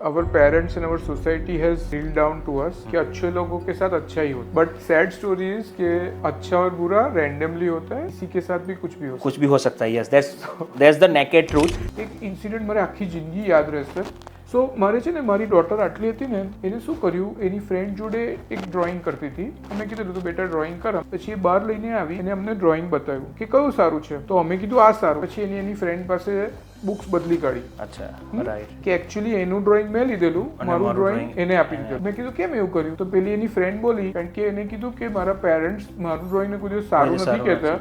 Our parents and our society has drilled down to us कि अच्छे लोगों के साथ अच्छा ही होता है, बट सैड स्टोरी इज कि अच्छा और बुरा रैंडमली होता है, किसी के साथ भी कुछ भी हो सकता है. Yes, that's the naked truth. एक ઇન્સિડન્ટ મારે આખી જિંદગી યાદ રહેશે. સો મારે છે ને મારી ડોટર આટલી હતી ને, એને શું કર્યું, એની ફ્રેન્ડ જોડે એક ડ્રોઈંગ કરતી હતી. અમે કીધું તો બેટા ડ્રોઈંગ કર. પછી એ બહાર લઈને આવી અને અમને ડ્રોઈંગ બતાવ્યું કે કયું સારું છે. તો અમે કીધું આ સારું. પછી એની ફ્રેન્ડ પાસે બુક્સ બદલી કાઢી. અચ્છા, રાઈટ. કે એકચ્યુઅલી એનું ડ્રોઈંગ મેં લીધેલું, મારું ડ્રોઈંગ એને આપી દીધું. મેં કીધું કેમ એવું કર્યું? તો પેલી એની ફ્રેન્ડ બોલી, કારણ કે એને કીધું કે મારા પેરેન્ટ્સ મારું ડ્રોઈંગ ને કોઈ દિવસ સારું નથી કહેતા,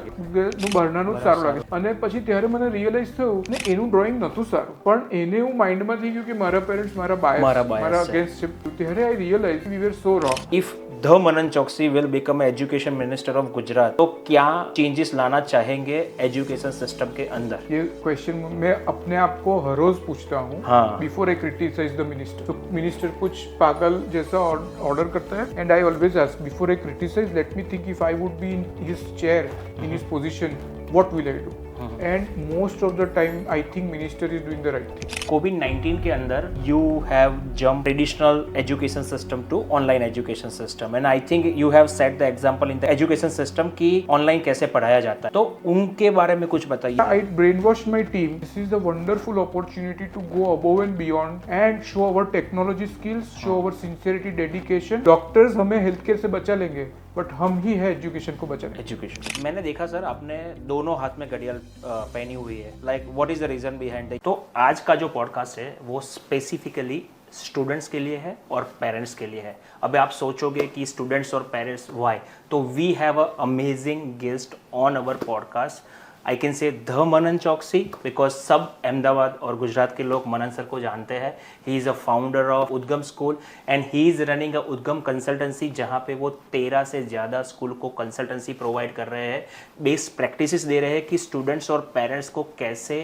હું બહારનાનું જ સારું લાગે. અને પછી ત્યારે મને રિયલાઇઝ થયું ને એનું ડ્રોઈંગ નહોતું સારું, પણ એને એવું માઇન્ડમાં થઈ ગયું કે મારા પેરેન્ટ્સ મારા બાયસ, મારા અગેન્સ્ટ છે. ત્યારે I realise we were so wrong. If the Manan Chauksi will become education minister of Gujarat, तो क्या चेंजेस लाना चाहेंगे एजुकेशन सिस्टम के अंदर? ये क्वेश्चन मैं अपने आप को हर रोज पूछता हूँ before I criticise the minister. तो मिनिस्टर कुछ पागल जैसा ऑर्डर करता है and I always ask before I criticise, let me think if I would be in his chair, in his position, what will I do? And most of the time I think minister is doing the right thing. कोविड-19 के अंदर you have jump traditional education system to online education system, and I think you have set the example in the education system कि online कैसे पढ़ाया जाता है. तो उनके बारे में कुछ बताइए. आई brainwash my team. This is the wonderful opportunity to go above and beyond and show our technology skills, show our sincerity, dedication. Doctors हमें हेल्थ केयर से बचा लेंगे, बट हम ही है एजुकेशन को बचाने. एजुकेशन, मैंने देखा सर आपने दोनों हाथ में घड़ियाल पहनी हुई है. Like what is the reason behind it? तो आज का जो पॉडकास्ट है वो स्पेसिफिकली स्टूडेंट्स के लिए है और पेरेंट्स के लिए है. अब आप सोचोगे कि स्टूडेंट्स और पेरेंट्स व्हाई, तो we have a amazing guest on our podcast. I can say the Manan Chauksi, because सब अहमदाबाद और गुजरात के लोग मनन सर को जानते हैं. He is a founder of Udgam school and he is running a Udgam consultancy, जहाँ पे वो 13 से ज़्यादा स्कूल को कंसल्टेंसी प्रोवाइड कर रहे हैं, बेस्ड प्रैक्टिसेस दे रहे हैं कि स्टूडेंट्स और पेरेंट्स को कैसे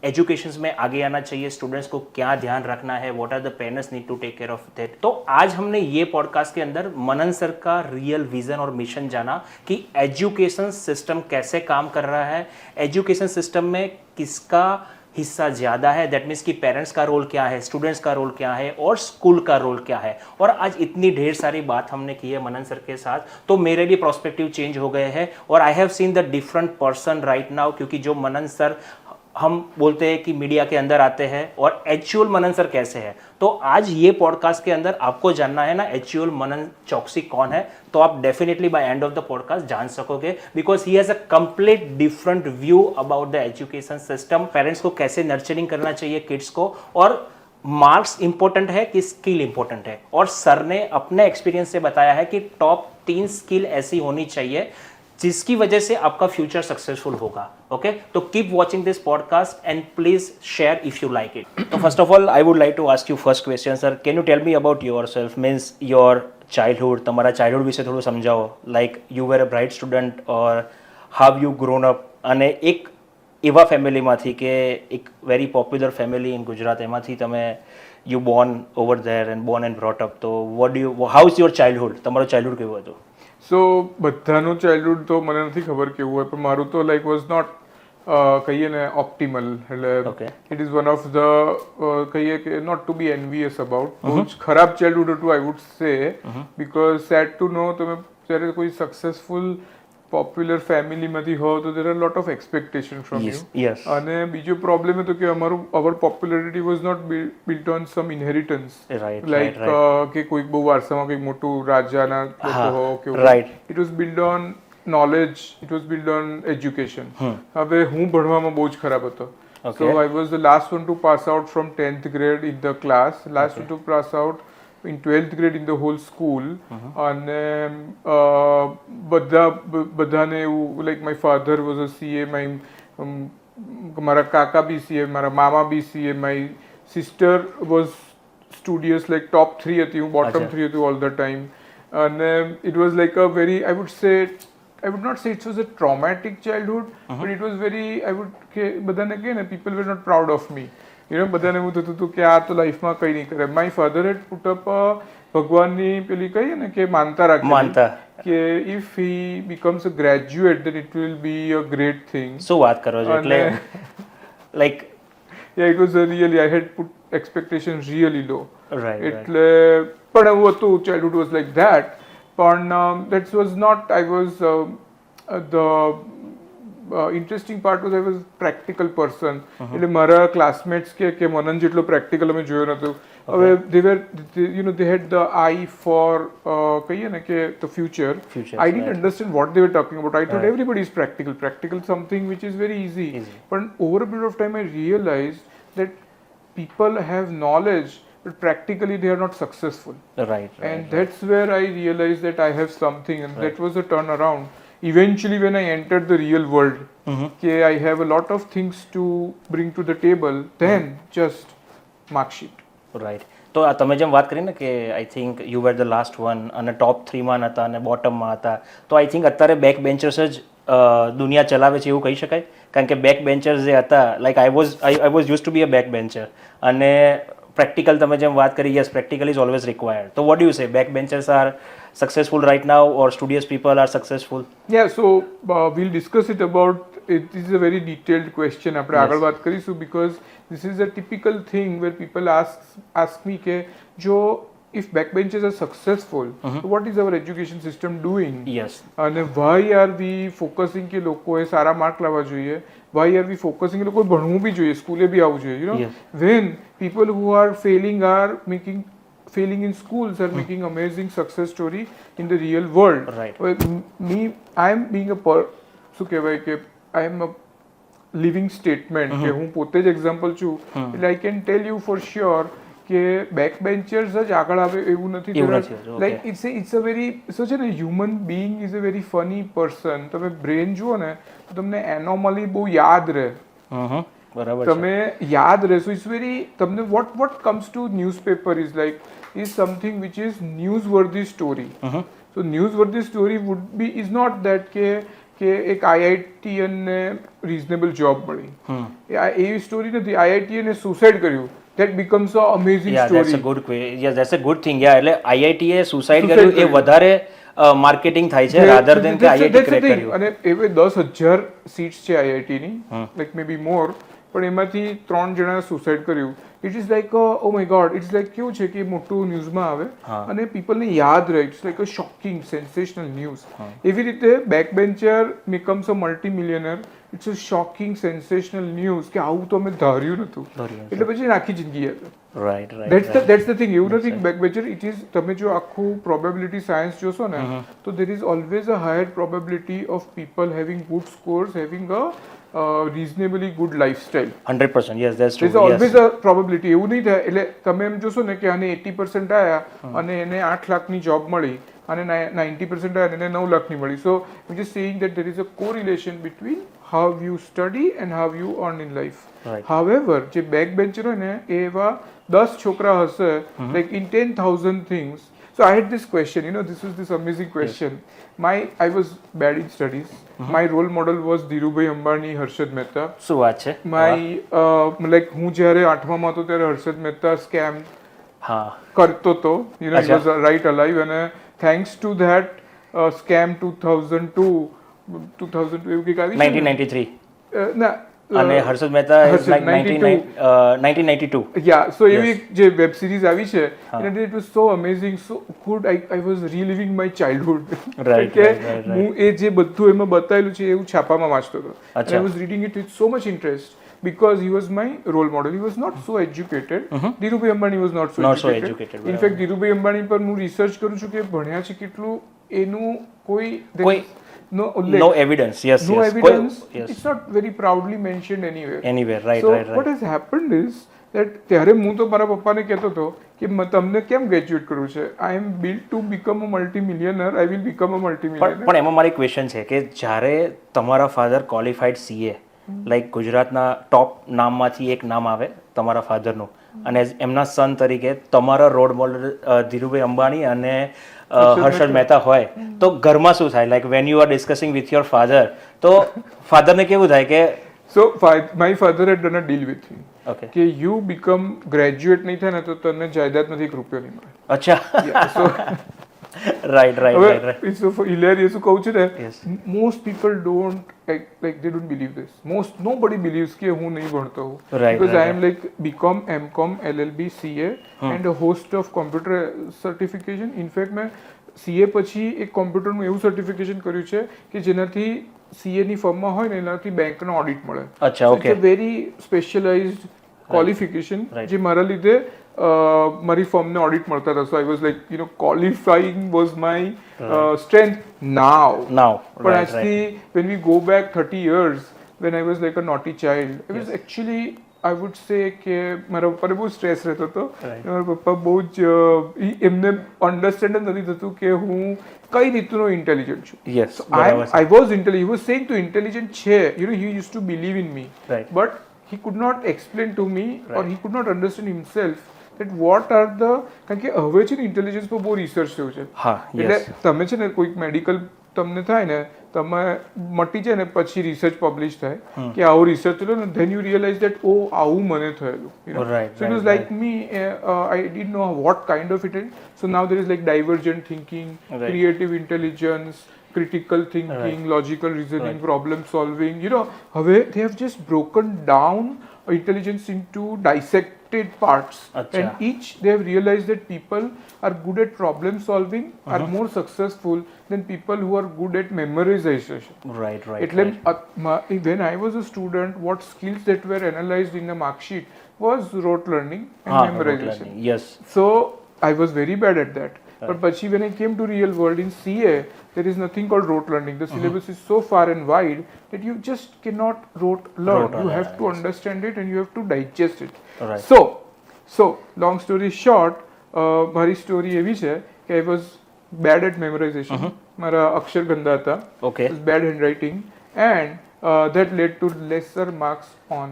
एजुकेशन में आगे आना चाहिए, स्टूडेंट्स को क्या ध्यान रखना है, what are the parents need to take care of that. तो आज हमने ये पॉडकास्ट के अंदर मनन सर का रियल विजन और मिशन जाना कि एजुकेशन सिस्टम कैसे काम कर रहा है, एजुकेशन सिस्टम में किसका हिस्सा ज़्यादा है, दैट मीन्स कि पेरेंट्स का रोल क्या है, स्टूडेंट्स का रोल क्या है और स्कूल का रोल क्या है. और आज इतनी ढेर सारी बात हमने की है मनन सर के साथ, तो मेरे भी पर्सपेक्टिव चेंज हो गए हैं और I have seen the different person right now. क्योंकि जो मनन सर हम बोलते हैं कि मीडिया के अंदर आते हैं और एक्चुअल मनन सर कैसे है, तो आज ये पॉडकास्ट के अंदर आपको जानना है ना एक्चुअल मनन चौकसी कौन है. तो आप definitely by end of the podcast जान सकोगे, because he has a complete different view about the education system. Parents को कैसे नर्चरिंग करना चाहिए किड्स को, और मार्क्स इंपॉर्टेंट है कि स्किल इंपॉर्टेंट है. और सर ने अपने एक्सपीरियंस से बताया है कि टॉप 3 स्किल ऐसी होनी चाहिए जिसकी वजह से आपका फ्यूचर सक्सेसफुल होगा. ओके, तो keep watching this podcast and please share if you like it. तो first of all I would like to ask you first question sir, can you tell me about yourself, means your childhood, તમારા childhood વિશે થોડું સમજાવો. Like you were a bright student or how you grown up, અને એક એવા ફેમિલીમાંથી કે એક very popular family in Gujarat, એમાંથી તમે you born over there and born and brought up. તો what do you, how is your childhood, તમારું ચાઇલ્ડહુડ કેવું હતું? સો બધાનું ચાઇલ્ડહુડ તો મને નથી ખબર કેવું હોય, પણ મારું તો લાઈક વોઝ નોટ કહીએ ને ઓપ્ટિમલ. એટલે it is one of the કહીએ કે not to be envious about. બહુ જ ખરાબ ચાઇલ્ડહુડ હતું I would say, because sad to know તમે જ્યારે કોઈ સક્સેસફુલ પોપ્યુલર ફેમિલીમાંથી હો તો there are lot of expectation from you. અને બીજો પ્રોબ્લેમ હતો કે our popularity was not built on some inheritance, like કે કોઈક બહુ વારસામાં કંઈક મોટું રાજાના લોકો હો કે it was build on knowledge, it was build on education. હવે હું ભણવામાં બહુ જ ખરાબ હતો. So I was the last one to pass out from 10th grade in the class, last one to pass out in 12th grade in the whole school. અને બધાને એવું, like my father was a CA, મારા કાકા બી CA, મારા મામા બી CA, my sister was studious, like top 3 હતી, હું bottom 3 હતું all the time. અને it was like a very, I would not say it was a traumatic childhood, but it was very, બધાને કહે ને, people were not proud of me. બધાને એવું થતું હતું કે આ તો લાઈફમાં કંઈ નહીં કરે. My father had put up ભગવાનની પેલી કહીએ ને કે માનતા રાખી કે if he becomes a graduate then it will be a great thing. શું વાત કરો છો? એટલે like yeah, it was really, I had put expectation really low. Right. એટલે પણ એવું હતું, childhood was like that. પણ that was not, I was the interesting part was I was practical person. એટલે મારા classmates કે મનન જેટલો practical અમે જોયો નતું. હવે they had the eye for કહીએ ને કે the future. I didn't understand what they were talking about. I thought everybody is practical something which is very easy. But over a period of time I realized that people have knowledge but practically they are not successful. And that's where I realized that I have something, and that was a turnaround. Eventually when I entered the real world, okay, I have a lot of things to bring to the table, then just mark sheet. Right. તો આ તમે જેમ વાત કરી ને કે I think you were the last one અને ટોપ 3માં હતા અને બોટમમાં હતા, તો આઈ થિંક અત્યારે બેક બેન્ચર્સ જ દુનિયા ચલાવે છે એવું કહી શકાય, કારણ કે બેક બેન્ચર્સ જે હતા, like I was use to be a back bencher, અને પ્રેક્ટિકલ તમે જેમ વાત કરી, yes practical is always required. તો what you say, back benchers are successful right now or studious people are successful? Yeah, so we'll discuss it about it. This is a very detailed question. આપણે આગળ વાત કરીશું, because this is a typical thing where people ask me કે જો if backbenchers are successful, so what is our education system doing? Yes. And why are we focusing કે લોકોએ સારા mark લાવવા જોઈએ? Why are we focusing કે લોકોએ ભણવું બી જોઈએ, સ્કૂલે બી આવવું જોઈએ? You know, when people who are failing in schools are making amazing success story in the real world. Right. I am being શું કહેવાય કે I am a living statement કે હું પોતે જ એક્ઝામ્પલ છું, એટલે I can tell you for sure કે બેક બેન્ચર્સ જ આગળ આવે એવું નથી. લાઈક ઇટ્સ અ વેરી સો છે ને, human being is a very funny person. તમે બ્રેન જુઓ ને તો તમને એનોમલી બહુ યાદ રહે, તમે યાદ રહેશો. ઇટ્સ વેરી, તમને what comes to newspaper is something which is newsworthy story. So newsworthy story is not that કે એક IITian ને રીઝનેબલ જોબ મળી, એવી સ્ટોરી નથી. IITian એ સુસાઇડ કર્યું, that becomes a amazing story. That's a good thing. એટલે IIT એ suicide કર્યું એ વધારે માર્કેટિંગ થાય છે rather than કે IIT ક્રેક કર્યું. અને એવે 10,000 સીટ્સ છે IIT ની, like maybe more, પણ એમાંથી 3 જણાએ સુસાઇડ કર્યું. It is like oh my god, it's like કેવું છે કે મોટું ન્યૂઝમાં આવે અને પીપલને યાદ રહે. It's like a shocking sensational news. એવી રીતે back bencher becomes a multi millionaire. It's a shocking sensational news કે આવું તો અમે ધાર્યું નતું, એટલે પછી આખી જિંદગી યાદ. That's the thing. એવું નથી બેક બેન્ચર. ઇટ ઇઝ, તમે જો આખું પ્રોબેબિલિટી સાયન્સ જોશો ને, તો there is always a higher probability of people having good scores, having a reasonably good lifestyle. 100%. Yes, that's true. There's always a probability. એવું નહીં થાય. એટલે તમે એમ જોશો ને કે આને 80% આયા અને એને 8 લાખની જોબ મળી, અને 90% આયા અને એને 9 લાખની મળી. So I'm just saying that there is a correlation between how you study and how you earn in life. However, જે બેક બેન્ચર હોય ને, એવા 10 છોકરા હશે, like in 10,000 things. So I had this question, this was this amazing question. I was bad in studies. My role model was Dhirubhai Ambani, Harshad Mehta. શું વાત છે? like હું જ્યારે 8માં હતો ત્યારે હર્ષદ મહેતા સ્કેમ કરતો હતો. he was right alive, and thanks to that scam 2002 એવું કંઈક આવી 1993 ના, અને Harshad Mehta is like 1992. Yeah, so એવી જે વેબ સિરીઝ આવી છે, and it was so amazing, so good. I was reliving my childhood. કે હું એ જે બધું એમાં બતાવેલું છે એવું છાપામાં વાંચતો હતો. And I was reading it with so much interest because he was my role model. He was not so educated. Dhirubhai Ambani was not so educated. In fact, Dhirubhai Ambani પર હું રિસર્ચ કરું છું કે ભણ્યા છે કેટલું, એનું કોઈ no evidence. Yes, no evidence. It's not very proudly mentioned anywhere. Right. So what has happened is that ત્યારે હું તો મારા પપ્પાને કહેતો હતો કે તમને કેમ ગ્રેજ્યુએટ કરવું છે? I am built to become a multi-millionaire. I will become a multi-millionaire. પણ એમાં મારી ક્વેશ્ચન છે કે જ્યારે તમારા ફાધર ક્વોલિફાઈડ CA, લાઈક ગુજરાતના ટોપ નામમાંથી એક નામ આવે તમારા ફાધરનું, અને એમના સન તરીકે તમારા રોલ મોડલ ધીરુભાઈ અંબાણી અને હર્ષદ મહેતા હોય, તો ઘરમાં શું થાય? Like when you are discussing with your father, તો ફાધરને કેવું થાય કે So my father had done a deal with him. Okay. કે you become graduate નહીં થાય ને તો તને જાયદાદ નથી, 1 રૂપિયો નહીં મળે. અચ્છા. Yeah, so right it's so hilarious હું કહું છું ને Yes. Most people don't like they don't believe this. Nobody believes કે હું નહીં ભણતો હું. Right, Because right, I am like BCom, MCom, LLB, CA and a host of computer certification. In fact મેં CA પછી એક કોમ્પ્યુટરનું એવું સર્ટિફિકેશન કર્યું છે કે જેનાથી CA ની ફર્મમાં હોય ને એનાથી બેંકનો ઓડિટ મળે. અચ્છા, So okay. it's a very specialized qualification right. જે મારા લીધે મારી ફર્મને ઓડિટ મળતા હતા. So I was like, qualifying was my strength now. But right, actually, when we go back 30 years, when I was like a naughty child, I was actually, I would say કે મારા પપ્પાને બહુ stress રહેતો હતો. મારા પપ્પા બહુ જ એમને અન્ડરસ્ટેન્ડ જ નથી થતું કે હું કઈ રીતનો ઇન્ટેલિજન્ટ છું. Yes, So I was intelligent. He was saying તું ઇન્ટેલિજન્ટ છે. He used to believe in me. Right. But he could not explain to me or he could not understand himself that what are the કારણ કે હવે છે ને intelligence પર બહુ research થયું છે. હા, એટલે yes. તમે છે ને કોઈક મેડિકલ તમને થાય ને તમે મટી જાય ને પછી રિસર્ચ પબ્લિશ થાય કે આવું રિસર્ચ થયેલું ને ધેન યુ રિયલાઇઝ દેટ ઓ આવું મને થયેલું. Right, So it was like me, I didn't know what kind of it is. So now there is like divergent thinking, Right. creative intelligence, critical thinking, logical reasoning, problem solving. હવે they have just broken down intelligence into dissected parts. Acha. And each they have realized that people are good at problem solving are more successful than people who are good at memorization. Right. એટલે when I was a student, what skills that were analyzed in a mark sheet was rote learning and memorization. Yes. So I was very bad at that. But પછી when I came to real world in CA, there is nothing called rote learning. The syllabus is so far and wide that you just cannot rote learn. You have to understand it and you have to digest it. Right. So long story short, મારી story એવી છે કે I was bad at memorization. મારા અક્ષર ગંદા હતા. Okay. It was bad handwriting and that led to lesser marks on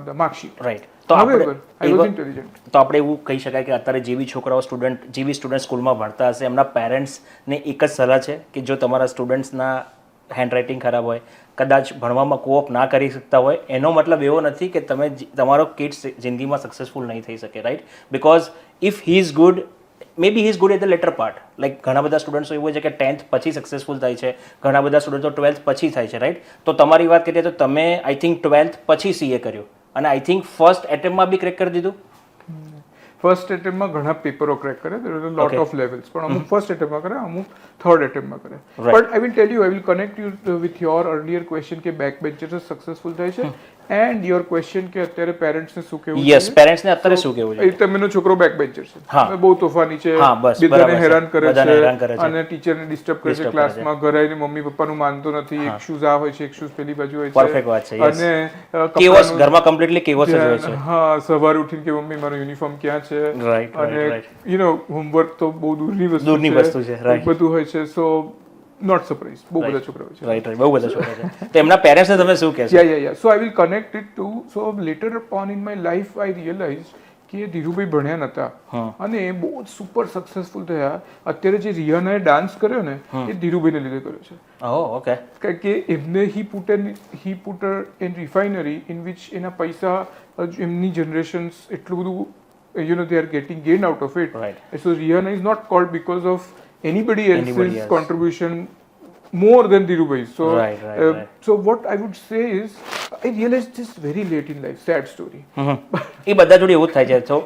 the mark sheet. Right. તો However, I was આપણે intelligent. તો આપણે એવું કહી શકાય કે અત્યારે જેવી છોકરાઓ સ્ટુડન્ટ સ્કૂલમાં ભણતા હશે એમના પેરેન્ટ્સને એક જ સલાહ છે કે જો તમારા સ્ટુડન્ટ્સના હેન્ડરાઇટિંગ ખરાબ હોય, કદાચ ભણવામાં કોઓપ ના કરી શકતા હોય, એનો મતલબ એવો નથી કે તમારો કિડ્સ જિંદગીમાં સક્સેસફુલ નહીં થઈ શકે. Right? Because if he is good, maybe he is good at the latter part. Like ઘણા બધા સ્ટુડન્ટ્સો એવું છે કે 10th પછી સક્સેસફુલ થાય છે, ઘણા બધા સ્ટુડન્ટો 12th પછી થાય છે. રાઈટ? તો તમારી વાત કરીએ તો તમે આઈ થિંક 12th પછી CA કર્યું અને આઈ થિંક ફર્સ્ટ એટેમ્પમાં બી ક્રેક કરી દીધું. ફર્સ્ટ એટેમ્પમાં ઘણા પેપરો ક્રેક કરે, there is a lot of levels, પણ અમુક ફર્સ્ટ એટેમ્પમાં કરે, અમુક થર્ડ એટેમ્પમાં કરે. But I will tell you, I will connect you with your earlier question કે બેક બેન્ચર્સ સક્સેસફુલ થાય છે એન્ડ યોર ક્વેશ્ચન કે અત્યારે પેરેન્ટ્સને શું કહેવું છે. યસ, પેરેન્ટ્સને અત્યારે શું કહેવું છે? તમેનો છોકરો બેક બેન્ચર છે, બહુ તોફાની છે, બસ, બધાને બરાબર છે. હેરાન કરે બધાને હેરાન કરે છે છે. અને ટીચરને ડિસ્ટર્બ કરે છે ક્લાસમાં, ઘરે આવીને મમ્મી પપ્પાનું માનતો નથી, એક શૂઝ આ હોય છે, એક શૂઝ પેલી બાજુ હોય છે. પરફેક્ટ વાત છે. યસ. અને કેવોસ ઘરમાં કમ્પ્લીટલી કેવોસ જ હોય છે. હા, સવારે ઉઠીને કે મમ્મી મારો યુનિફોર્મ ક્યાં છે, રાઈટ, અને હોમવર્ક તો બહુ દૂરની વસ્તુ છે, બધું હોય છે. સો નોટ સરપ્રાઈઝ, બહુ બધા છોકરા હોય છે. રાઈટ, બહુ બધા છોકરા છે. તો એમના પેરેન્ટ્સને તમે શું કહેશો? Yeah so I will connect it to. So later on in my life I realise કે ધીરુભાઈ ભણ્યા નતા અને એ બહુ જ સુપર સક્સેસફુલ થયા. અત્યારે જે રિયાનાએ ડાન્સ કર્યો ને એ ધીરુભાઈને લીધે કર્યો છે. ઓકે. કારણ કે એમને he put an refinery in which એના પૈસા એમની જનરેશન્સ એટલું બધું they are getting gain out of it. Right. So Rihanna is not called because of anybody else's contribution more than Dhirubhai. So, right. So what I would say is, I realized this very late in life. Sad story. એ બધા જોડે એવું જ થાય છે. તો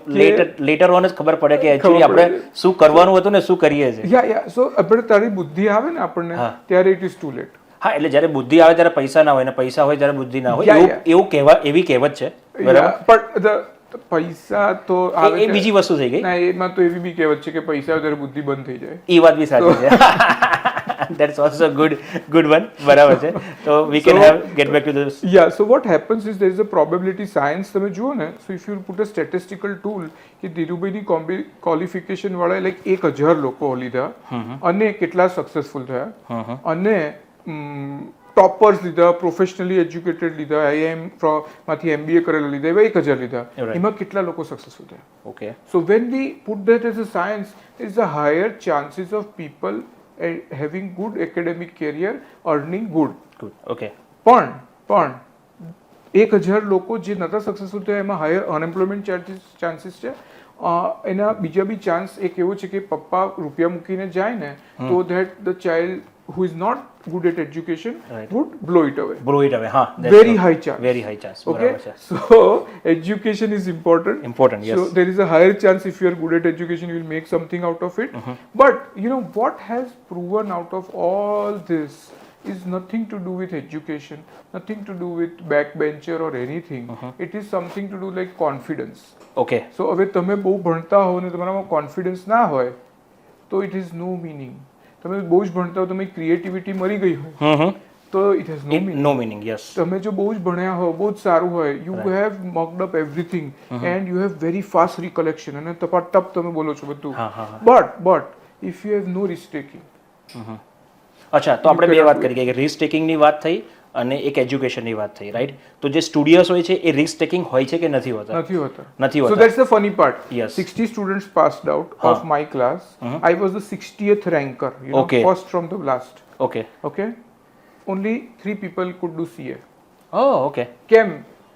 letter on જ ખબર પડે કે એકચ્યુઅલી આપણે શું કરવાનું હતું ને શું કરીએ છીએ. યા સો આપણે તારી બુદ્ધિ આવે ને આપણને ત્યારે ઇટ ઇઝ ટુ લેટ. હા, એટલે જ્યારે બુદ્ધિ આવે ત્યારે પૈસા ના હોય ને પૈસા હોય ત્યારે બુદ્ધિ ના હોય, એવું એવી કહેવત છે. બરાબર? પણ પૈસા તો આવે, એ બીજી વસ્તુ થઈ ગઈ. ના, એમાં તો એવી બી કહેવત છે કે પૈસા આવે ત્યારે બુદ્ધિ બંધ થઈ જાય. એ વાત બી સાચી છે. That's also good one. બરાબર છે. તો we can get back to this. Yeah, so what happens is there is a probability science તમે જુઓ ને, so if you put a statistical tool કે ધીરુભાઈની ક્વોલિફિકેશન વાળા like 1000 લોકો લીધા અને કેટલા સક્સેસફુલ થયા અને ટોપર્સ લીધા, પ્રોફેશનલી એજ્યુકેટેડ લીધા, IIM માંથી MBA કરેલા લીધા, એવા 1000 લીધા, એમાં કેટલા લોકો સક્સેસફુલ થયા. Okay. So when we put that as a science, there is a higher chances of people having good academic career, earning good. Okay. પણ 1000 લોકો જે નતા સક્સેસફુલ થયા એમાં હાયર અનએમ્પ્લોયમેન્ટ ચાન્સીસ છે એના બીજા બી ચાન્સ એક એવો છે કે પપ્પા રૂપિયા મૂકીને જાય ને તો that the child who is not good at education would blow it away. હા, very high chance. Very high chance. Okay, so education is important. Yes. So there is a higher chance if you are good at education you will make something out of it. But you know what has proven out of all this is nothing to do with education, nothing to do with backbencher or anything. It is something to do like confidence. Okay. So હવે તમે બહુ ભણતા હો ને તમારામાં confidence ના હોય તો it is no meaning. તમે બહુ જ ભણતા હો તમે ક્રિએટિવિટી મરી ગઈ હોય તો it has no meaning. Yes. તમે જો બહુ જ ભણ્યા હો બહુ જ સારું હોય you have mocked up everything and you have very fast recollection અને ટપાટપ તમે બોલો છો બધું but if you have no risk taking. અચ્છા, તો આપણે બે વાત કરી કે રિસ્ક ટેકિંગની વાત થઈ અને એક એજ્યુકેશનની વાત થઈ, રાઈટ? તો જે સ્ટુડિયસ હોય છે એ રિસ્ક ટેકિંગ હોય છે કે નથી હોતા? નથી હોતા. So that's the funny part. Yes. 60 students passed out of my class. I was the 60th ranker, you know, first from the last. Okay. Only 3 people could do CA. Oh, okay. કેમ?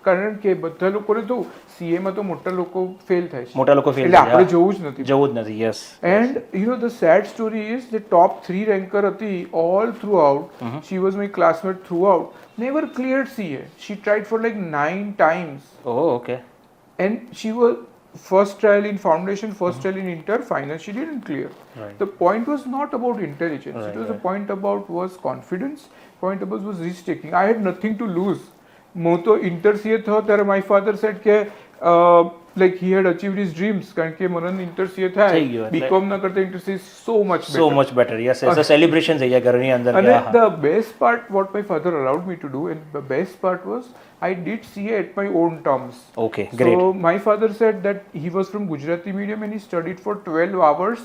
કારણ કે બધા લોકોને તો CA માં તો મોટા લોકો ફેલ થાય છે. મોટા લોકો ફેલ એટલે આપણે જવું જ નથી. Yes. And you know the sad story is the top 3 ranker હતી all throughout. She was my classmate throughout. Never cleared CA. She tried for like 9 times. Oh, okay. And she was first trial in foundation, first trial in inter, final she didn't clear. Right. The point was not about intelligence. It was the point about was confidence. Point about was risk taking. I had nothing to lose. હું તો inter CA થયો ત્યારે my father said કે like he had achieved his dreams કારણ કે મને inter CA થાય BCom ના કરતા inter CA so much better. Yes, it's a celebration થઈ જાય ઘરની અંદર. અને the best part what my father allowed me to do and the best part was I did CA at my own terms. Okay, great. So my father said that he was from Gujarati medium and he studied for 12 hours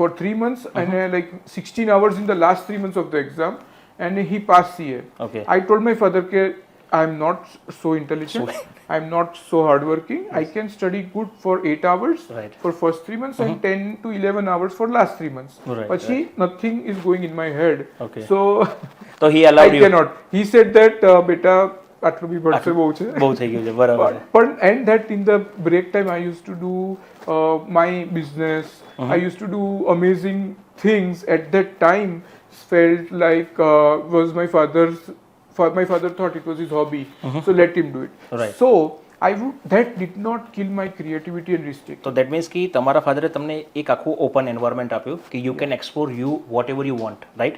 for 3 months and like 16 hours in the last 3 months of the exam. And he passed CA. Okay. I told my father that I'm not so intelligent, I'm not so hardworking. Yes. I can study good for 8 hours for first 3 months and 10 to 11 hours for last 3 months. But nothing is going in my head. Okay. So he allowed I you. Cannot. He said that beta આટલું બી ભણશે બહુ છે થઈ ગયું છે બરાબર પણ and that in the break time I use to do my business I use to do amazing things at that time felt like was my father thought it was his hobby, so let him do it. Right. So that did not kill my creativity and risk taking. So that means કે તમારા ફાધરે તમને એક આખું open environment આપ્યું કે you can explore you what ever you want, right?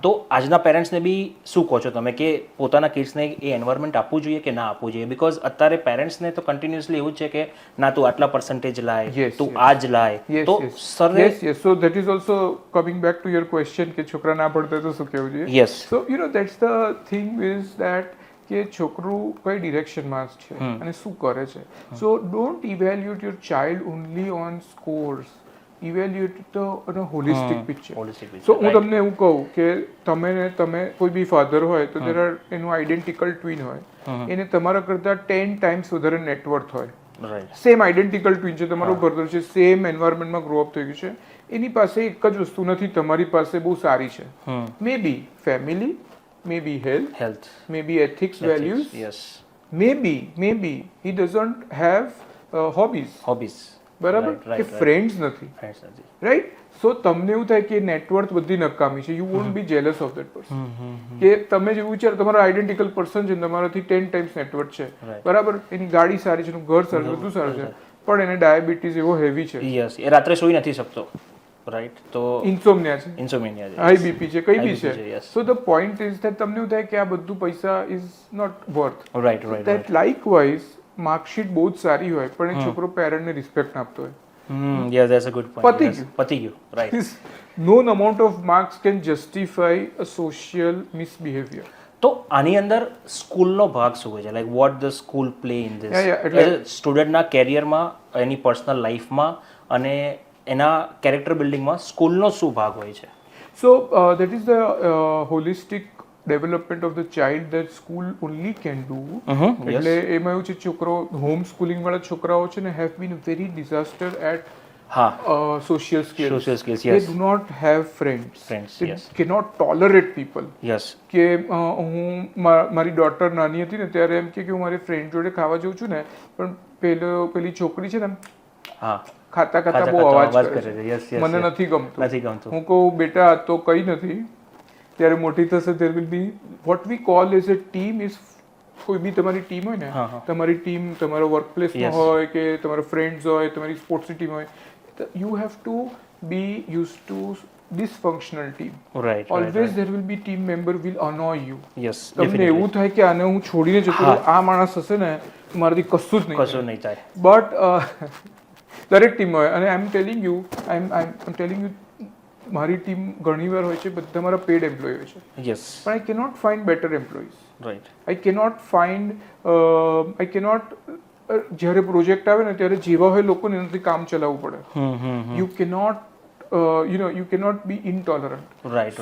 તો આજના પેરેન્ટ્સને બી શું કહો છો તમે કે પોતાના કિડ્સને એ એન્વાયરમેન્ટ આપવું જોઈએ કે ના આપવું જોઈએ? બીકોઝ અત્યારે પેરેન્ટ્સને તો કન્ટિન્યુઅસલી એવું છે કે ના તું આટલા પર્સન્ટેજ લાય, તું આ જ લાય. તો sir yes, so that is also coming back to your question કે છોકરા ના ભણતા તો શું કહેવું જોઈએ? Yes. So you know that's the thing is that કે છોકરું કઈ ડિરેક્શનમાં છે અને શું કરે છે. So don't evaluate your child only on scores, evaluate the on a holistic picture. So હું તમને એવું કહું કે તમે કોઈ બી ફાધર હોય તો દેર આર એનું આઈડેન્ટિકલ ટ્વિન હોય, એને તમારા કરતાં 10 times વધારે નેટવર્થ હોય, સેમ આઈડેન્ટિકલ ટ્વિન છે, તમારો બ્રધર છે, સેમ એન્વાયરમેન્ટમાં ગ્રો અપ થઈ ગયું છે, એની પાસે એક જ વસ્તુ નથી, તમારી પાસે બહુ સારી છે. મે બી family, maybe health, maybe ethics, values. Yes. Maybe he doesn't have hobbies. બરાબર? કે ફ્રેન્ડ્સ નથી, રાઈટ? સો તમને એવું થાય કે નેટવર્થ બધી નકામી છે, you won't be jealous of that person. કે તમે જે વિચારો તમારો આઈડેન્ટિકલ પર્સન છે, તમારાથી 10 times નેટવર્થ છે, બરાબર? એની ગાડી સારી છે, એનું ઘર સારું, બધું સારું છે, પણ એને ડાયાબિટીસ એવો હેવી છે, યસ, એ રાત્રે સૂઈ નથી શકતો, રાઈટ? તો ઇન્સોમનિયા છે, હાઈ બીપી છે, કઈ બી છે. So the point is that તમને એવું થાય કે આ બધું પૈસા is not worth. Right. That likewise marksheet બહુ જ સારી હોય પણ એ છોકરો પેરેન્ટને રિસ્પેક્ટ આપતો હોય, yes, that's a good point. પતી ગયું, right? No amount of marks can justify a social misbehavior. તો આની અંદર સ્કૂલનો ભાગ શું હોય છે? Like vote the school play in this એટલે સ્ટુડન્ટના કેરિયરમાં, એની પર્સનલ લાઈફમાં અને એના કેરેક્ટર બિલ્ડિંગમાં સ્કૂલનો શું ભાગ હોય છે? So that is the holistic development of the child that school only can do. એટલે એમાં એવું છે છોકરો હોમ સ્કૂલિંગ વાળા છોકરાઓ છે ને have been very disaster at social skills. Social skills, They yes. do not have friends. They yes. cannot tolerate people. Yes કે હું મારી ડોટર નાની હતી ને ત્યારે એમ કે હું મારી ફ્રેન્ડ જોડે ખાવા જઉં છું ને પણ પેલી છોકરી છે ને હા ખાતા ખાતા બહુ અવાજ કરે છે. યસ મને નથી ગમતું. નથી ગમતું. હું કહું બેટા આ તો કઈ નથી, ત્યારે મોટી થશે there will be what we call as a team is કોઈ બી તમારી ટીમ હોય ને, તમારી ટીમ તમારો વર્ક પ્લેસમાં હોય કે તમારા ફ્રેન્ડ્સ હોય, તમારી સ્પોર્ટ્સની ટીમ હોય, you have to be use to dysfunctional team. Right. Always there will be team member will annoy you. Yes. તમને એવું થાય કે આને હું છોડીને જતો રહું, આ માણસ હશે ને મારાથી કશું જ નહીં થાય. બટ દરેક ટીમ હોય અને આઈ એમ ટેલિંગ યુ મારી ટીમ ઘણી વાર હોય છે બધા મારા પેડ એમ્પ્લોય હોય છે. યસ. પણ I cannot find better employees. Right. I cannot જ્યારે પ્રોજેક્ટ આવે ને ત્યારે જેવા હોય લોકોને એનાથી કામ ચલાવવું પડે. You cannot you cannot be intolerant. Right.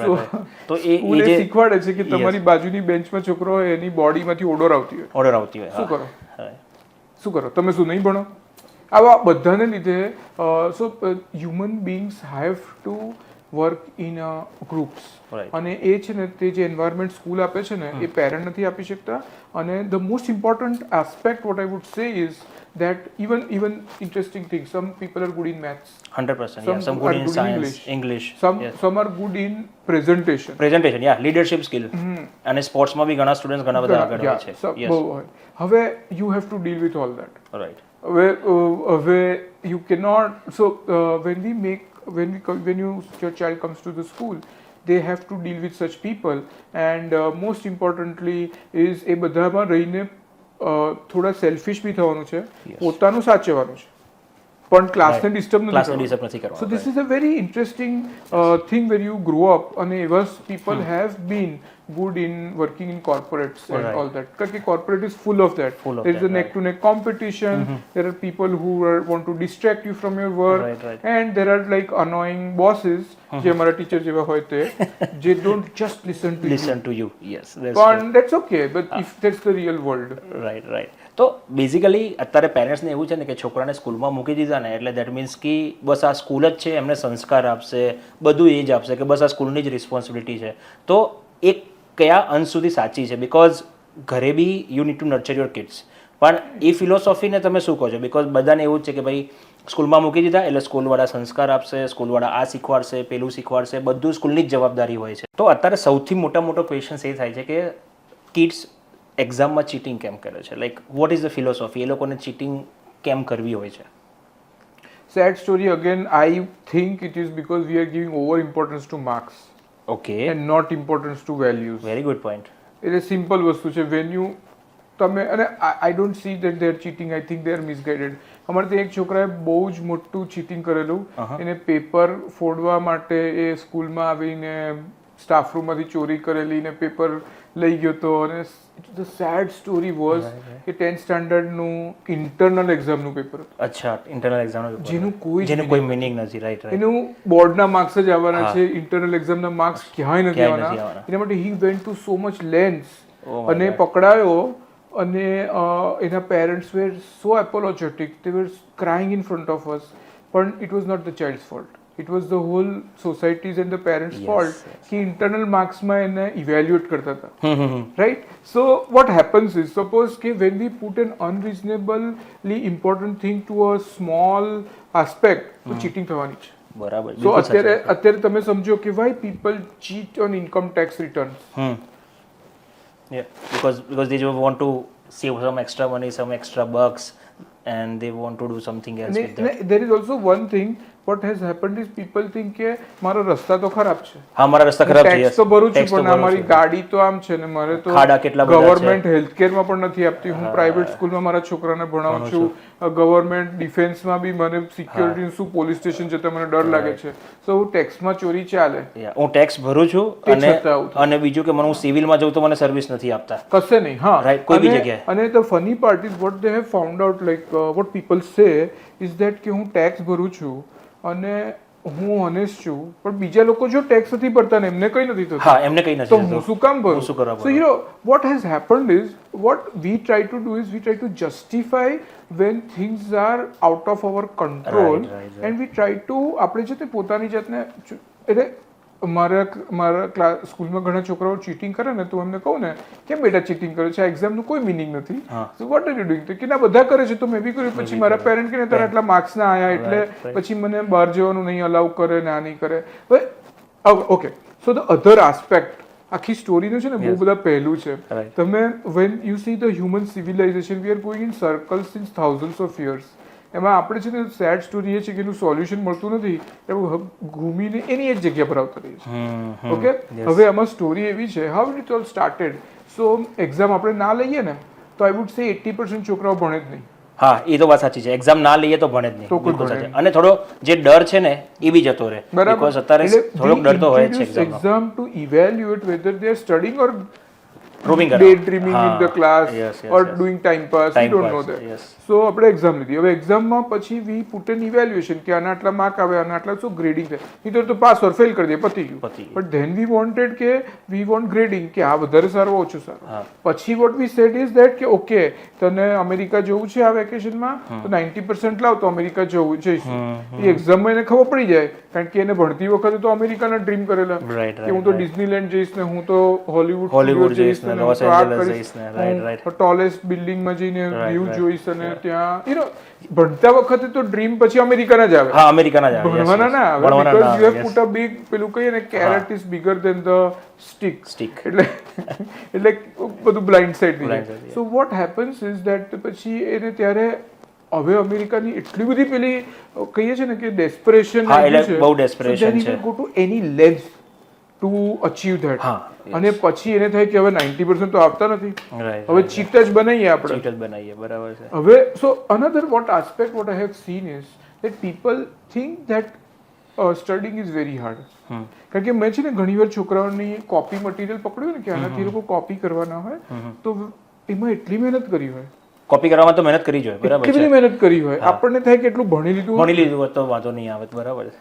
તો એ શીખવાડે છે કે તમારી બાજુની બેન્ચમાં છોકરો હોય એની બોડીમાંથી ઓડર આવતી હોય. શું કરો તમે, શું નહીં ભણો? આવા બધાને લીધે so human beings have to work in groups. અને એ છે ને તે જે એન્વાયરમેન્ટ સ્કૂલ આપે છે ને એ પેરેન્ટ નથી આપી શકતા. અને the most important aspect vote I would સે is that even interesting things, some people are good in maths, 100%, some good in science, English, some are good in presentation, leadership skill, અને sports માં બી ઘણા students ઘણા બધા આગળ હોય છે. હવે you have to deal with all that. Right. હવે you cannot, so when your child comes to the school, they have to deal with such people, and most importantly is એ બધામાં રહીને થોડા સેલ્ફિશ બી થવાનું છે, પોતાનું સાચવવાનું છે, પણ ક્લાસને ડિસ્ટર્બ નથી કરવાનું. So this is a very interesting thing where you grow up. અને એવા people have been good in working in corporates and all that, because corporate is full of that. There is a neck to neck competition. There are people who want to distract you from your work, and there are like annoying bosses જે અમારા teacher જેવા હોય તે જે don't just listen to you. Yes, that's okay, but if that's the real world. Right. તો basically અત્યારે પેરેન્ટ્સને એવું છે ને કે છોકરાને સ્કૂલમાં મૂકી દીધા ને એટલે દેટ મીન્સ કે બસ આ સ્કૂલ જ છે, એમને સંસ્કાર આપશે, બધું એ જ આપશે, કે બસ આ સ્કૂલની જ રિસ્પોન્સિબિલિટી છે. તો એક કયા અંશ સુધી સાચી છે? બિકોઝ ઘરે બી you need to nurture your kids, પણ એ ફિલોસોફીને તમે શું કહો છો? બિકોઝ બધાને એવું જ છે કે ભાઈ સ્કૂલમાં મૂકી દીધા એટલે સ્કૂલવાળા સંસ્કાર આપશે, સ્કૂલવાળા આ શીખવાડશે, પેલું શીખવાડશે, બધું સ્કૂલની જ જવાબદારી હોય છે. તો અત્યારે સૌથી મોટો ક્વેશ્ચન એ થાય છે કે કિડ્સ એક્ઝામમાં ચીટિંગ કેમ કરે છે? Like what is the philosophy? એ લોકોને ચીટિંગ કેમ કરવી હોય છે? Sad story again. I think it is because we are giving over importance to marks. Okay. And not importance to values. Very good point. It is simple વસ્તુ છે. When you તમે અને I don't see that they are cheating. I think they are misguided. અમારે ત્યાં એક છોકરાએ બહુ જ મોટું ચીટિંગ કરેલું. એને પેપર ફોડવા માટે એ સ્કૂલમાં આવીને સ્ટાફ રૂમમાંથી ચોરી કરેલી ને પેપર લઈ ગયો તો. અને ધ સેડ સ્ટોરી વોઝ કે 10th સ્ટાન્ડર્ડનું ઇન્ટરનલ એક્ઝામનું પેપર હતું. અચ્છા, ઇન્ટરનલ એક્ઝામનું પેપર જેનું કોઈ મીનિંગ નથી. રાઈટ. એનું બોર્ડના માર્ક્સ જ આવવાના છે, ઇન્ટરનલ એક્ઝામના માર્ક્સ ક્યાંય નથી આવવાના. એના માટે he went to so much length અને પકડાયો. અને એના parents were so apologetic, they were crying in front of us. પણ it was not the child's fault. It was the whole society's and the parents' fault कि internal marks में એને evaluate करता था, right? So what happens is, suppose कि when we put an unreasonably important thing to a small aspect, तो cheating થવાની છે. બરાબર. So અત્યારે તમે સમજો કે why people cheat on income tax returns. Yeah, because they just want to save some extra money, some extra bucks, and they want to do something else with that. There is also one thing. What has happened is people think કે મારો રસ્તા તો ખરાબ છે. હા, મારા રસ્તા ખરાબ છે. ટેક્સ તો ભરું છું, પણ મારી ગાડી તો આમ છે ને મારે તો ખાડા કેટલા બધા છે. ગવર્મેન્ટ હેલ્થકેરમાં પણ નથી આપતી. હું પ્રાઇવેટ સ્કૂલમાં મારા છોકરાને ભણાવું છું. ગવર્મેન્ટ ડિફેન્સમાં બી મને સિક્યોરિટી શું પોલીસ સ્ટેશન જતા મને ડર લાગે છે. સો ટેક્સમાં ચોરી ચાલે. હું ટેક્સ ભરું છું અને બીજું કે મને હું સિવિલમાં જઉં તો મને સર્વિસ નથી આપતા. કશે નહીં. હા, રાઈટ. કોઈ બી જગ્યાએ. અને the funny part is what they have found out, like what people સે ઇઝ ધેટ કે હું ટેક્સ ભરું છું અને હું ઓનેસ્ટ છું પણ બીજા લોકો જો ટેક્સ નથી ભરતા ને એમને કંઈ નથી થતું, હા એમને કંઈ નથી તો હું શું કામ ભરું? શું કરવા So you know what has happened is what we try to do is we try to justify when things are out of our control, Right. and we try to આપણે છે તે પોતાની જાતને એટલે મારા સ્કૂલમાં ઘણા છોકરાઓ ચીટિંગ કરે ને તો એમને કહું ને કેમ બેટા ચીટિંગ કરે છે, આ એક્ઝામનું કોઈ મિનિંગ નથી, so what are you doing? તો કે ના બધા કરે છે તો મેં બી કર્યું. પછી મારા પેરેન્ટ કે તારા આટલા માર્ક્સ ના આવ્યા એટલે પછી મને બહાર જવાનું નહીં અલાઉ કરે ને આ નહીં કરે. Okay, so the other aspect આખી સ્ટોરીનું છે ને બહુ બધા પહેલું છે. તમે when you see the human civilisation we are going in circle since thousands of years. એમાં આપણે છે ને સેડ સ્ટોરી એ છે કે એનું સોલ્યુશન મળતું નથી, એવું ઘૂમીને એની એક જગ્યા પર આવતા રહીએ છીએ. ઓકે, હવે આમાં સ્ટોરી એવી છે how it all started. So exam આપણે ના લઈએ ને તો આઈ વુડ સે 80% છોકરાઓ ભણે જ નહીં. હા એ તો વાત સાચી છે, એક્ઝામ ના લઈએ તો ભણે જ નહીં, બિલકુલ સાચી. અને થોડો જે ડર છે ને એ બી જતો રહે, બીકોઝ અત્યારે થોડોક ડર તો હોય જ છે exam to evaluate whether they are studying or proving daydreaming in the class or doing time pass. We don't know that. So આપણે એક્ઝામ લીધી. હવે એક્ઝામમાં પછી વી પુટ એન ઇવેલ્યુએશન કે આના આટલા માર્ક આવે, આના આટલા શું ગ્રેડિંગ થાય, નહીં તો પાસ ઓર ફેલ કરી દે, પતી ગયું. બટ ધેન વી વોન્ટેડ કે વી વોન્ટ ગ્રેડિંગ કે આ વધારે સારું ઓછું સારું. પછી what we said is that કે ઓકે તને અમેરિકા જવું છે આ વેકેશનમાં તો 90% લાવ તો અમેરિકા જઈશું. એ એક્ઝામમાં એને ખબર પડી જાય કારણ કે એને ભણતી વખતે તો અમેરિકાના ડ્રીમ કરેલા કે હું તો ડિઝનીલેન્ડ જઈશ ને હું તો હોલીવુડ જઈશ ને ટોલેસ્ટ બિલ્ડિંગમાં જઈને વ્યૂ જોઈશ અને ત્યાં યુ નો ભણતા વખતે તો ડ્રીમ પછી અમેરિકાના જ આવે. હા અમેરિકાના જ આવે, ભણવાના ના આવે because you have put a big પેલું કહીએ ને carrot is bigger than the stick એટલે બધું બ્લાઇન્ડ સાઇડ થઈ જાય. So what happens is that પછી એને ત્યારે હવે અમેરિકાની એટલી બધી પેલી કહીએ છે ને કે ડેસ્પરેશન બહુ ડેસ્પરેશન છે, go to any length to achieve that. અને પછી એને થાય કે હવે 90% તો આવતા નથી, હવે ચીટ જ બનાવીએ આપણે. બરાબર છે. હવે so another what aspect what I have seen is that people think that studying is very hard. કારણ કે મેં છે ને ઘણી વાર છોકરાઓની કોપી મટીરિયલ પકડ્યું ને કે આનાથી લોકો કોપી કરવાના હોય તો એમાં એટલી મહેનત કરી હોય, કોપી કરવામાં તો મહેનત કરી જોઈએ, બરાબર છે, એટલી મહેનત કરી હોય, આપણને થાય કે એટલું ભણી લીધું તો વાંધો નહીં આવે, બરાબર છે,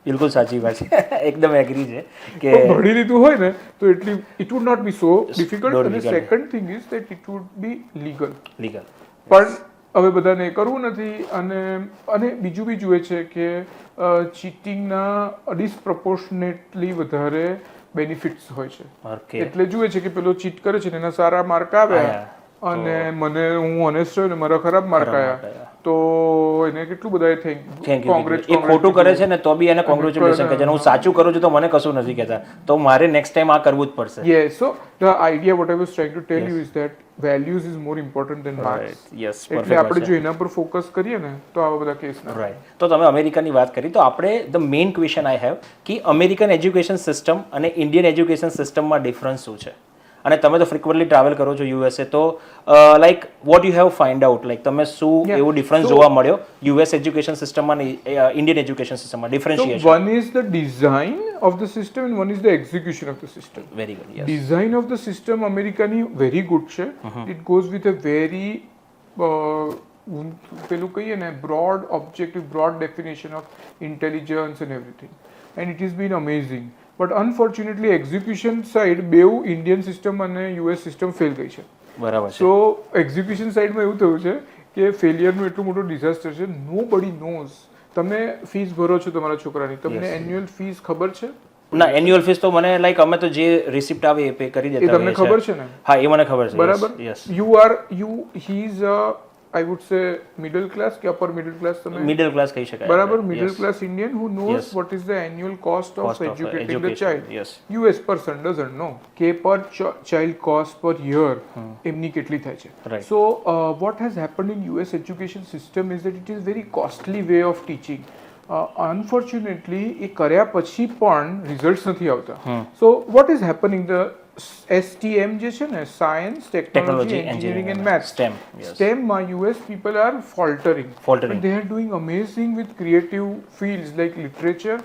બિલકુલ સાચી વાત છે, એકદમ એગ્રી છે કે ભણી લીધું હોય ને તો એટલી it would not be so difficult. અને second thing is that it would be legal. પણ હવે બધાને કરવું નથી. અને બીજું બી જુએ છે કે ચીટિંગના ડિસપ્રોપોર્શનેટલી વધારે બેનિફિટ્સ હોય છે, એટલે જુએ છે કે પેલો ચીટ કરે છે ને એના સારા માર્ક આવ્યા અને મને હું ઓનેસ્ટ હોય ને મારા ખરાબ માર્ક આવ્યા તો એને કેટલું બધા કોંગ્રેચ્યુલેશન. એ ખોટું કરે છે ને તો બી એને કોંગ્રેચ્યુલેશન કહે છે, હું સાચું કરું છું તો મને કશું નથી કહેતા, તો મારે નેક્સ્ટ ટાઈમ આ કરવું જ પડશે. Yes, so the idea what I was trying to tell you is that values is more important than marks. એટલે આપણે જો એના પર ફોકસ કરીએ ને તો આવા બધા કેસ ના. રાઈટ. તો તમે અમેરિકાની વાત કરી તો આપણે the main question I have કે અમેરિકન એજ્યુકેશન સિસ્ટમ અને ઇન્ડિયન એજ્યુકેશન સિસ્ટમમાં ડિફરન્સ શું છે? અને તમે તો ફ્રિકવન્ટલી ટ્રાવેલ કરો છો યુએસએ, તો like what you have find out, like તમે શું એવું ડિફરન્સ જોવા મળ્યો યુએસ એજ્યુકેશન સિસ્ટમમાં અને ઇન્ડિયન એજ્યુકેશન સિસ્ટમમાં differentiation? One is the design of the system and one is the execution of the system. Very good. Design of the system અમેરિકાની very good છે. It goes with a very પેલું કહીએ ને broad objective, broad definition of intelligence and everything, and it is bin amazing. But unfortunately execution side બેઉ Indian system અને US system fail ગઈ છે. બરાબર. સો એક્ઝિક્યુશન સાઇડમાં એવું થયું છે કે ફેલિયરનું એટલું મોટું ડિઝાસ્ટર છે. નો બડી નોઝ. તમે ફીસ ભરો છો તમારા છોકરાની, તમને એન્યુઅલ ફીસ ખબર છે? ના, એન્યુઅલ ફીસ તો મને લાઈક અમે તો જે રિસિપ્ટ આવે એ પે કરી દેતા. એ તમને ખબર છે ને? હા, એ મને ખબર છે. બરાબર. He is I would say middle class કે upper middle class તમે middle class કહી શકાય. બરાબર, middle class Indian who knows what is the annual cost of educating the child. US person doesn't know કે per child cost per year એમની કેટલી થાય છે. So what has happened in US education system is that it is very costly way of teaching. Unfortunately એ કર્યા પછી પણ results નથી આવતા. So what is happening, the STEM જે છે ને, science, technology, engineering and maths, STEM માં US people are faltering. But they are doing amazing with creative fields like literature,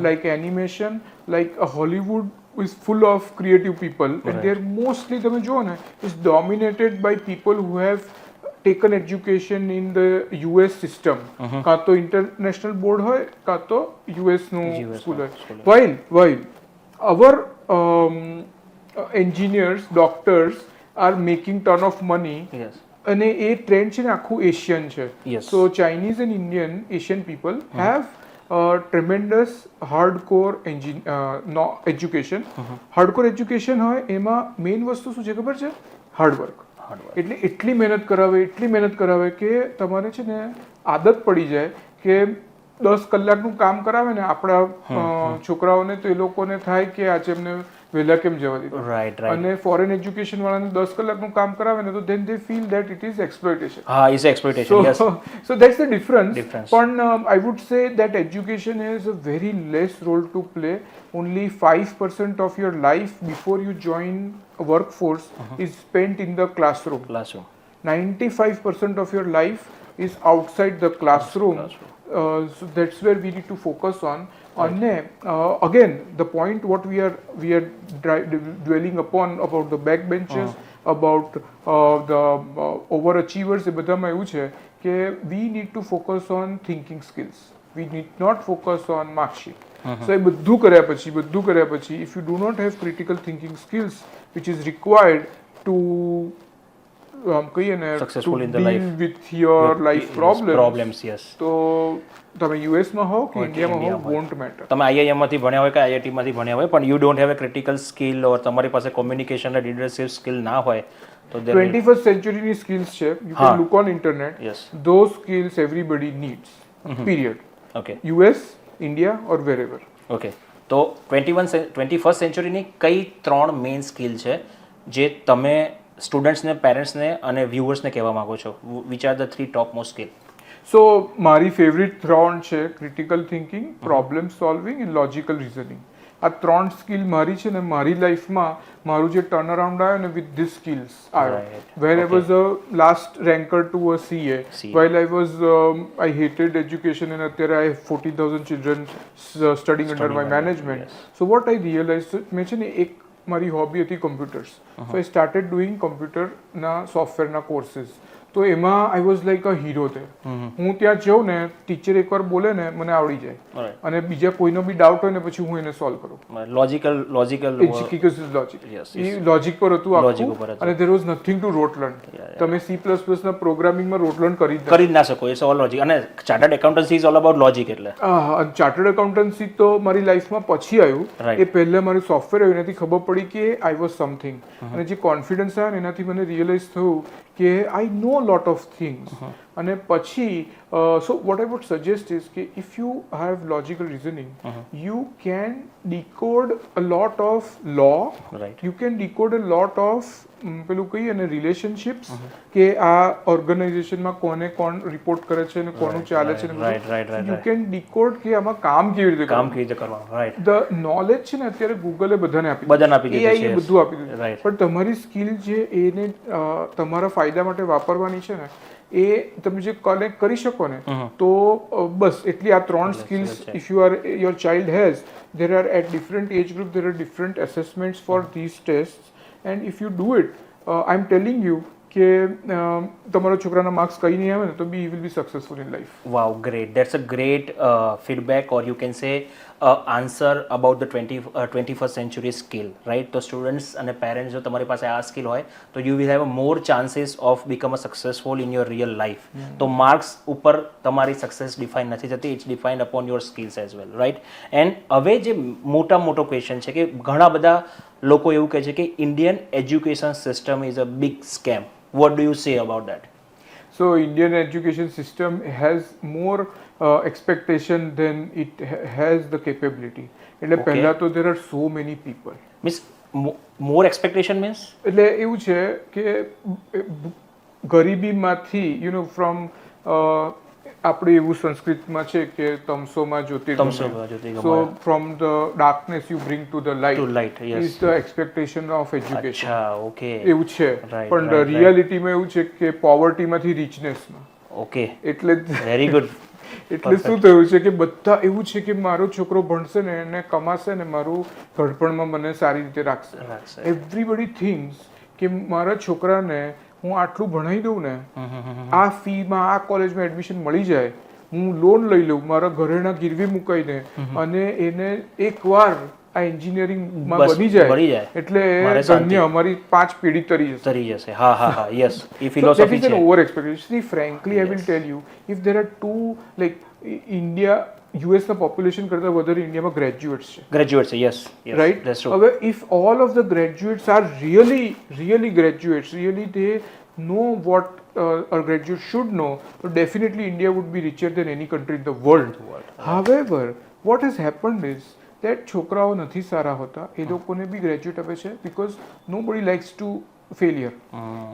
like animation, like Hollywood is full of creative people, and they are mostly તમે જુઓ ને is dominated by people who have taken education in the US system. કાં તો international board હોય કાં તો US નું school હોય. While our engineers, doctors are making ton of money. Yes. અને એ ટ્રેન્ડ છે ને આખું એશિયન છે. Yes. So Chinese and Indian Asian people have tremendous hardcore education. Hardcore education હોય એમાં મેઇન વસ્તુ શું છે ખબર છે? હાર્ડવર્ક. એટલે એટલી મહેનત કરાવે કે તમારે છે ને આદત પડી જાય કે 10 કલાકનું કામ કરાવે ને આપણા છોકરાઓને તો એ લોકોને થાય કે આજે એમને વહેલા કેમ જવા દીધું. રાઈટ. અને ફોરેન એજ્યુકેશન વાળાને 10 કલાકનું કામ કરાવે ને તો then they feel that it is exploitation. હા, is exploitation. Yes. So that's the difference. પણ I would say that education has a very less role to play. Only 5% of your life before you join a workforce is spent in the classroom. 95% of your life is outside the classroom. So that's where we need to focus on. And again, the point what we are dwelling upon about the backbenchers, about the overachievers, એ બધામાં એવું છે કે we need to focus on thinking skills. We need not focus on mark sheet. So એ બધું કર્યા પછી if you do not have critical thinking skills which is required to કહીએ ને successful in the deal life with your life problems. Yes. તો તમે US માં હો કે ઇન્ડિયામાં હો વોન્ટ મેટર. તમે આઈઆઈએમ માંથી ભણ્યા હોય કે આઈઆઈટી માંથી ભણ્યા હોય પણ you don't have a critical skill or તમારી પાસે કોમ્યુનિકેશન અને લીડરશિપ સ્કિલ ના હોય તો 21st century ની સ્કિલ્સ છે. You can look on internet. those skills everybody needs. period. Okay. US, India or wherever. Okay. તો 21st century ની કઈ 3 મેઇન સ્કિલ છે જે તમે સ્ટુડન્ટ્સને, પેરેન્ટ્સને અને વ્યુઅર્સને કહેવા માંગો છો? Which are the 3 top most skill? So મારી ફેવરિટ 3 છે critical thinking, problem solving and logical reasoning. આ 3 સ્કિલ મારી છે ને મારી લાઈફમાં મારું જે ટર્ન અરાઉન્ડ આવ્યો ને વિથ ધીસ સ્કિલ્સ આવ્યો. Where I was a last ranker to a CA, while I hated education and અત્યારે I have 40,000 children studying under my management. So what I realized, મેં છે ને એક મારી હોબી હતી computers. So I started doing કમ્પ્યુટરના સોફ્ટવેરના courses. તો એમાં I was like a hero તે. હું ત્યાં જાઉં ને ટીચર એકવાર બોલે ને મને આવડી જાય અને બીજા કોઈનો બી ડાઉટ હોય ને પછી હું એને સોલ્વ કરું. લોજિકલ એ લોજિક પર હતું આખું અને there was nothing to rote learn. તમે C++ ના પ્રોગ્રામિંગમાં રોટ લર્ન કરી જ ના શકો. It's all logic. અને chartered accountancy is all about logic. એટલે ચાર્ટર્ડ એકાઉન્ટન્સી તો મારી લાઈફમાં પછી આવ્યું. એ પહેલા મારું સોફ્ટવેર આવ્યું એનાથી ખબર પડી કે આઈ વોઝ સમથિંગ. અને જે કોન્ફિડન્સ આવ્યો ને એનાથી મને રિયલાઇઝ થયું કે આઈ નો lot of things. અને પછી so what I would suggest is કે if you have logical reasoning, you can decode a lot of law. You can decode a lot of પેલું કહીએ ને રિલેશનશિપ્સ કે આ ઓર્ગેનાઇઝેશનમાં કોને કોણ રિપોર્ટ કરે છે અને કોનું ચાલે છે. યુ કેન ડીકોડ કે આમાં કામ કેવી રીતે કરવાનું. રાઈટ. ધ નોલેજ છે ને અત્યારે ગૂગલે બધાને આપી દીધું, AI બધું આપી દીધું. પણ તમારી સ્કિલ છે એને તમારા ફાયદા માટે વાપરવાની છે ને એ તમે જે કનેક્ટ કરી શકો ને તો બસ એટલી આ 3 skills if you are your child has, there are at different age group there are different assessments for these tests. And if you do it, I'm telling you કે તમારા છોકરાના માર્ક્સ કઈ નહીં આવે ને તો બી he will be successful in life. Wow, great. That's a great feedback, or you can say answer about the 21st century skill, right? તો students અને પેરેન્ટ્સ જો તમારી પાસે આ સ્કિલ હોય તો you will have more chances of become a successful in your real life. તો marks ઉપર તમારી સક્સેસ ડિફાઇન નથી થતી, it's defined upon your skills as well, right? And હવે જે મોટો ક્વેશ્ચન છે કે ઘણા બધા લોકો એવું કહે છે કે Indian education system is a big scam. What do you say about that? So Indian education system has more expectation than it has the capability. એટલે પહેલા તો there are so many people. Means more expectation means? એટલે એવું છે કે ગરીબીમાંથી from આપણે એવું સંસ્કૃતમાં છે કે તમસોમાં જ્યોતિર્ગમય. So from the darkness you bring to the light. Yes. Is the expectation of education. અચ્છા, okay. એવું છે. પણ રિયાલિટીમાં એવું છે કે પોવર્ટીમાંથી રિચનેસમાં. ઓકે. એટલે વેરી ગુડ. એટલે શું થયું છે કે બધા એવું છે કે મારો છોકરો ભણશે ને એને કમાશે ને મારું ઘડપણમાં મને સારી રીતે રાખશે. એવરીબડી થિંગ્સ કે મારા છોકરાને હું આટલું ભણાવી દઉં ને, આ ફીમાં આ કોલેજમાં એડમિશન મળી જાય, હું લોન લઈ લઉં મારા ઘરેના ગીરવી મુકાઈને, અને એને એકવાર આ એન્જિનિયરિંગમાં બની જાય એટલે ઘરની અમારી 5 પેઢી તરી જશે. હા હા હા, યસ, એ ફિલોસોફી છે. Over expectation. Frankly I will tell you, if there are two like India US ના પોપ્યુલેશન કરતા વધારે ઇન્ડિયામાં ગ્રેજ્યુએટ્સ છે. Yes, right. હવે if all of the graduates are really graduates, really they know what a graduate should know, so definitely India would be richer than any country in the world. However, what has happened is that છોકરાઓ નથી સારા હોતા, એ લોકોને બી graduate આપે છે because nobody likes to failure.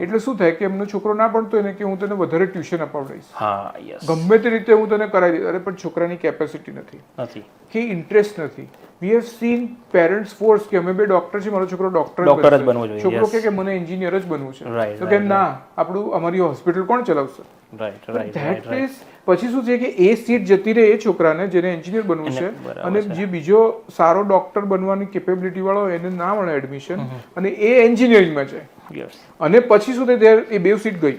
એટલે શું થાય કે એમનો છોકરો ના ભણતો એને કે હું તને વધારે ટ્યુશન અપાવડાવીશ, ગમે તે રીતે હું તને કરાવી દઈશ. અરે પણ છોકરાની કેપેસિટી નથી કે ઇન્ટરેસ્ટ નથી. We have seen parents force કે અમે બે ડોક્ટર છે, મારો છોકરો ડોક્ટર જ બનવો જોઈએ, છોકરો કે મને એન્જિનિયર જ બનવું છે, તો કે ના, અમારી હોસ્પિટલ કોણ ચલાવશે? ધેટ ઇઝ પછી શું છે કે એ સીટ જતી રહે એ છોકરાને જેને એન્જિનિયર બનવું છે, અને જે બીજો સારો ડોક્ટર બનવાની કેપેબિલિટી વાળો એને ના મળે એડમિશન, અને એ એન્જિનિયરિંગમાં જાય, અને પછી શું થાય, એ બે સીટ ગઈ.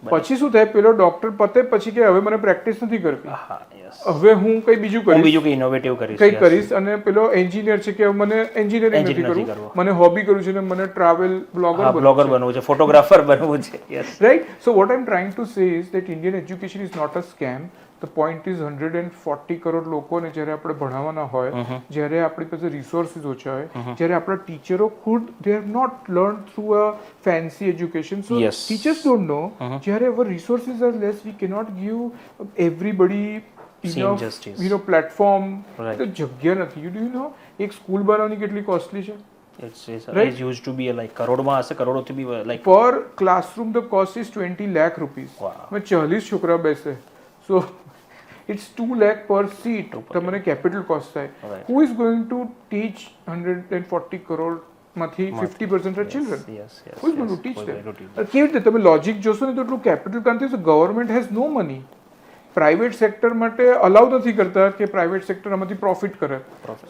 પછી શું થાય, પેલો ડોક્ટર પતે પછી કે હવે મને પ્રેક્ટિસ નથી કરવી, હવે હું કઈ બીજું કરીશ, અને પેલો એન્જિનિયર છે કે મને એન્જિનિયરિંગ નથી કરવું, મને હોબી કરવું છે, મને ટ્રાવેલ બ્લોગર બનવું છે, ફોટોગ્રાફર બનવું છે. Right. So what I am trying to say is that Indian education is not a scam. The point is 140 crore લોકોને જ્યારે આપણે ભણાવવાના હોય, જ્યારે આપણી પાસે રિસોર્સિસ ઓછા હોય, જ્યારે આપણા ટીચરો ખુદ they have not learn through a fancy education, so teachers don't know, જ્યારે our resources are less, we cannot give everybody platform. તો જગ્યા નથી. યુ નો એક સ્કૂલ બનાવવાની કેટલી કોસ્ટલી છે? It used to be like કરોડમાં હશે, કરોડોથી બી like per classroom the cost is 20 lakh rupees. મેં 40 છોકરા બેસે, so it's 2 lakh per seat. તમને કેપિટલ કોસ્ટ થાય. Who is going to teach 140 crore માંથી 50% are children? Who is going to teach them? કેવી રીતે તમે લોજિક જોશો ને તો એટલું કેપિટલ કાં થશે? Government has no money. Private sector માટે અલાઉ નથી કરતા કે પ્રાઇવેટ સેક્ટર આમાંથી પ્રોફિટ કરે.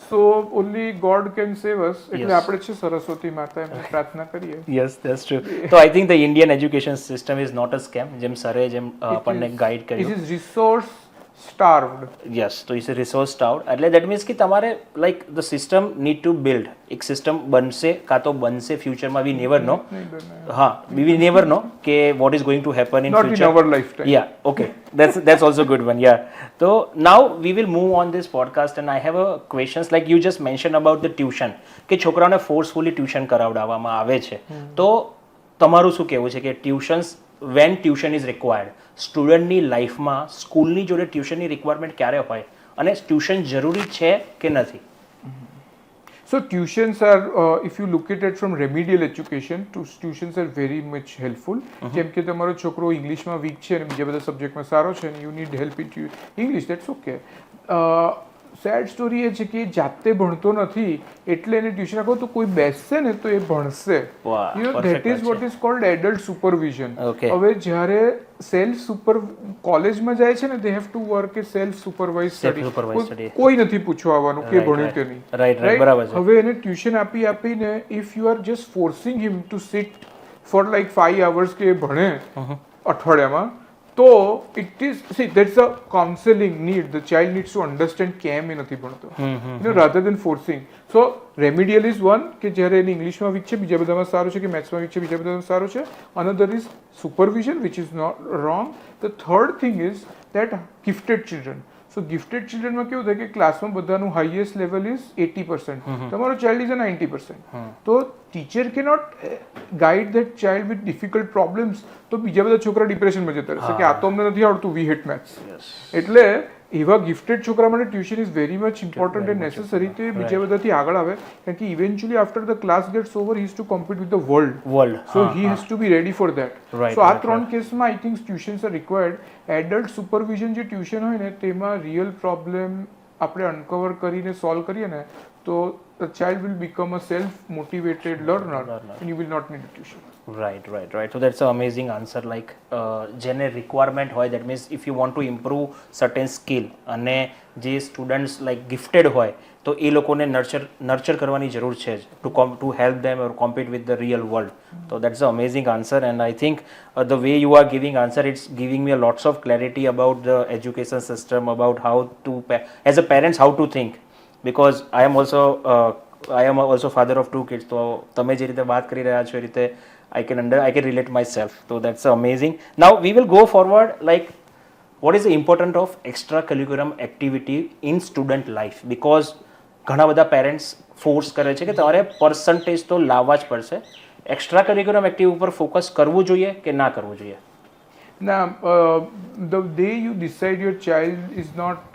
So only god can save us. એટલે આપણે છે સરસ્વતી માતા એમને પ્રાર્થના કરીએ. Yes, that's true. તો I think the Indian education system is not a scam, જેમ સરે જેમ આપણને ગાઈડ કર્યું. It is resource starved. Yes, તો ઇટ્સ રિસોર્સ સ્ટાર્વડ. એટલે દેટ મીન્સ કે તમારે like the system need to build. એક સિસ્ટમ બનશે કાં તો બનશે ફ્યુચરમાં, વી નેવર નો. હા, વી નેવર નો કે what is going to happen in future. Not in our lifetime. Yeah, okay. That's also good one. Yeah. So now we will move on this podcast, and I have a questions like you just mentioned about the tuition, કે છોકરાઓને forcefully tuition કરાવડાવવામાં આવે છે. તો તમારું શું કહેવું છે કે tuitions when tuition is required? સ્ટુડન્ટની લાઈફમાં સ્કૂલની જોડે ટ્યુશનની રિક્વાયરમેન્ટ ક્યારે હોય, અને ટ્યુશન જરૂરી છે કે નથી? So tuitions are, if you look at it from remedial education, tuitions are very much helpful. જેમ કે તમારો છોકરો ઇંગ્લિશમાં વીક છે અને બીજા બધા સબ્જેક્ટમાં સારો છે, you need help in English, that's okay. Sad story એ છે કે જાતે ભણતો નથી એટલે એને ટ્યુશન આપો તો કોઈ બેસશે ને તો એ ભણશે. That is what is called adult supervision. હવે જ્યારે સેલ્ફ સુપર કોલેજમાં જાય છે ને, they have to work a self supervise study. કોઈ નથી પૂછવા આવવાનું કે ભણ્યું કે નહીં. રાઈટ. હવે એને ટ્યુશન આપીને if you are just forcing him to sit for like 5 hours કે ભણે અઠવાડિયામાં, તો it is see that's a counselling need. The child needs to understand કેમ એ નથી ભણતો, rather than forcing. So remedial is one કે જ્યારે એને ઇંગ્લિશમાં વીક છે, બીજા બધામાં સારું છે, કે મેથ્સમાં વીક છે, બીજા બધામાં સારું છે. Another is supervision which is not wrong. The third thing is that gifted children. So gifted ચિલ્ડ્રનમાં કેવું થાય કે ક્લાસમાં બધાનું હાઈએસ્ટ લેવલ ઇઝ 80%, તમારો ચાઇલ્ડ ઇઝ અ 90%. તો ટીચર કે not guide that child with difficult problems. તો બીજા બધા છોકરા ડિપ્રેશનમાં જતા રહેશે કે આ તો અમને નથી આવડતું, વી હેટ મેથ્સ. એટલે એવા ગિફ્ટેડ છોકરા માટે tuition is very much important and necessary. તે બીજા બધાથી આગળ આવે, કારણ કે eventually after the class gets over he is to compete with the world. So he has to be ready for that. So આ 3 કેસમાં I think tuitions are required. Adult supervision જે ટ્યુશન હોય ને, તેમાં રિયલ પ્રોબ્લેમ આપણે uncover કરીને solve કરીએ ને, તો the child will become a self-motivated learner and you will not need a tuition. Right. So that's an amazing answer. Like જેને રિક્વાયરમેન્ટ હોય that means if you want to improve certain skill અને જે students like gifted હોય તો એ લોકોને nurture કરવાની જરૂર છે જ to help them or compete with the real world. So that's an amazing answer, and I think the way you are giving answer, it's giving me a lots of clarity about the education system, about how to as a parents how to think, because I am also father of 2 kids. તો તમે જે રીતે વાત કરી રહ્યા છો એ રીતે I can relate myself. So that's amazing. Now we will go forward. Like, what is the importance of extracurricular activity in student life? Because ઘણા બધા પેરેન્ટ્સ ફોર્સ કરે છે કે તમારે પર્સન્ટેજ તો લાવવા જ પડશે. એક્સ્ટ્રા કરિક્યુલમ એક્ટિવિટી ઉપર ફોકસ કરવું જોઈએ કે ના કરવું જોઈએ? Now, the day you decide your child is not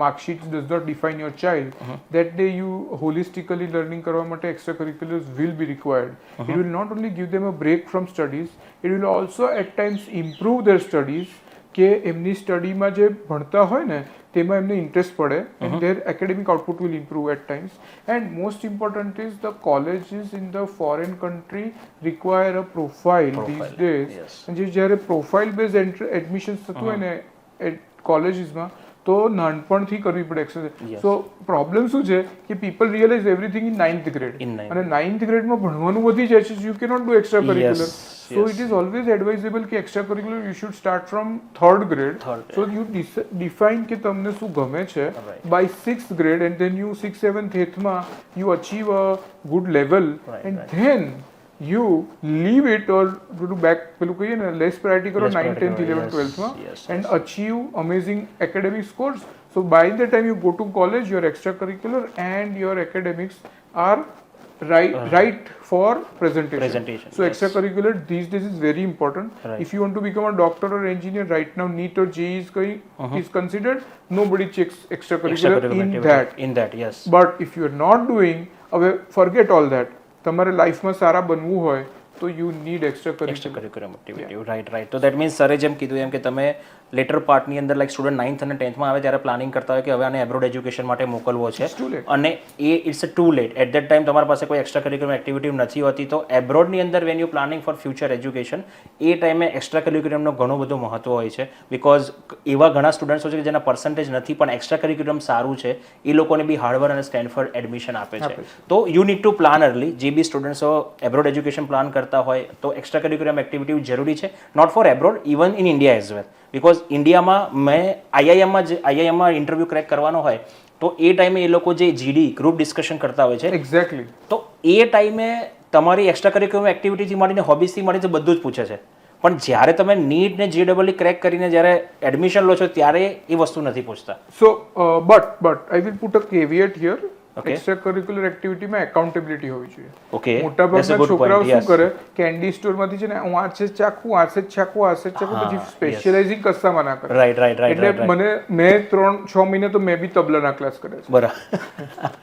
mark sheet does not define your child. That day you holistically learning કરવા માટે extracurriculars will be required. It will not only give them a break from studies, it will also at times improve their studies. કે એમની સ્ટડીમાં જે ભણતા હોય ને તેમાં એમને ઇન્ટરેસ્ટ પડે and their academic output will improve at times. And most important is the colleges in the foreign country require a profile these days. Yes. અને જ્યારે profile based admissions થતું હોય ને કોલેજીસમાં તો નાનપણથી કરવી પડે એક્સરસાઇઝ. સો પ્રોબ્લેમ શું છે કે people realise everything in 9th grade અને 9th grade માં ભણવાનું વધી જાય છે, you cannot do extra curricular. So it is always advisable કે extracurricular you should start from 3rd grade. So you define કે તમને શું ગમે છે by 6th grade, and then you 6th 7th 8th માં you achieve a good level, and then you leave it or do back પેલું કહીએ ને less priority કરો 9th 10th 11th 12th માં and achieve amazing academic scores. So by the time you go to college, your extracurricular and your academics are right for presentation. So extracurricular these days is very important. If you want to become a doctor or engineer, right now NEET or JEE is considered. Nobody checks extracurricular in that. Yes. But if you are not doing, forget all that. તમારે લાઈફમાં સારા બનવું હોય તો you need એક્સ્ટ્રાકરિક્યુલર activity. Right. તો that means સરે જેમ કીધું એમ કે તમે લેટર પાર્ટની અંદર લાઈક સ્ટુડન્ટ 9th અને 10th માં આવે ત્યારે પ્લાનિંગ કરતા હોય કે હવે આને એબ્રોડ એજ્યુકેશન માટે મોકલવો છે, અને એ it's too late. At that time તમારી પાસે કોઈ એક્સ્ટ્રા કરિક્યુલર એક્ટિવિટી નથી હોતી. તો એબ્રોડની અંદર when you planning for future education, એ ટાઈમે એક્સ્ટ્રા કરિક્યુલમનો ઘણું બધું મહત્વ હોય છે. બિકોઝ એવા ઘણા સ્ટુડન્ટ્સ છે કે જેના પર્સન્ટેજ નથી પણ એક્સ્ટ્રા કરિક્યુલમ સારું છે, એ લોકોને બી હાર્વર્ડ અને સ્ટેનફોર્ડ એડમિશન આપે છે. તો you need to plan early. જે બી સ્ટુડન્ટ્સો એબ્રોડ એજ્યુકેશન પ્લાન કરતા હોય તો એક્સ્ટ્રા કરિક્યુલમ એક્ટિવિટી જરૂરી છે, not for abroad, even in India as well. Because ઇન્ડિયામાં મેં આઈઆઈએમમાં ઇન્ટરવ્યૂ ક્રેક કરવાનો હોય તો એ ટાઈમે એ લોકો જે જીડી ગ્રુપ ડિસ્કશન કરતા હોય છે, એક્ઝેક્ટલી, તો એ ટાઈમે તમારી એક્સ્ટ્રા કરિક્યુલર એક્ટિવિટીથી માંડીને હોબીસથી માંડીને બધું જ પૂછે છે. પણ જ્યારે તમે નીટ ને JEE ક્રેક કરીને જ્યારે એડમિશન લો છો ત્યારે એ વસ્તુ નથી પૂછતા. So but I will put a caveat here. Extra curricular એક્ટિવિટીમાં એકાઉન્ટેબિલિટી હોવી જોઈએ. ઓકે, મોટાભાગના છોકરાઓ શું કરે, કેન્ડી સ્ટોરમાંથી છે ને હું આ છે ચાખું, આ છે ચાખું, પછી સ્પેશિયલાઇઝિંગ કશામાં ના કરે. રાઈટ. એટલે મેં 3-6 મહિને તો મેં બી તબલાના ક્લાસ કર્યા છે. બરાબર.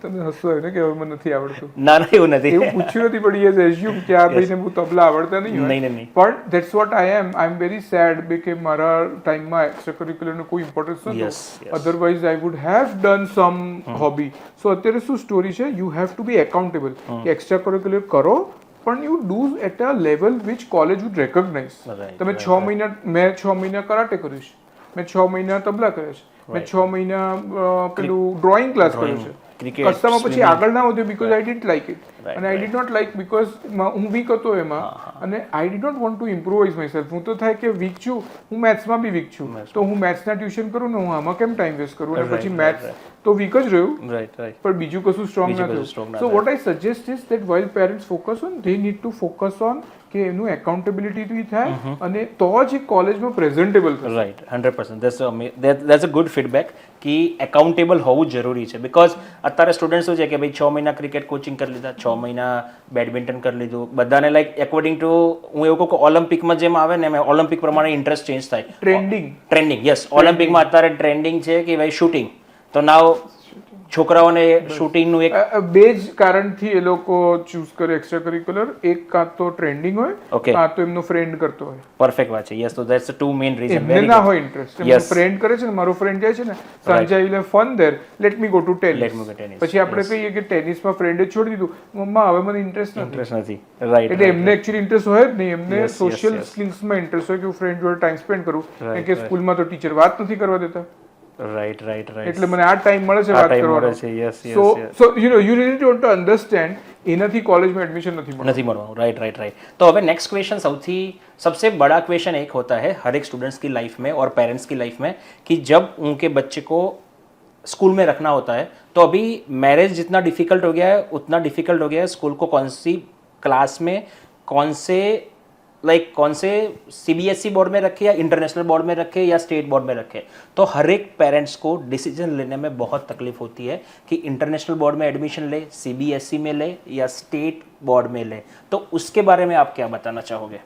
તમે હસવું આવ્યું ને કે હવે મને નથી આવડતું. ના, એવું નથી, એવું પૂછ્યું નથી, પણ યસ એઝ્યુમ કે આ ભાઈને બહુ તબલા આવડતા નહીં. પણ that's what I am very sad કે મારા ટાઈમમાં એક્સ્ટ્રા કરિક્યુલરનો કોઈ ઇમ્પોર્ટન્સ નહોતો. Otherwise I would have done some hobby. So અત્યારે શું સ્ટોરી છે, you have to be accountable કે એક્સ્ટ્રા કરિક્યુલર કરો, પણ you do at a level which college would recognise. તમે 6 મહિના, મેં 6 મહિના કરાટે કર્યું છે, મેં 6 મહિના તબલા કર્યા છે, મેં 6 મહિના પેલું ડ્રોઈંગ ક્લાસ કર્યો છે. કસ્સામાં પછી આગળ ના વધ્યો because I did like it, અને I did not like because હું વીક હતો એમાં, અને I did not want to improvise myself. હું તો થાય કે વીક છું, હું મેથ્સમાં બી વીક છું, તો હું મેથ્સના ટ્યુશન કરું ને હું આમાં કેમ ટાઈમ વેસ્ટ કરું, અને પછી મેથ્સ તો વીક જ રહ્યું, પણ બીજું કશું સ્ટ્રોંગ ના થયું. સો what I suggest is that while parents focus on, they need to focus on કે એનું એકાઉન્ટેબિલિટી બી થાય, અને તો જ એ કોલેજમાં પ્રેઝન્ટેબલ થશે. Right, 100%. That's a good feedback કે એકાઉન્ટેબલ હોવું જરૂરી છે. બિકોઝ અત્યારે સ્ટુડન્ટ શું છે કે ભાઈ 6 મહિના ક્રિકેટ કોચિંગ કરી લીધા, 6 મહિના બેડમિન્ટન કરી લીધું, બધાને લાઈક એકોર્ડિંગ ટુ, હું એવું કહું કે ઓલિમ્પિકમાં જેમ આવે ને એમ ઓલિમ્પિક પ્રમાણે ઇન્ટરેસ્ટ ચેન્જ થાય. Trending, yes. ઓલિમ્પિકમાં અત્યારે ટ્રેન્ડિંગ છે કે ભાઈ શૂટિંગ, તો નાવ છોકરાઓને શૂટિંગનું એક બે જ કારણથી એ લોકો ચૂઝ કરે એક્સ્ટ્રા કરિક્યુલર. એક કાં તો ટ્રેન્ડિંગ હોય, Okay. કાં તો એમનો ફ્રેન્ડ કરતો હોય. પરફેક્ટ વાત છે. યસ, તો ધેટ્સ ટુ મેઇન રીઝન. એમને ના હોય ઇન્ટરેસ્ટ, એમનો Yes. ફ્રેન્ડ કરે છે ને, મારો ફ્રેન્ડ જાય છે ને સાંજે I will have fun there, let me go to Let me tennis. go tennis. પછી આપણે કહીએ કે ટેનિસમાં ફ્રેન્ડે છોડી દીધું, મમ્મા હવે મને ઇન્ટરેસ્ટ નથી. ઇન્ટરેસ્ટ નથી. રાઈટ. એટલે એમને એકચ્યુઅલી ઇન્ટરેસ્ટ હોય જ નહીં, એમને Yes, yes, સોશિયલ yes. સ્કિલ્સમાં ઇન્ટરેસ્ટ હોય કે હું ફ્રેન્ડ જોડે ટાઈમ સ્પેન્ડ કરું, Right, કારણ કે right. સ્કૂલમાં તો ટીચર વાત નથી કરવા દેતા. Right right right. એટલે મને આ ટાઈમ મળે છે આ વાત ટાઈમ મળે કરવાનો. છે. Yes yes so yes. So you really want to understand એનાથી કોલેજમાં એડમિશન નથી મળતું. नहीं મળવાનું. Right right right. तो अब नेक्स्ट क्वेश्चन सौથી सबसे बड़ा क्वेश्चन एक होता है हर एक स्टूडेंट्स की लाइफ में और पेरेंट्स की लाइफ में कि जब उनके बच्चे को स्कूल में रखना होता है तो अभी मैरिज जितना डिफिकल्ट हो गया है उतना डिफिकल्ट हो गया है स्कूल को कौन सी क्लास में कौन से सीबीएसई बोर्ड में रखे या इंटरनेशनल बोर्ड में रखे या स्टेट बोर्ड में रखे. तो हर एक पेरेंट्स को डिसीजन लेने में बहुत तकलीफ होती है कि इंटरनेशनल बोर्ड में एडमिशन ले, सीबीएसई में ले या स्टेट बोर्ड में ले. तो उसके बारे में आप क्या बताना चाहोगे?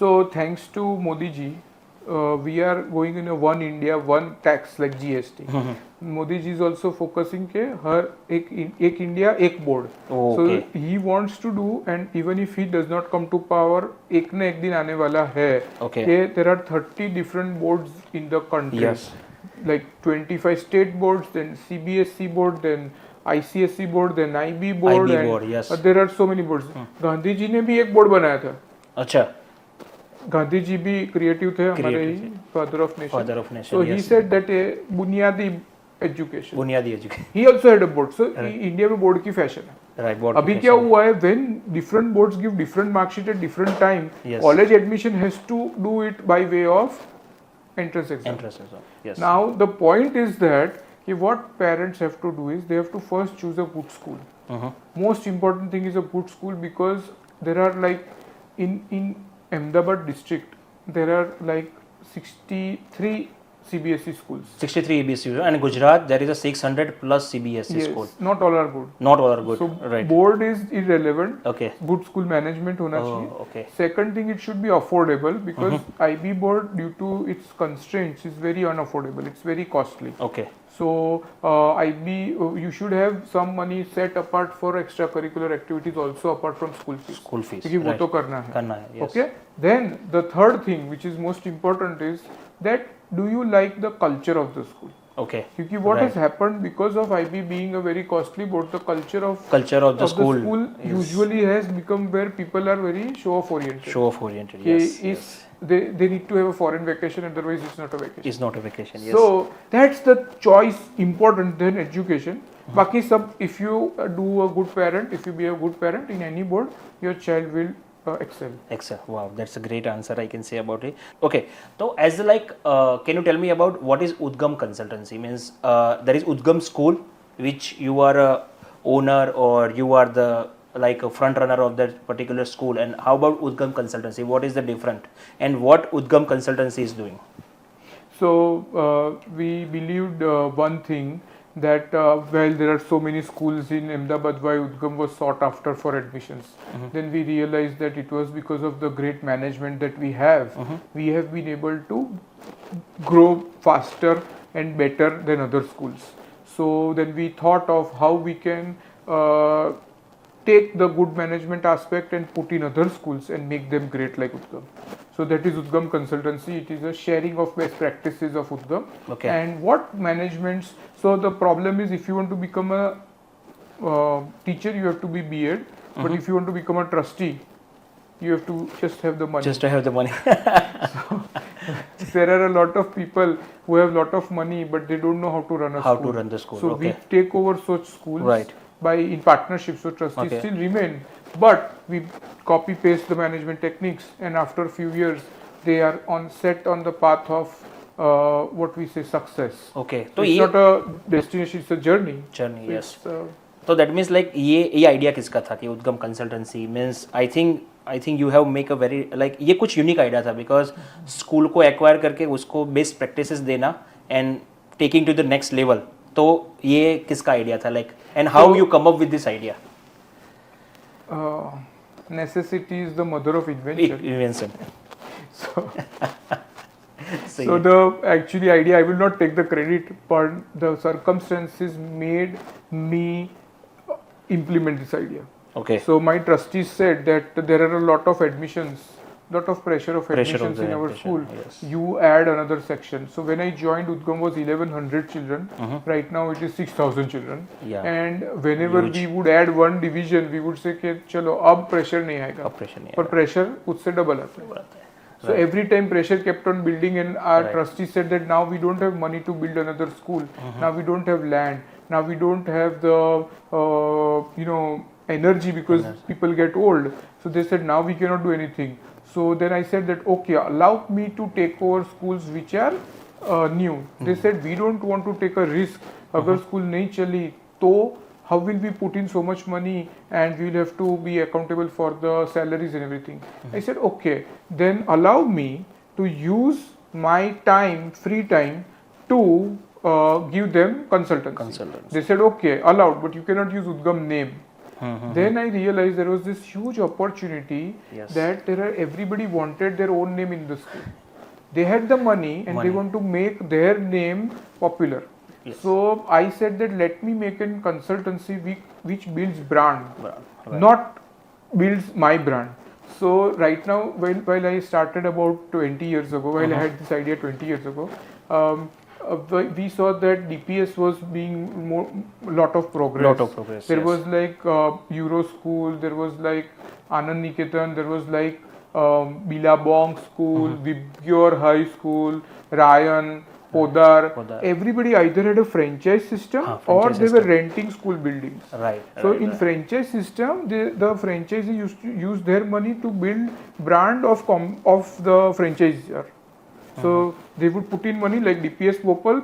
So thanks to Modi ji, we are going in a one India, one tax like GST. Modi ji is also focusing के हर एक India एक board. So Okay. he wants to do, and even if he does not come to power, एक न एक दिन आने वाला है Okay. कि there are 30 different boards in the country. Yes. Like 25 state boards, then CBSE board, then ICSE board, then IB board, IB and board, yes. there are so many boards. Gandhi ji ने भी एक बोर्ड बनाया था. अच्छा. गांधी जी भी creative थे, हमारे Creative थे. Father of nation. Father of nation, So he yes. said that a बुनियादी एजुकेशन. बुनियादी education. He also had a board. So India में बोर्ड की फैशन है. राइट. बोर्ड. अभी क्या हुआ है, when different boards give different mark sheet at different time, Yes. college admission has to do it by way of entrance exam. Interest. Yes. Now the point is that कि what parents have to do is they have to first choose a good school. Most important thing is a good school, because there are like in Ahmedabad district there are like 63 CBSE schools. 63 EBC and Gujarat there is a 600 plus CBSE Yes, school. not all are good. Not all are good. So Right. board is irrelevant. Okay. Good school management होना Oh, चाहिए. okay. Second thing, it should be affordable, because IB board due to its constraints is very unaffordable. It's very costly. Okay. So IB, you should have some money set apart for extracurricular activities also apart from school fees. School fees. क्योंकि वो Right. तो करना है. करना है. Yes. Okay. Then the third thing which is most important is that do you like the culture of the school? Okay. क्योंकि what Right. has happened because of IB being a very costly board, the culture of the school is usually has become where people are very show off oriented. show off oriented. कि Yes. is they need to have a foreign vacation, otherwise it's not a vacation. Is not a vacation. Yes. So that's the choice important than education. बाकी सब, if you do a good parent, if you be a good parent in any board, your child will excel. Excel. Wow, that's a great answer I can say about it. Okay, so as like, can you tell me about what is Udgam Consultancy? Means there is Udgam School, which you are a owner or you are the like a front runner of that particular school. And how about Udgam Consultancy? What is the different? And what Udgam Consultancy is doing? So we believed one thing, that while there are so many schools in Ahmedabad, why Udgam was sought after for admissions. Then we realized that it was because of the great management that we have. We have been able to grow faster and better than other schools. So then we thought of how we can take the good management aspect and put in other schools and make them great like Udgam. So that is Udgam Consultancy. It is a sharing of best practices of Udgam. Okay. And what managements, so the problem is, if you want to become a teacher, you have to be B.Ed. But if you want to become a trustee, you have to just have the money. Just to have the money. There are a lot of people who have lot of money, but they don't know how to run a How school. to run the school, So okay. we take over such schools Right. by in partnership. So trustees Okay. still remain, but we copy paste the management techniques, and after a few years, they are set on the path of what we say success. Okay. So तो it's ये not a destination; it's a journey. journey, So yes. it's, तो that means like ये idea किसका था कि Udgam consultancy means I think you have make a very like ये कुछ unique idea था बिकॉज स्कूल को एक्वायर करके उसको बेस्ट प्रैक्टिसेस देना and taking to the next level. तो ये किसका आइडिया था like and how you come up with this idea? necessity is the mother of invention. Invention. So the actually idea, I will not take the credit, but the circumstances made me implement this idea. Okay. So my trustees said that there are a lot of admissions, lot of pressure of Pressure of admissions the in our admission, school. yes. You add another section. So when I joined, Udgam was 1100 children. Right now it is 6000 children. Yeah. And whenever Huge. we would add one division, we would say कि चलो अब pressure नहीं आएगा. अब pressure नहीं पर pressure उससे double आता है. So every time pressure kept on building, and our trustees said that now we don't have money to build another school. Now we don't have land. Now we don't have the energy because people get old. So they said now we cannot do anything. So then I said that okay, allow me to take over schools which are new. They said we don't want to take a risk. अगर school नहीं चली तो how will we put in so much money, and we will have to be accountable for the salaries and everything. I said okay, then allow me to use my time, free time, to give them consultancy. They said okay, allowed, but you cannot use Udgam name. Then I realized there was this huge opportunity that everybody wanted their own name in the school. They had the money and they want to make their name popular. Yes. So I said that let me make a consultancy which builds brand. Not builds my brand. So right now, while I started about 20 years ago, while I had this idea 20 years ago, we saw that DPS was being lot of progress. There was like Euro School, there was like Anand Niketan, there was like Billabong School, Vibgyor High School, Ryan, Podar. Everybody either had a franchise system or they were renting school buildings. So in franchise system, the franchisee used to use their money to build brand of the franchisor. So they would put in money like DPS Bhopal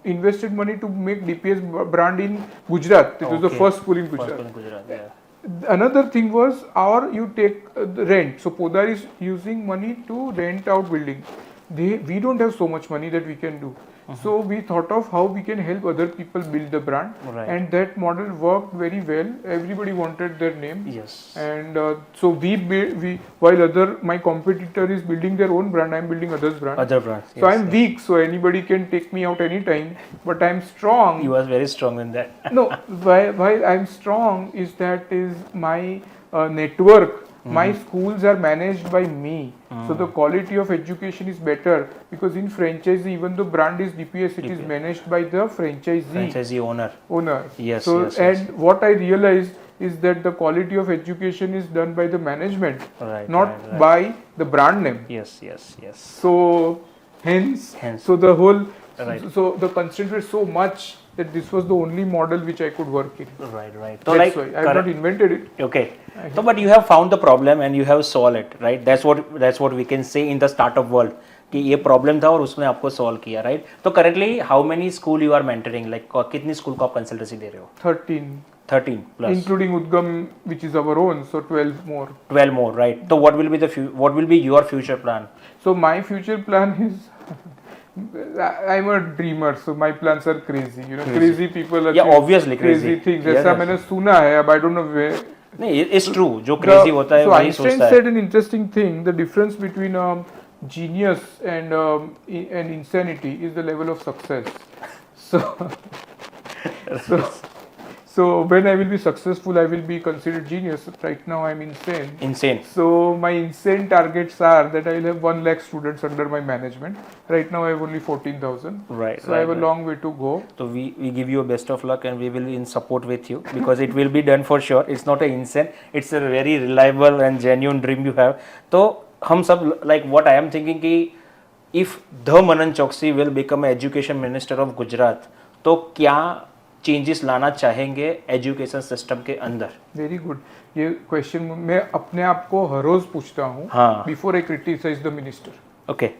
invested money to make DPS brand in Gujarat. It was the first school in Gujarat. Another thing was, or you take the rent. So Podar is using money to rent out buildings. We don't have so much money that we can do. So we thought of how we can help other people build the brand, and that model worked very well. Everybody wanted their name. Yes. And so while my competitor is building their own brand, I'm building others' brand. Other brands. So I'm weak, so anybody can take me out anytime. But I'm strong. You are very strong in that. No, why I'm strong is my network. My schools are managed by me, so the quality of education is better, because in franchisee, even though brand is DPS, it is managed by the franchisee owner. Yes. And what I realized is that the quality of education is done by the management, not by the brand name. Yes. So hence. So the whole so the constraint was so much that this was the only model which I could work in. Right. So that's why I have not invented it. Okay. So, but you have found the problem and you have solved it, right? That's what we can say in the startup world. कि ये problem था और उसने आपको solve किया, right? तो currently how many school you are mentoring? Like कितनी school को आप consultancy दे रहे हो? 13 plus. Including Udgam, which is our own, so 12 more. 12 more, right? So what will be your future plan? So my future plan is. I'm a dreamer, so my plans are crazy. Crazy people are obviously crazy things. जैसा मैंने सुना है, अब I don't know where. नहीं, it's true. जो crazy होता है वही सोचता है. So Einstein said an interesting thing. The difference between genius and insanity is the level of success. So when I will be successful, I will be considered genius. Right now, I'm insane. So my insane targets are that I will have 1 lakh students under my management. Right now, I have only 14,000. Right. So I have a long way to go. So we give you a best of luck, and we will be in support with you, because it will be done for sure. It's not a insane. It's a very reliable and genuine dream you have. So हम सब, like what I am thinking कि if the Manan Choksi will become an education minister of Gujarat, तो क्या changes लाना चाहेंगे education system के अंदर? Very good. ये क्वेश्चन मैं अपने आप को हर रोज पूछता हूँ before I criticise the minister. Okay.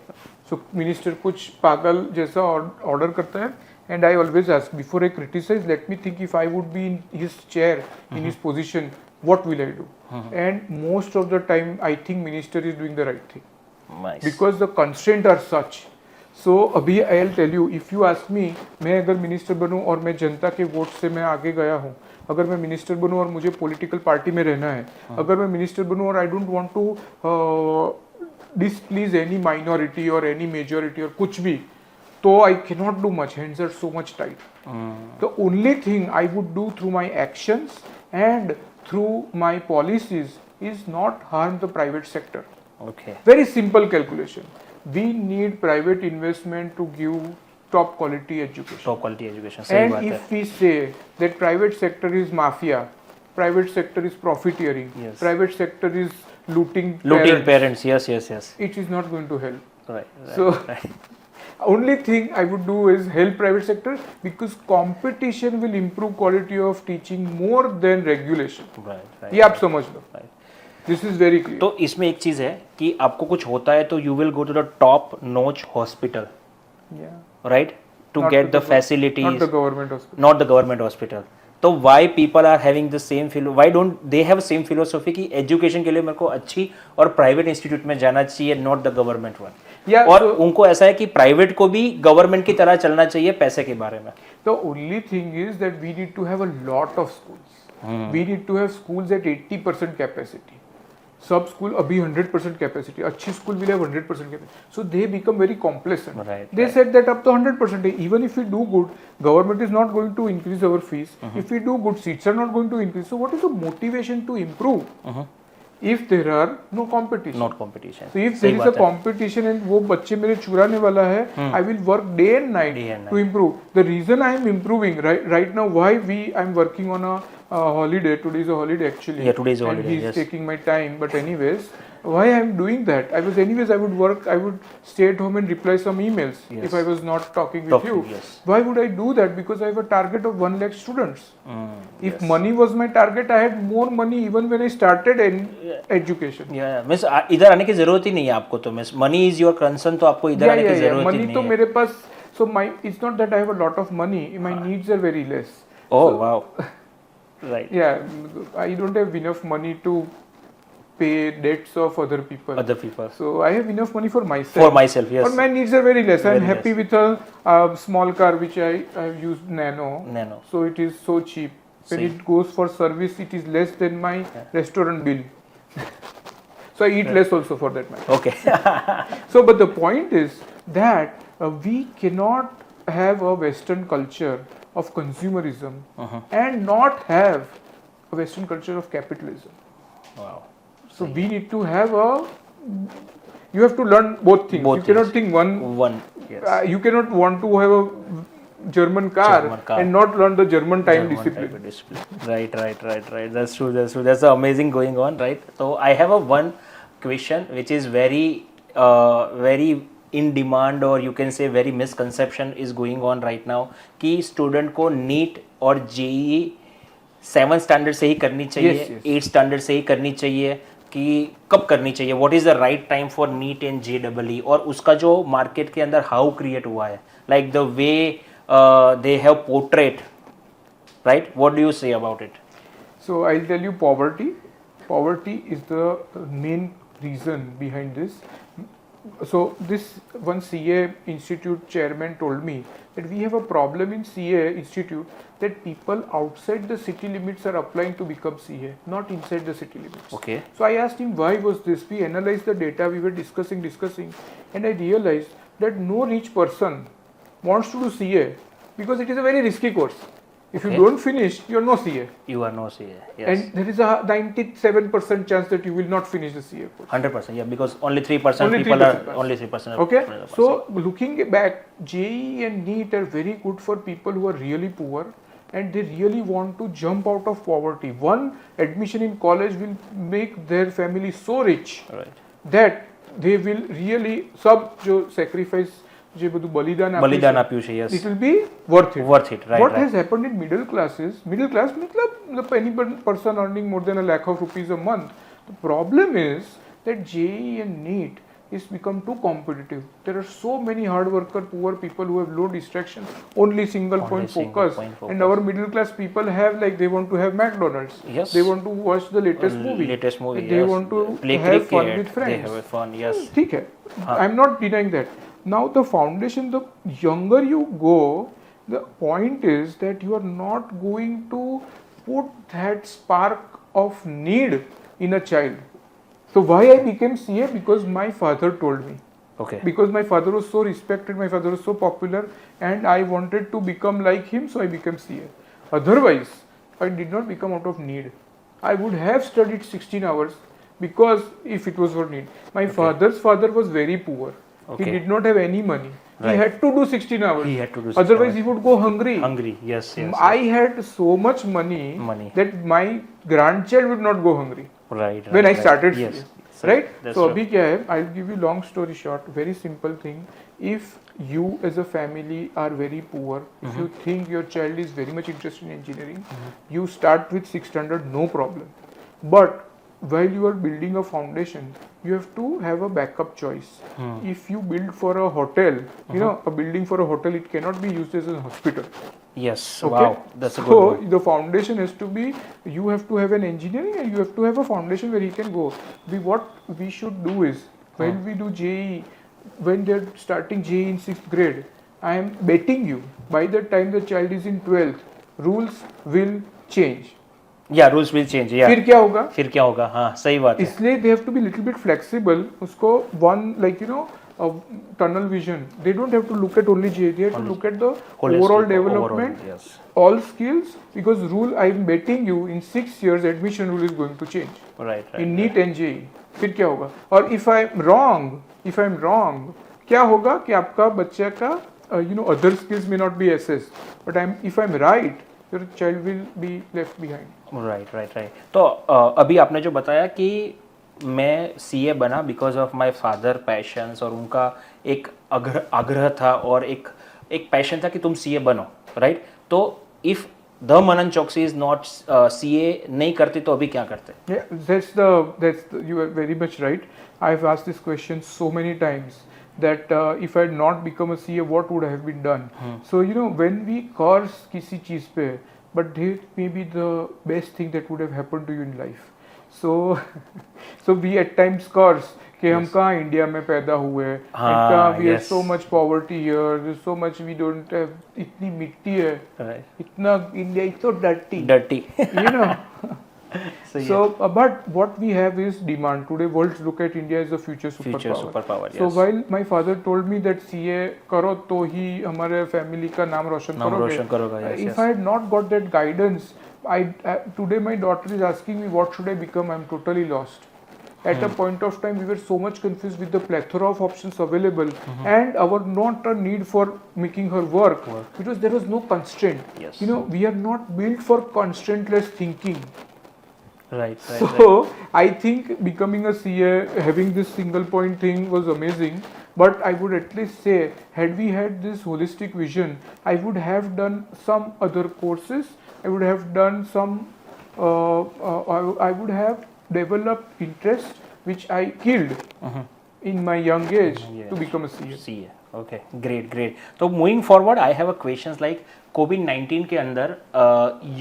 So minister कुछ पागल जैसा ऑर्डर करता है, and I always ask before I criticise, let me think if I would be in his chair, in his position, what will I do? And most of the time I think minister is doing the right thing, because the constraint are such. So अभी I will tell you, if you ask मी, मैं अगर minister बनूं और मैं जनता के vote से मैं आगे गया हूं, अगर मैं मिनिस्टर बनूं और मुझे पॉलिटिकल पार्टी में रहना है, अगर मैं मिनिस्टर बनूं और I don't want to displease any minority or any majority or kuch bhi, so I cannot do much. Hands are so much tight. The only thing I would do through my actions and through my policies is not harm the private sector. Okay. Very simple calculation. We need private investment to give top quality education. Top quality education. सही बात And है. if we say that private sector is mafia, private sector is profiteering, Yes. private sector is looting parents. Yes. it is not going to help. Right. So right. only thing I would do is help private sector, because competition will improve quality of teaching more than regulation. Right. ये आप समझ लो. Right. This is very clear. तो इसमें एक चीज है कि आपको कुछ होता है तो you will go to the top notch hospital, Yeah. Right, to Not get to the the facilities, Not the government hospital. Not the government hospital. तो why people are having the same why don't they have same philosophy कि education के लिए मेरे को अच्छी और private institute में जाना चाहिए, not the government one. Yeah, और so उनको ऐसा है कि प्राइवेट को भी गवर्नमेंट की तरह चलना चाहिए पैसे के बारे में. the only thing is that we need to have a lot of schools. We need to have schools at 80% capacity. सब स्कूल अभी 100% कैपेसिटी, अच्छी school will have 100% capacity. So they become very complacent. Right, They said that up to 100%. Even if we do good, government is not going to increase our fees. If we do good, seats are not going to increase. So what is the motivation to improve? If there are no competition. Not competition. So if there is a competition and वो बच्चे मेरे चुराने वाला है, I will work day and night to improve. The reason I am improving right now, why I am working on a holiday. Today is a holiday actually. Yeah, today is a and holiday, he's yes. taking my time. But anyways, why I am doing that? I would work. I would stay at home and reply some emails Yes. if I was not talking with you. Yes. Why would I do that? Because I have a target of 1 lakh students. If yes. money was my target, I had more money even when I started in education. Miss इधर आने की जरूरत ही नहीं है आपको, तो miss money is your concern, तो आपको इधर आने की जरूरत ही Money नहीं तो है. मेरे पास, so it's not that I have a lot of money. My needs are very less. Oh wow. Right. Yeah, I don't have enough money to pay debts of other people. Other people. So I have enough money for myself. For myself, yes. But my needs are very less. I'm Very happy less. with a small car which I have used Nano. Nano. So it is so cheap. When Same. it goes for service, it is less than my restaurant bill. So I eat less also for that matter. Okay. So, but the point is that we cannot have a Western culture of consumerism and not have a Western culture of capitalism. Wow. So we need to have you have to learn both things. Both You cannot things. think one. Yes. You cannot want to have a German car and not learn the German time discipline. Type of discipline. Right. That's true. That's amazing going on, right? So I have one question which is very in demand, or you can say very misconception is going on right now, कि student को NEET और JEE 7th standard से ही करनी चाहिए, 8th standard से ही करनी चाहिए, कि कब करनी चाहिए, what is the right time for neat and JEE, और उसका जो मार्केट के अंदर हाउ क्रिएट हुआ है, like the way they have portrait, right, what do you say about it? So I'll tell you, poverty is the main reason behind this. So this one CA institute chairman told me that we have a problem in CA institute that people outside the city limits are applying to become CA, not inside the city limits. Okay. So I asked him why was this. We analyzed the data, we were discussing, and I realized that no rich person wants to do CA because it is a very risky course. If you don't finish, you are no CA. You are no CA. Yes. And there is a 97% chance that you will not finish the CA course. 100%. Yeah, because only 3% people are only 3%. Okay. So looking back, JEE and NEET are very good for people who are really poor and they really want to jump out of poverty. One admission in college will make their family so rich that they will really जो sacrifice જે બધું બલિદાન આપ્યું છે, yes, it will be worth it. Right. What has happened in middle class मतलब any person earning more than ₹1,00,000 a month. The problem is that JEE and NEET is become too competitive. There are so many hard worker poor people who have low distraction, only single point focus, and our middle class people have, like, they want to have McDonald's, yes, they want to watch the latest movie, they yes, want to play have cricket, fun with friends, they have fun, yes. ठीक है, I'm not denying that. Now the foundation, the younger you go, the point is that you are not going to put that spark of need in a child. So why I became CA? Because my father told me. Okay. Because my father was so respected, my father was so popular, and I wanted to become like him, so I became CA. Otherwise, I did not become out of need. I would have studied 16 hours because if it was for need. My father's father was very poor. Okay. He did not have any money. Right. He had to do 16 hours. He had to do 16 Otherwise, hours. he would go hungry. Hungry, yes, yes. I had so much money, that my grandchild would not go hungry. Right. When I right. started Yes. CA. Sir, Right? that's So true. abhi kya hai? I'll give you long story short, very simple thing. If you as a family are very poor, if you think your child is very much interested in engineering, you start with 600, no problem. But while you are building a foundation, you have to have a backup choice. If you build for a hotel, you know, a building for a hotel, it cannot be used as a hospital. Yes. Okay? Wow. That's a good So one. the foundation has to be, you have to have an engineering and you have to have a foundation where he can go. What we should do is, when we do JEE, when they're starting JEE in 6th grade, I am betting you, by the time the child is in 12th, rules will change. Yeah, rules will change. Yeah. फिर क्या होगा? फिर क्या होगा? हाँ, सही बात है. इसलिए they have to be little bit flexible. उसको one, like you know, tunnel vision. They don't have to look at only JEE. They have to look at the overall development, Yes. all skills. Because rule, I'm betting you, in 6 years admission rule is going to change. Right. Right. In NEET and JEE. फिर क्या होगा? और if I'm wrong, क्या होगा कि आपका बच्चे का other skills may not be assessed, but if I'm right, your child will be left behind. Right. तो अभी आपने जो बताया कि मैं सीए बना because of my father patience, और उनका एक आग्रह था और एक पैशन था कि तुम सीए बनो, राइट? तो इफ द मनन चौकसी इज नॉट सीए नहीं करते तो अभी क्या करते? Yeah, that's you are very much right. I've asked this question so many times that if I had not become a CA, what would have been done? So when we curse किसी चीज पे, but it may be the best thing that would have happened to you in life. So we at times curse कि हम कहाँ India में पैदा हुए, we have so much poverty here, there's so much we don't have, इतनी मिट्टी है, इतना India is so dirty. You know. But what we have is demand. Today, world look at India as a future superpower. So while my father told me that CA करो तो ही हमारे family का नाम रोशन करोगे. If I had not got that guidance, today my daughter is asking me what should I become. I'm totally lost. At a point of time, we were so much confused with the plethora of options available, and not a need for making her work because there was no constraint. Yes. We are not built for constraintless thinking. Right. So I think becoming a CA, having this single point thing was amazing. But I would at least say, had we had this holistic vision, I would have done some other courses. I would have done some. I would have developed interest which I killed in my young age to become a CA. Okay, great. So moving forward, I have a questions like COVID-19 के अंदर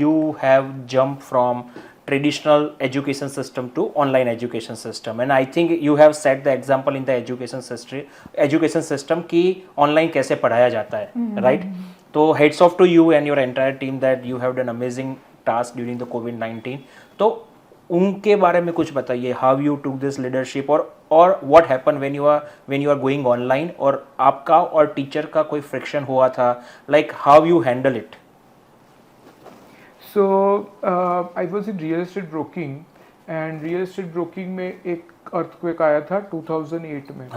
you have jumped from traditional education system to online education system, and I think you have set the example in the education system कि online कैसे पढ़ाया जाता है, right? तो heads off to you and your entire team that you have done amazing task during the COVID-19. तो उनके बारे में कुछ बताइए, how you took this leadership और what happened when you are going online, और आपका और टीचर का कोई friction हुआ था, like how you handle it? So I was in real estate broking, and real estate broking में एक earthquake आया था 2008 में,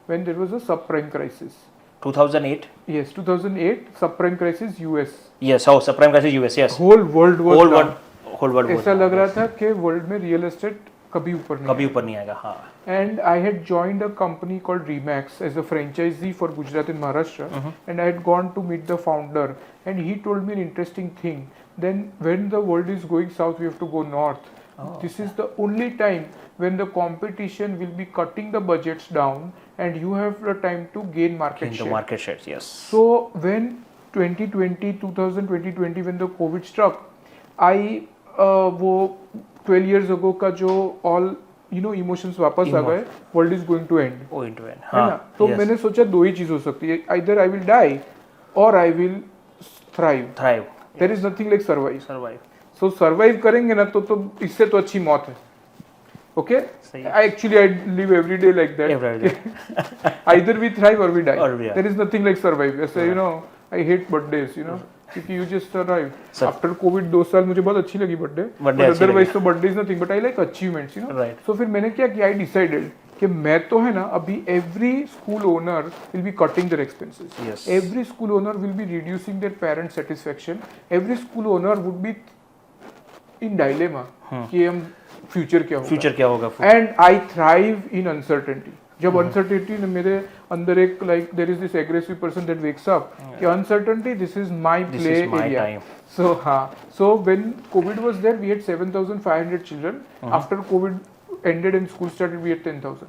when there was a subprime crisis. 2008? Yes, 2008 subprime crisis US. Yes, subprime crisis US, yes. Whole world was down. Whole world ऐसा लग रहा था कि वर्ल्ड में रियल एस्टेट कभी ऊपर नहीं आएगा. And I had joined a company called Remax as a franchisee for Gujarat and Maharashtra, and I had gone to meet the founder, and he told me an interesting thing. Then when the world is going south, we have to go north. This is the only time when the competition will be cutting the budgets down, and you have the time to gain market share. Market shares, yes. So when 2020, when the COVID struck, वो 12 years ago का जो all emotions वापस आ गए, world is going to end, है ना? तो मैंने सोचा दो ही चीज हो सकती है, आइदर आई विल डाई और I will thrive. There is nothing like survive. So survive करेंगे ना तो इससे तो अच्छी मौत है. Okay, सही I live every day like that. Every day. Either we thrive or we die. Or we die. There is nothing like survive. ऐसे you know, I hate birthdays. You know, क्योंकि you just arrive. Sir. After COVID 2 साल मुझे बहुत अच्छी लगी birthday. Birthday But अच्छी otherwise तो birthday is nothing. But I like achievements. You know. Right. So फिर मैंने क्या किया? I decided कि मैं तो है ना अभी every school owner will be cutting their expenses. Yes. Every school owner will be reducing their parent satisfaction. Every school owner would be in dilemma कि हम future क्या होगा. फ्यूचर क्या होगा And I thrive in uncertainty. जब uncertainty ने मेरे अंदर एक like there is this aggressive person that wakes up कि uncertainty this is my This play is my area. time. So so when COVID was there we had 7,500 children. After COVID ended and school started we had 10,000.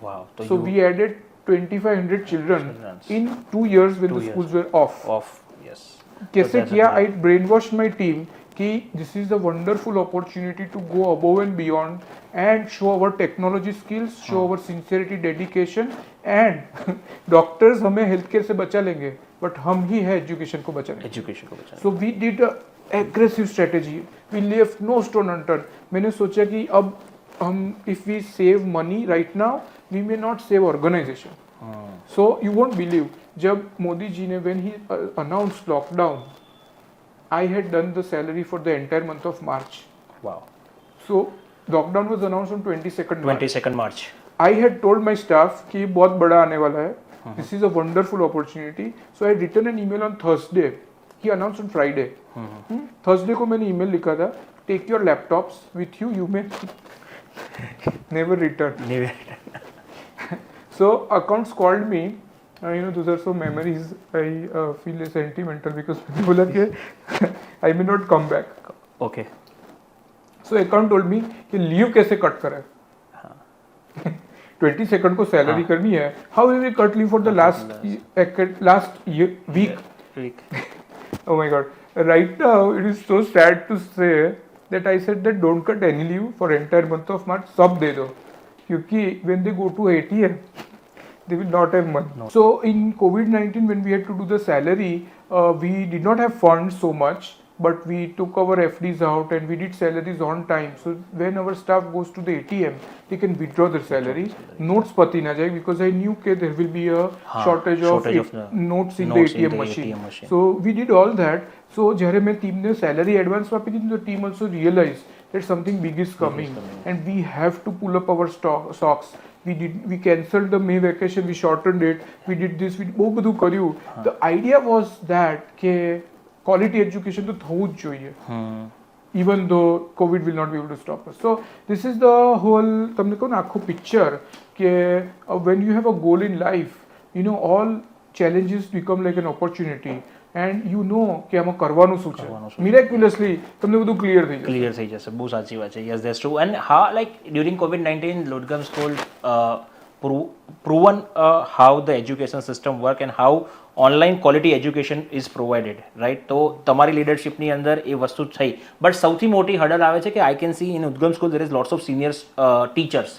Wow तो So we added 2,500 children in 2 years when the schools were off. Of yes कैसे किया? I brainwashed my team कि this is a wonderful opportunity to go above and beyond and show our technology skills, show our sincerity, dedication and doctors हमें healthcare से बचा लेंगे but हम ही है education को बचाने. एजुकेशन को बचाना So we did a aggressive strategy. We left no stone unturned. मैंने सोचा कि अब हम if we save money right now, we may not save organization. So you won't believe जब मोदी जी ने when he announced lockdown, I had done the salary for the entire month of March. Wow So lockdown was announced on 22nd March. 22 March I had told my staff कि बहुत बड़ा आने वाला है. This is a wonderful opportunity. So I had written an email on Thursday. He announced on Friday. Thursday को मैंने email लिखा था. Take your laptops with you. You may never return. So accounts called me. You know, those are so memories. I feel sentimental because मैंने बोला कि I may not come back. Okay So account told me कि leave कैसे cut करें. 22nd को salary करनी है. How will we cut leave for the last year, week? Oh my God! Right now it is so sad to say that I said that don't cut any leave for entire month of March. सब दे दो क्योंकि when they go to ATM they will not have money. No. So in COVID-19 when we had to do the salary, we did not have funds so much, but we took our FDs out and we did salaries on time. So when our staff goes to the ATM, they can withdraw their salary. Notes pati na jaye because I knew that there will be a shortage of the notes in the ATM machine. So we did all that. So જ્યારે મેં ટીમને salary advance આપી દીધી તો team also realized that something big is coming and we have to pull up our stocks. We cancelled the May vacation, we shortened it, we did this, we બહુ બધું કર્યું. The idea was that કે quality education તો થવું જ જોઈએ. Even though COVID will not be able to stop us. So this is the whole તમને કહું ને આખું picture કે when you have a goal in life, you know all challenges become like an opportunity. And you know કે આમાં કરવાનું શું છે. Miraculously તમને બધું ક્લિયર થઈ જશે. ક્લિયર થઈ જશે બહુ સાચી વાત છે. Yes that's true. એન્ડ હા like during COVID-19 Udgam School proven how the education system work and how online quality education is provided, right? તો તમારી લીડરશિપની અંદર એ વસ્તુ થઈ. બટ સૌથી મોટી હર્ડલ આવે છે કે I can see in Udgam School there is lots of senior teachers.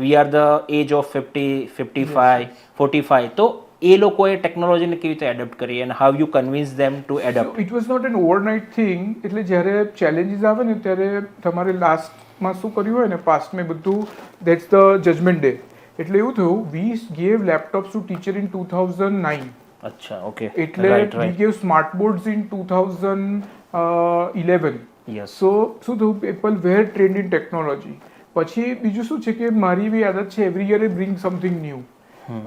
We are the age of 50, 55, 45. તો એ લોકોએ ટેકનોલોજીને કેવી રીતે એડપ્ટ કરી and how you convince them to adapt? So it was not an overnight thing. એટલે જ્યારે challenges આવે ને ત્યારે તમારે લાસ્ટમાં શું કર્યું હોય ને પાસ્ટમાં બધું that's the judgment day. એટલે એવું થયું we gave laptops to teacher in 2009. અચ્છા ઓકે એટલે we gave smart boards in 2011. Yes. So શું થયું people were trained in technology. પછી બીજું શું છે કે મારી એવી આદત છે every year I bring something new.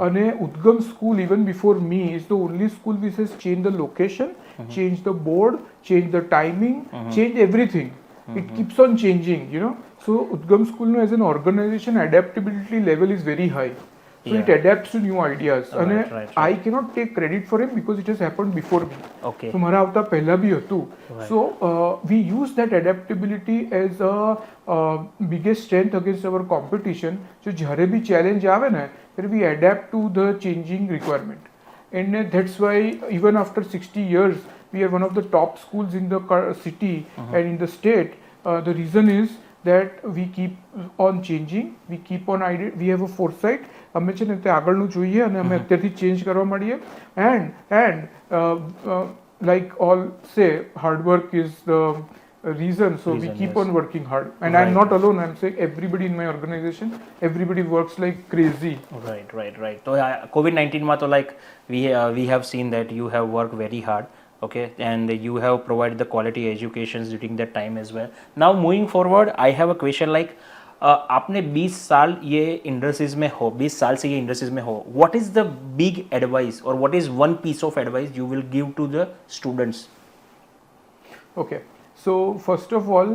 અને Udgam School even before me is the only school which has changed the location, changed the board, changed the timing, changed everything. It keeps on changing, you know. So Udgam School as an organization adaptability level is very high. So it adapts to new ideas. And I cannot take credit for it because it has happened before me. Okay. So મારા આવતા પહેલા બી હતું. So we use that adaptability as a biggest strength against our competition. So જ્યારે બી challenge આવે ને ત્યારે we adapt to the changing requirement. And that's why even after 60 years we are one of the top schools in the city and in the state. The reason is that we keep on changing, we keep on idea, we have a foresight. અમે છે ને તે આગળનું જોઈએ અને અમે અત્યારથી change કરવા માંડીએ and like all say hard work is the reason. So we keep on working hard. And I'm not alone. I'm saying everybody in my organization, everybody works like crazy. Right. So COVID-19 માં તો like we have seen that you have worked very hard. Okay, and you have provided the quality education during that time as well. Now moving forward, I have a question like आपने 20 साल ये industries में हो, 20 साल से ये industries में हो, what is the big advice or what is one piece of advice you will give to the students? Okay, so first of all,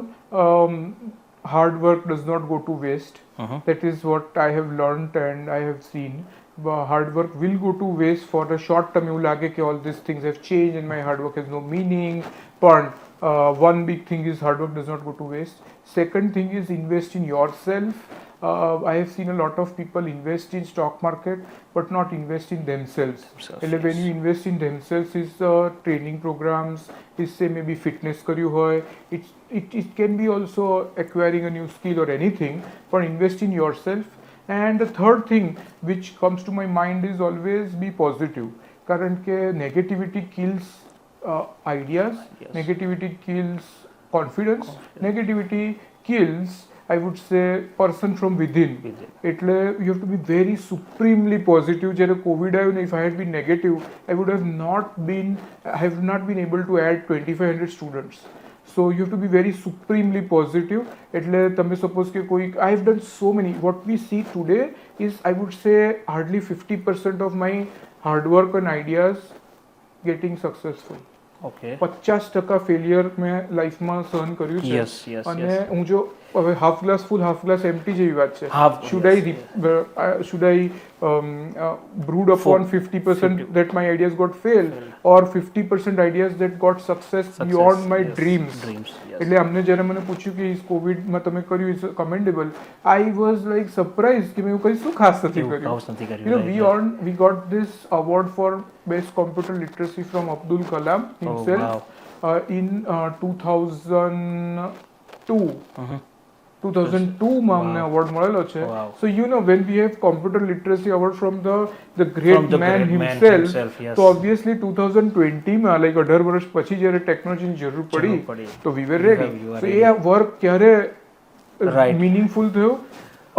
hard work does not go to waste. That is what I have learned and I have seen. Hard work will go to waste for a short term. એવું લાગે કે all these things have changed and my hard work has no meaning. But one big thing is hard work does not go to waste. Second thing is invest in yourself. I have seen a lot of people invest in stock market but not invest in themselves. When you invest in themselves is training programs, is say maybe fitness કર્યું હોય, it can be also acquiring a new skill or anything, but invest in yourself. And the third thing which comes to my mind is always be positive. કારણ કે negativity kills ideas, negativity kills confidence, negativity kills, I would say, person from within. એટલે you have to be very supremely positive. જ્યારે COVID આવ્યું ને, if I had been negative, I have not been able to add 2500 students. So you have to be very supremely positive. એટલે તમે suppose કે કોઈ, I have done so many. What we see today is, I would say, hardly 50% of my hard work and ideas getting successful. Okay. 50% failure મેં લાઈફમાં સહન કર્યું છે. Yes. અને હું જો હવે હાફ ગ્લાસ ફૂલ હાફ ગ્લાસ એમ્પ્ટી જેવી વાત છે. Should I brood upon 50% that my ideas got failed or 50% ideas that got success beyond my dreams. એટલે અમને જ્યારે મને પૂછ્યું કે કોવિડમાં તમે કર્યું is commendable, I was like surprised કે મેં કઈ શું ખાસ નથી કર્યું. You know, we got this award for best computer literacy from Abdul Kalam himself in 2002. 2002 માં અમને અવોર્ડ મળેલો છે. So you know, when we have computer literacy award from the great man himself, તો obviously 2020 માં like 18 વર્ષ પછી જ્યારે ટેકનોલોજીની જરૂર પડી તો we were ready. So A work ક્યારે મીનિંગફુલ થયો?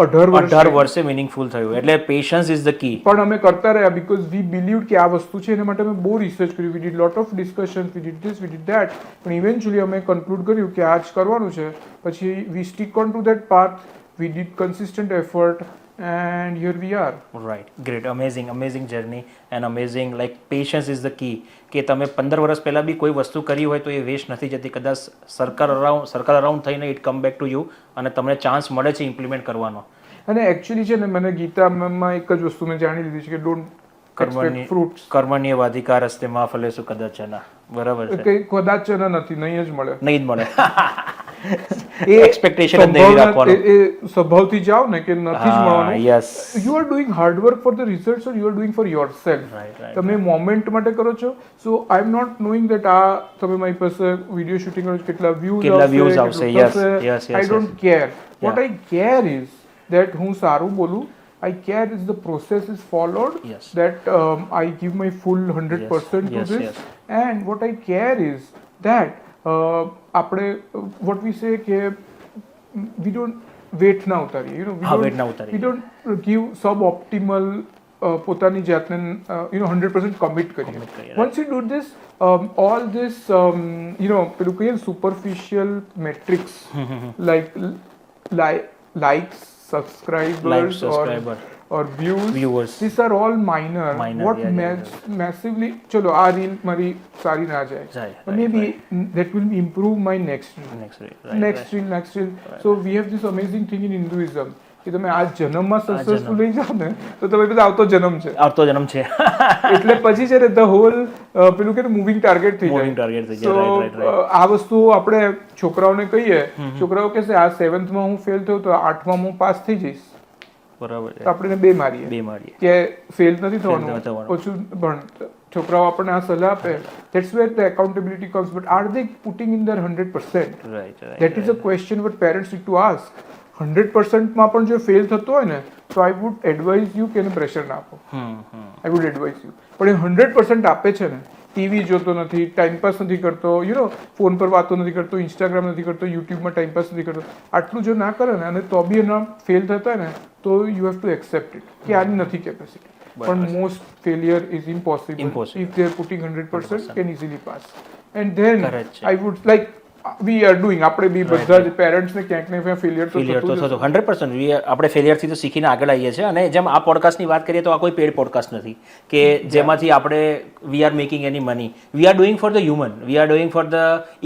18 વર્ષે મીનિંગફુલ થયું. એટલે પેશન્સ ઇઝ ધ કી. પણ અમે કરતા રહ્યા બીકોઝ વી બિલીવડ કે આ વસ્તુ છે, એના માટે અમે બહુ રિસર્ચ કર્યું. We did lot of discussion, we did this, we did that. પણ ઇવેન્ચ્યુઅલી અમે કન્ક્લુડ કર્યું કે આ જ કરવાનું છે. પછી we stick on to that path, we did consistent effort and here we are. Right, great, amazing journey and amazing like patience is the key. કે તમે 15 વર્ષ પહેલા બી કોઈ વસ્તુ કરી હોય તો એ વેસ્ટ નથી જતી. કદાચ સર્કલ અરાઉન્ડ થઈને it come back to you અને તમને ચાન્સ મળે છે ઇમ્પ્લિમેન્ટ કરવાનો. અને એકચ્યુઅલી છે ને, મને ગીતામાં એક જ વસ્તુ મેં જાણી લીધી છે કે ડોન્ટ કર્મણ્ય વાધિકારસ્તે મા ફલેષુ કદાચન. બરાબર છે, કે કદાચન નથી, નહીં જ મળે. એ એક્સપેક્ટેશન જ નહીં રાખવાનો. એ સ્વભાવથી જાવ ને કે નથી જ મળવાનું. Yes, you are doing hard work for the results or you are doing for yourself. તમે મોમેન્ટ માટે કરો છો. So I am not knowing that આ તમે મારી પાસે વિડીયો શૂટિંગ કરો છો, કેટલા વ્યૂઝ આવશે. I don't care. What I care is that હું સારું બોલું. I care is the process is followed, that I give my full 100% to this. And what I care is that આપણે what we say કે we don't weight ના ઉતારીએ, you know, we don't give suboptimal પોતાની જાતને 100% commit કરીએ. Once you do this, all this પેલું કહીએ superficial metrics like likes, subscribers or viewers, these are all minor. What massively, chalo આ reel મારી સારી ના જાય, maybe that will improve my next reel. So we have this amazing thing in Hinduism કે તમે આ જન્મમાં સક્સેસફુલ થઈ જાવ ને તો તમે બધા આવતો જન્મ છે એટલે પછી છે ને ધ હોલ પેલું કે મૂવિંગ ટાર્ગેટ થઈ જાય. તો આ વસ્તુ આપણે છોકરાઓને કહીએ, છોકરાઓ કહેશે આ 7th માં હું ફેલ થયો તો 8માં હું પાસ થઈ જઈશ. બરાબર, તો આપણે બે મારીએ કે ફેલ નથી થવાનું, ઓછું ભણ. છોકરાઓ આપણને આ સલાહ આપે. That's where the accountability comes. But are they putting in their 100%? That is a question what parents need to ask. 100% માં પણ જો ફેલ થતો હોય ને તો આઈ વુડ એડવાઇઝ યુ કે એને પ્રેશર ના આપો. I would advise you. પણ એ 100% આપે છે ને ટીવી જોતો નથી, ટાઈમપાસ નથી કરતો, ફોન પર વાતો નથી કરતો, ઇન્સ્ટાગ્રામ નથી કરતો, યુટ્યુબમાં ટાઈમપાસ નથી કરતો, આટલું જો ના કરે ને અને તો બી એના ફેલ થતા હોય ને તો you have two accept it કે આની નથી કેપેસિટી. પણ most failure is impossible. If they are putting 100% can easily pass. And then I would like we are doing, આપણે બી બધા જ પેરેન્ટ્સને ક્યાંક ને ક્યાંક ફેલિયર તો થતું 100%. આપણે ફેલિયરથી તો શીખીને આગળ આવીએ છીએ. અને જેમ આ પોડકાસ્ટની વાત કરીએ તો આ કોઈ પેડ પોડકાસ્ટ નથી કે જેમાંથી આપણે we are making any money. We are doing for the human, we are doing for the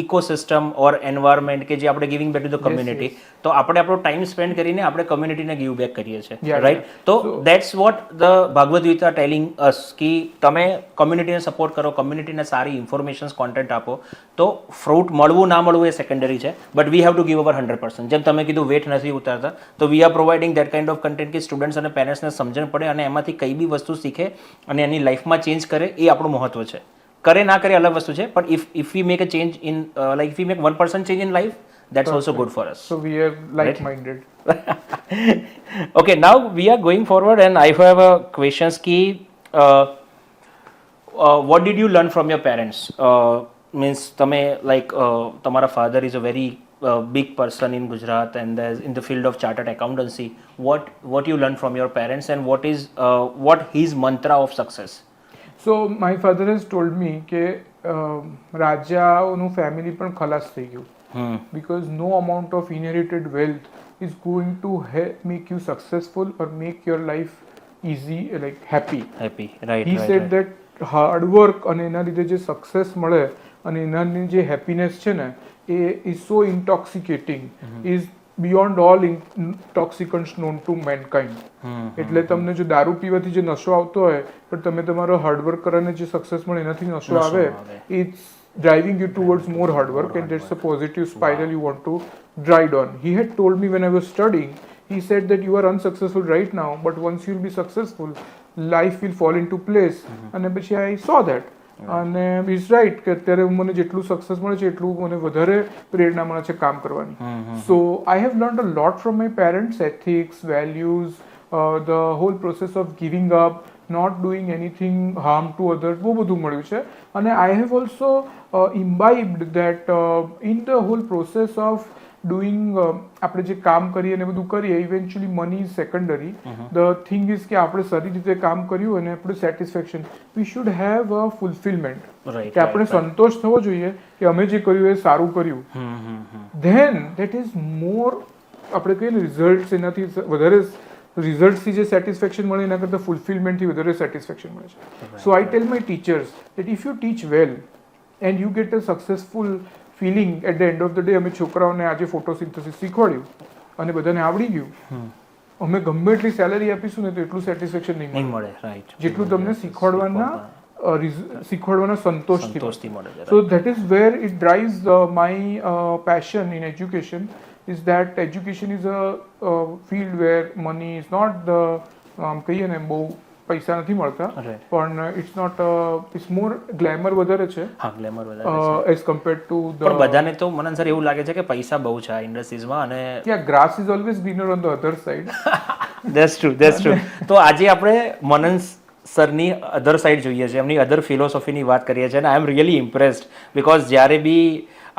ecosystem or environment કે જે આપણે giving back to the community. તો આપણે આપણો ટાઈમ સ્પેન્ડ કરીને આપણે કમ્યુનિટીને ગીવ બેક કરીએ છીએ, રાઈટ? તો that's what the Bhagavad Gita telling us કે તમે કમ્યુનિટીને સપોર્ટ કરો, કમ્યુનિટીને સારી ઇન્ફોર્મેશન્સ કોન્ટેન્ટ આપો તો ફ્રૂટ મળવું ના મળવું એ સેકન્ડરી છે, but we have to give our 100%. જેમ તમે કીધું વેટ નથી ઉતારતા, તો we are providing that kind of content કે સ્ટુડન્ટ્સ અને પેરેન્ટ્સને સમજણ પડે અને એમાંથી કઈ બી વસ્તુ શીખે અને એની લાઈફમાં ચેન્જ કરે, એ આપણું મહત્વ છે. કરે ના કરે અલગ વસ્તુ છે, પણ if we make a change in like if we make 1% change in life, that's also good for us. So we are like-minded. Okay, now we are going forward and I have a questions ki what did you learn from your parents? Means તમે like તમારા father is a very big person in Gujarat and in the field of chartered accountancy. What you learn from your parents and what his mantra of success? So my father has told me કે રાજાઓનું family પણ ખલાસ થઈ ગયું. Because no amount of inherited wealth is going to make you successful or make your life easy, like happy. Right. He said that hard work અને એના લીધે જે success મળે અને એનાની જે હેપીનેસ છે ને એ is so intoxicating, is beyond all intoxicants known to mankind. એટલે તમને જો દારૂ પીવાથી જે નશો આવતો હોય પણ તમે તમારો હાર્ડવર્ક કરીને જે સક્સેસ મળે એનાથી નશો આવે, it's driving you towards more hard work and that's a positive spiral you want to ride on. He had told me when I was studying, he said that you are unsuccessful right now, but once you'll be successful, life will fall into place. અને પછી I saw that. અને he's right કે અત્યારે મને જેટલું success મળે છે એટલું મને વધારે પ્રેરણા મળે છે કામ કરવાની. So I have learned a lot from my parents, ethics, values, the whole process of giving up, not doing anything harm to others, બહુ બધું મળ્યું છે. અને I have also imbibed that in the whole process of doing આપણે જે કામ કરીએ ને બધું કરીએ, eventually money is secondary. The thing is કે આપણે સારી રીતે કામ કર્યું અને આપણે satisfaction, we should have a fulfillment, કે આપણે સંતોષ થવો જોઈએ કે અમે જે કર્યું એ સારું કર્યું. Then that is more, આપણે કહીએ ને રિઝલ્ટ્સ, એનાથી વધારે રિઝલ્ટથી જે સેટિસ્ફેક્શન મળે એના કરતાં ફૂલફિલમેન્ટથી વધારે સેટિસ્ફેક્શન મળે છે. So I tell my teachers that if you teach well and you get a successful feeling at the end of the day. અમે છોકરાઓને આજે ફોટોસિન્થેસિસ શીખવાડ્યું અને બધાને આવડી ગયું, અમે ગમે એટલી સેલરી આપીશું ને તો એટલું સેટિસ્ફેક્શન નહીં મળે, રાઈટ, જેટલું તમને શીખવાડવાના સંતોષથી મળે. So that is where it drives my passion in education. Is that education is a field where money is not the કહીએ ને બહુ પૈસા નથી મળતા, પણ ઇટ્સ મોર ગ્લેમર વધારે છે. એઝ કમ્પેર્ડ ટુ ધ બધાને તો મનન સર એવું લાગે છે કે પૈસા બહુ છે આ ઇન્ડસ્ટ્રીઝમાં અને ત્યાં grass is always greener on the other side. That's true. તો આજે આપણે મનન સરની અધર સાઇડ જોઈએ છીએ, એમની અધર ફિલોસોફીની વાત કરીએ છીએ અને આઈ એમ રિયલી ઇમ્પ્રેસ્ડ બિકોઝ જ્યારે બી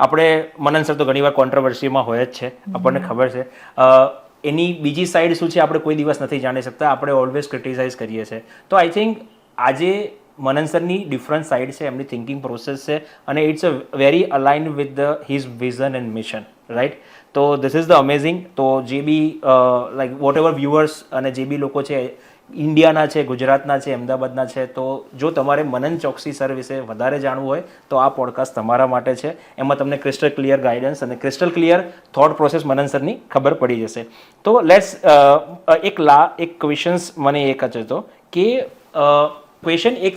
આપણે મનન સર તો ઘણીવાર કોન્ટ્રોવર્સીમાં હોય જ છે, આપણને ખબર છે. એની બીજી સાઈડ શું છે આપણે કોઈ દિવસ નથી જાણી શકતા, આપણે ઓલવેઝ ક્રિટિસાઇઝ કરીએ છીએ. તો આઈ થિંક આજે મનન સરની ડિફરન્ટ સાઈડ છે, એમની થિંકિંગ પ્રોસેસ છે અને it's a very align with the his vision and mission, right? તો ધીસ ઇઝ ધ અમેઝિંગ. તો જે બી લાઈક વોટ એવર વ્યુઅર્સ અને જે બી લોકો છે ઇન્ડિયાના છે, ગુજરાતના છે, અમદાવાદના છે, તો જો તમારે મનન ચોકસી સર વિશે વધારે જાણવું હોય તો આ પોડકાસ્ટ તમારા માટે છે. એમાં તમને ક્રિસ્ટલ ક્લિયર ગાઈડન્સ અને ક્રિસ્ટલ ક્લિયર થોટ પ્રોસેસ મનન સરની ખબર પડી જશે. તો લેટ્સ એક ક્વેશ્ચન્સ મને એક જ હતો કે क्वेश्चन एक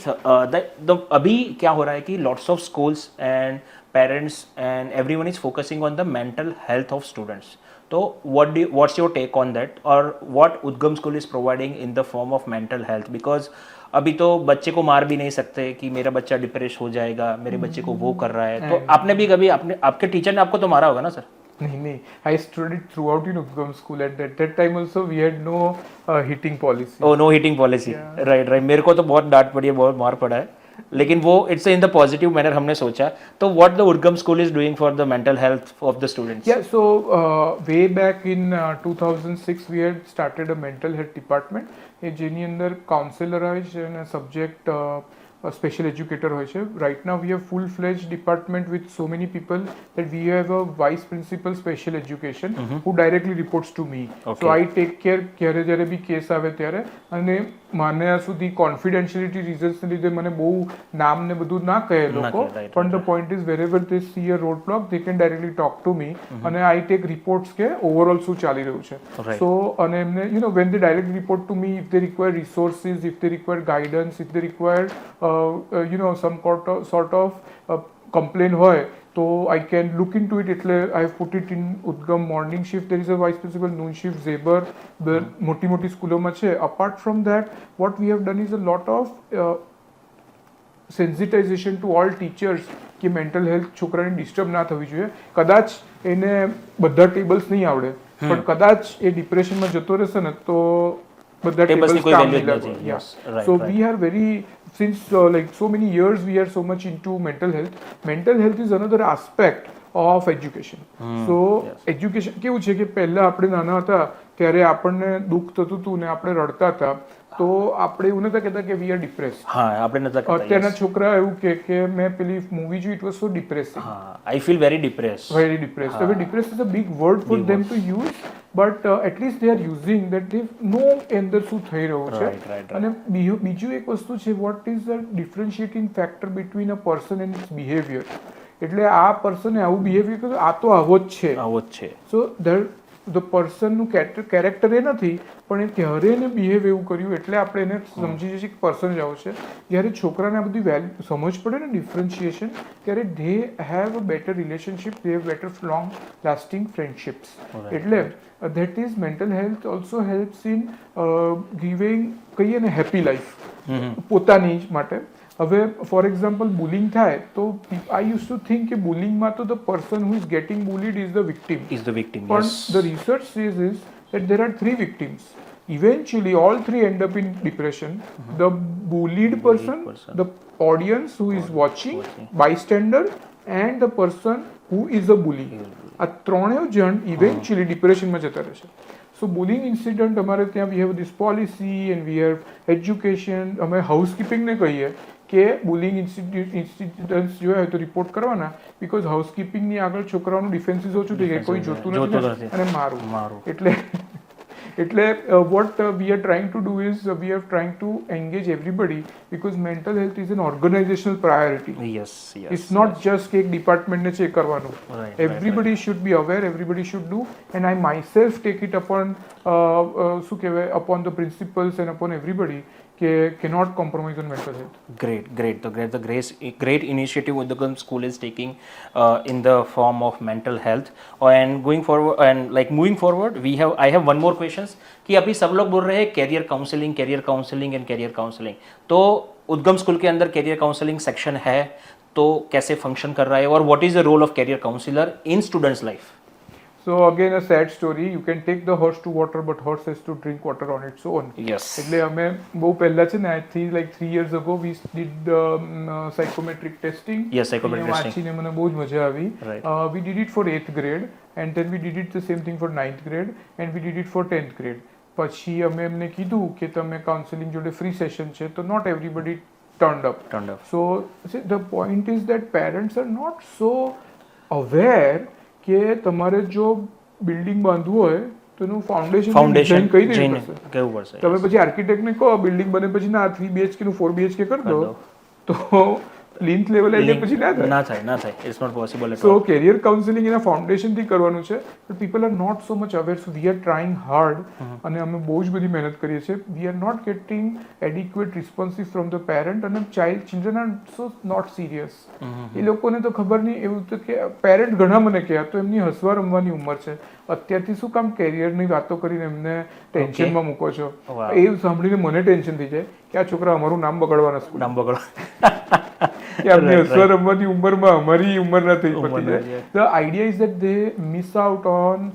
अभी क्या हो रहा है कि lots of schools and parents and everyone is focusing on the mental health of students. तो what's your take on that और what उद्गम school is providing in the form of mental health? because अभी तो बच्चे को मार भी नहीं सकते कि मेरा बच्चा डिप्रेस हो जाएगा, मेरे बच्चे को वो कर रहा है. तो आपने भी कभी आपके टीचर ने आपको तो मारा होगा ना सर? नहीं, I studied throughout in Udgam School. At that time also we had no hitting policy. Oh, no hitting policy. Right. मेरे को तो बहुत डांट पड़ी है, बहुत मार पड़ा है. लेकिन वो it's in the positive manner हमने सोचा. तो व्हाट द उद्गम school is doing for the mental health of the students? Yeah, so way back in 2006 we had started a mental health department જેની અંદર કાઉન્સેલર હોય છે અને સબ્જેક્ટ સ્પેશિયલ એજ્યુકેટર હોય છે. Right now we have full fledge department with so many people that we have a vice principal special education who directly reports to me. So I take care ક્યારે જ્યારે બી case આવે ત્યારે, અને મને આ સુધી કોન્ફિડેન્શિયલિટી રીઝન્સને લીધે મને બહુ નામ ને બધું ના કહે લોકો, પણ the point is વેરેવર they see a road block they can directly talk to me અને આઈ ટેક રિપોર્ટ્સ કે ઓવરઓલ શું ચાલી રહ્યું છે. સો અને એમને you know when they direct report to me, if they require resources, if they require guidance, if they require some sort of complaint હોય તો I can look into it. એટલે I have put it in Udgam morning shift, there is a vice principal, noon shift, Zebar, મોટી સ્કૂલોમાં છે. apart from that what we have done is a lot of sensitization to all teachers કે mental health છોકરાને disturb ના થવી જોઈએ. કદાચ એને બધા ટેબલ્સ નહીં આવડે પણ કદાચ એ ડિપ્રેશનમાં જતો રહેશે ને તો બધા tables કામ નહીં લાગે. So we are very, since like so many years we are so much into mental health. Mental health is another aspect of education. So education કેવું છે કે પહેલા આપણે નાના હતા ત્યારે આપણને દુઃખ થતું હતું ને આપણે રડતા હતા તો આપણે એવું નતા કહેતા કે વી આર ડિપ્રેસ. હા, આપણે નતા કહેતા. અત્યારના છોકરા એવું કે મેં પેલી મૂવી જોઈ, ઇટ વોઝ સો ડિપ્રેસિંગ. હા, I feel very depress. Very depress. હવે depress is a big word for them to use, but at least they are using that they know અંદર શું થઈ રહ્યું છે. અને બીજું એક વસ્તુ છે, what is the differentiating factor between a person and its behaviour. એટલે આ પર્સને આવું બિહેવિયર કર્યું, આ તો આવો જ છે. સો ધ પર્સનનું કેરેક્ટર એ નથી પણ એ ત્યારે એને બિહેવ એવું કર્યું એટલે આપણે એને સમજી જઈએ કે પર્સન જ આવો છે. જ્યારે છોકરાને આ બધી વેલ્યુ સમજ પડે ને ડિફરન્શિએશન, ત્યારે they have a better relationship, they have better long lasting friendships. એટલે that is mental health also helps in giving કહીએ ને હેપી લાઈફ પોતાની જ માટે. હવે ફોર એક્ઝામ્પલ બુલિંગ થાય તો આઈ યુઝ ટુ થિંક કે બુલિંગમાં તો the person who is getting bullied is the victim. પણ the research says is that there are three victims. Eventually all three end up in depression. The bullied person, the audience who is watching, bystander, and the person who is a bully. આ ત્રણેય જણ eventually ડિપ્રેશનમાં જતા રહેશે. સો bullying incident અમારે ત્યાં we have this policy and we have education. અમે હાઉસકીપિંગને કહીએ કે બુલિંગ ઇન્સિડન્ટ્સ જોયા હોય તો રિપોર્ટ કરવાના, બીકોઝ હાઉસકીપિંગની આગળ છોકરાઓનું ડિફેન્સીસ ઓછું થઈ જાય, કોઈ જોતું નથી અને મારું. એટલે what we are trying to do is we are trying to engage everybody because mental health is an organizational priority. Yes. It's not just કે એક ડિપાર્ટમેન્ટને ચેક કરવાનું. Everybody should be aware, everybody should do, and I myself take it upon શું કહેવાય, upon the principals and upon everybody cannot compromise on mental health. Great. The great initiative Udgam School is taking in the form of mental health. And going forward, and like moving forward, I have one more questions कि अभी सब लोग बोल रहे हैं career counselling and career counselling. तो Udgam school के अंदर कैरियर काउंसलिंग सेक्शन है तो कैसे फंक्शन कर रहा है और what is the role of career counsellor in students life? So again a sad story. You can take the horse to water, but horse has to drink water on its own. Yes. એટલે અમે બહુ પહેલા છે ને, I think like 3 years ago we did psychometric testing. Yes, psychometric testing. વાંચીને મને બહુ જ મજા આવી. Right. We did it for 8th grade and then we did it the same thing for 9th grade and we did it for 10th grade. પછી અમે એમને કીધું કે તમે કાઉન્સેલિંગ જોડે ફ્રી સેશન છે, તો not everybody turned up. So the point is that parents are not so aware કે તમારે જો બિલ્ડિંગ બાંધવું હોય તો એનું ફાઉન્ડેશન કઈ રીતે પડશે. તમે પછી આર્કિટેક્ટને કહો બિલ્ડિંગ બને પછી ના 3 BHK નું 4 BHK કરી દો તો લિંક લેવલ એટલે પછી ના થાય. It's not possible. So career counselling એના ફાઉન્ડેશન થી કરવાનું છે, but people are not so much aware. So we are trying hard અને અમે બહુ જ બધી મહેનત કરીએ છીએ. We are not getting adequate responses from the parent અને children are so not serious. એ લોકોને તો ખબર નહીં, એવું તો કે પેરેન્ટ ઘણા મને કહે તો એમની હસવા રમવાની ઉંમર છે, અત્યારથી શું કામ કેરિયરની વાતો કરીને એમને ટેન્શનમાં મૂકો છો. એ સાંભળીને મને ટેન્શન થઈ જાય કે આ છોકરા અમારું નામ બગાડવાના કે આપણી હસવા રમવાની ઉંમરમાં અમારી ઉંમર ના થઈ પતી જાય. The idea is that they miss out on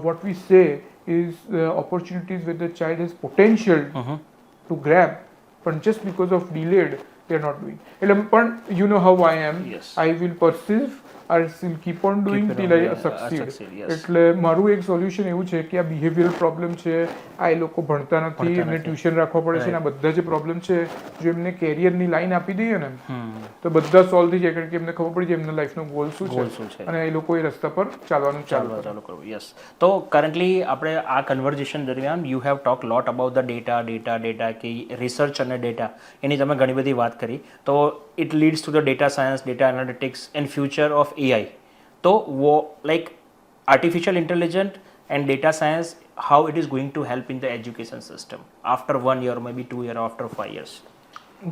what we say is opportunities where the child has potential to grab, but just because of delayed they are not doing. એટલે પણ you know how I am. Yes. I will persist. I will keep on doing Keep it till on I doing, succeed. yes. એટલે મારું એક solution એવું છે કે આ behavioural problem છે, આ એ લોકો ભણતા નથી, એમને ટ્યુશન રાખવા પડે છે, આ બધા જે પ્રોબ્લેમ છે જો એમને કેરિયરની લાઈન આપી દઈએ ને તો બધા સોલ્વ થઈ જાય, કારણ કે એમને ખબર પડી જાય એમના લાઈફનો ગોલ શું છે અને એ લોકો એ રસ્તા પર ચાલવાનું ચાલુ કરવું. યસ. તો કરન્ટલી આપણે આ કન્વર્ઝેશન દરમિયાન you have talk lot about the data કે રિસર્ચ અને ડેટા એની તમે ઘણી બધી વાત કરી. તો it leads to the data science, data analytics and future of AI. તો like artificial intelligent and data science, how it is going to help in the education system after 1 year, maybe 2 years, after 5 years?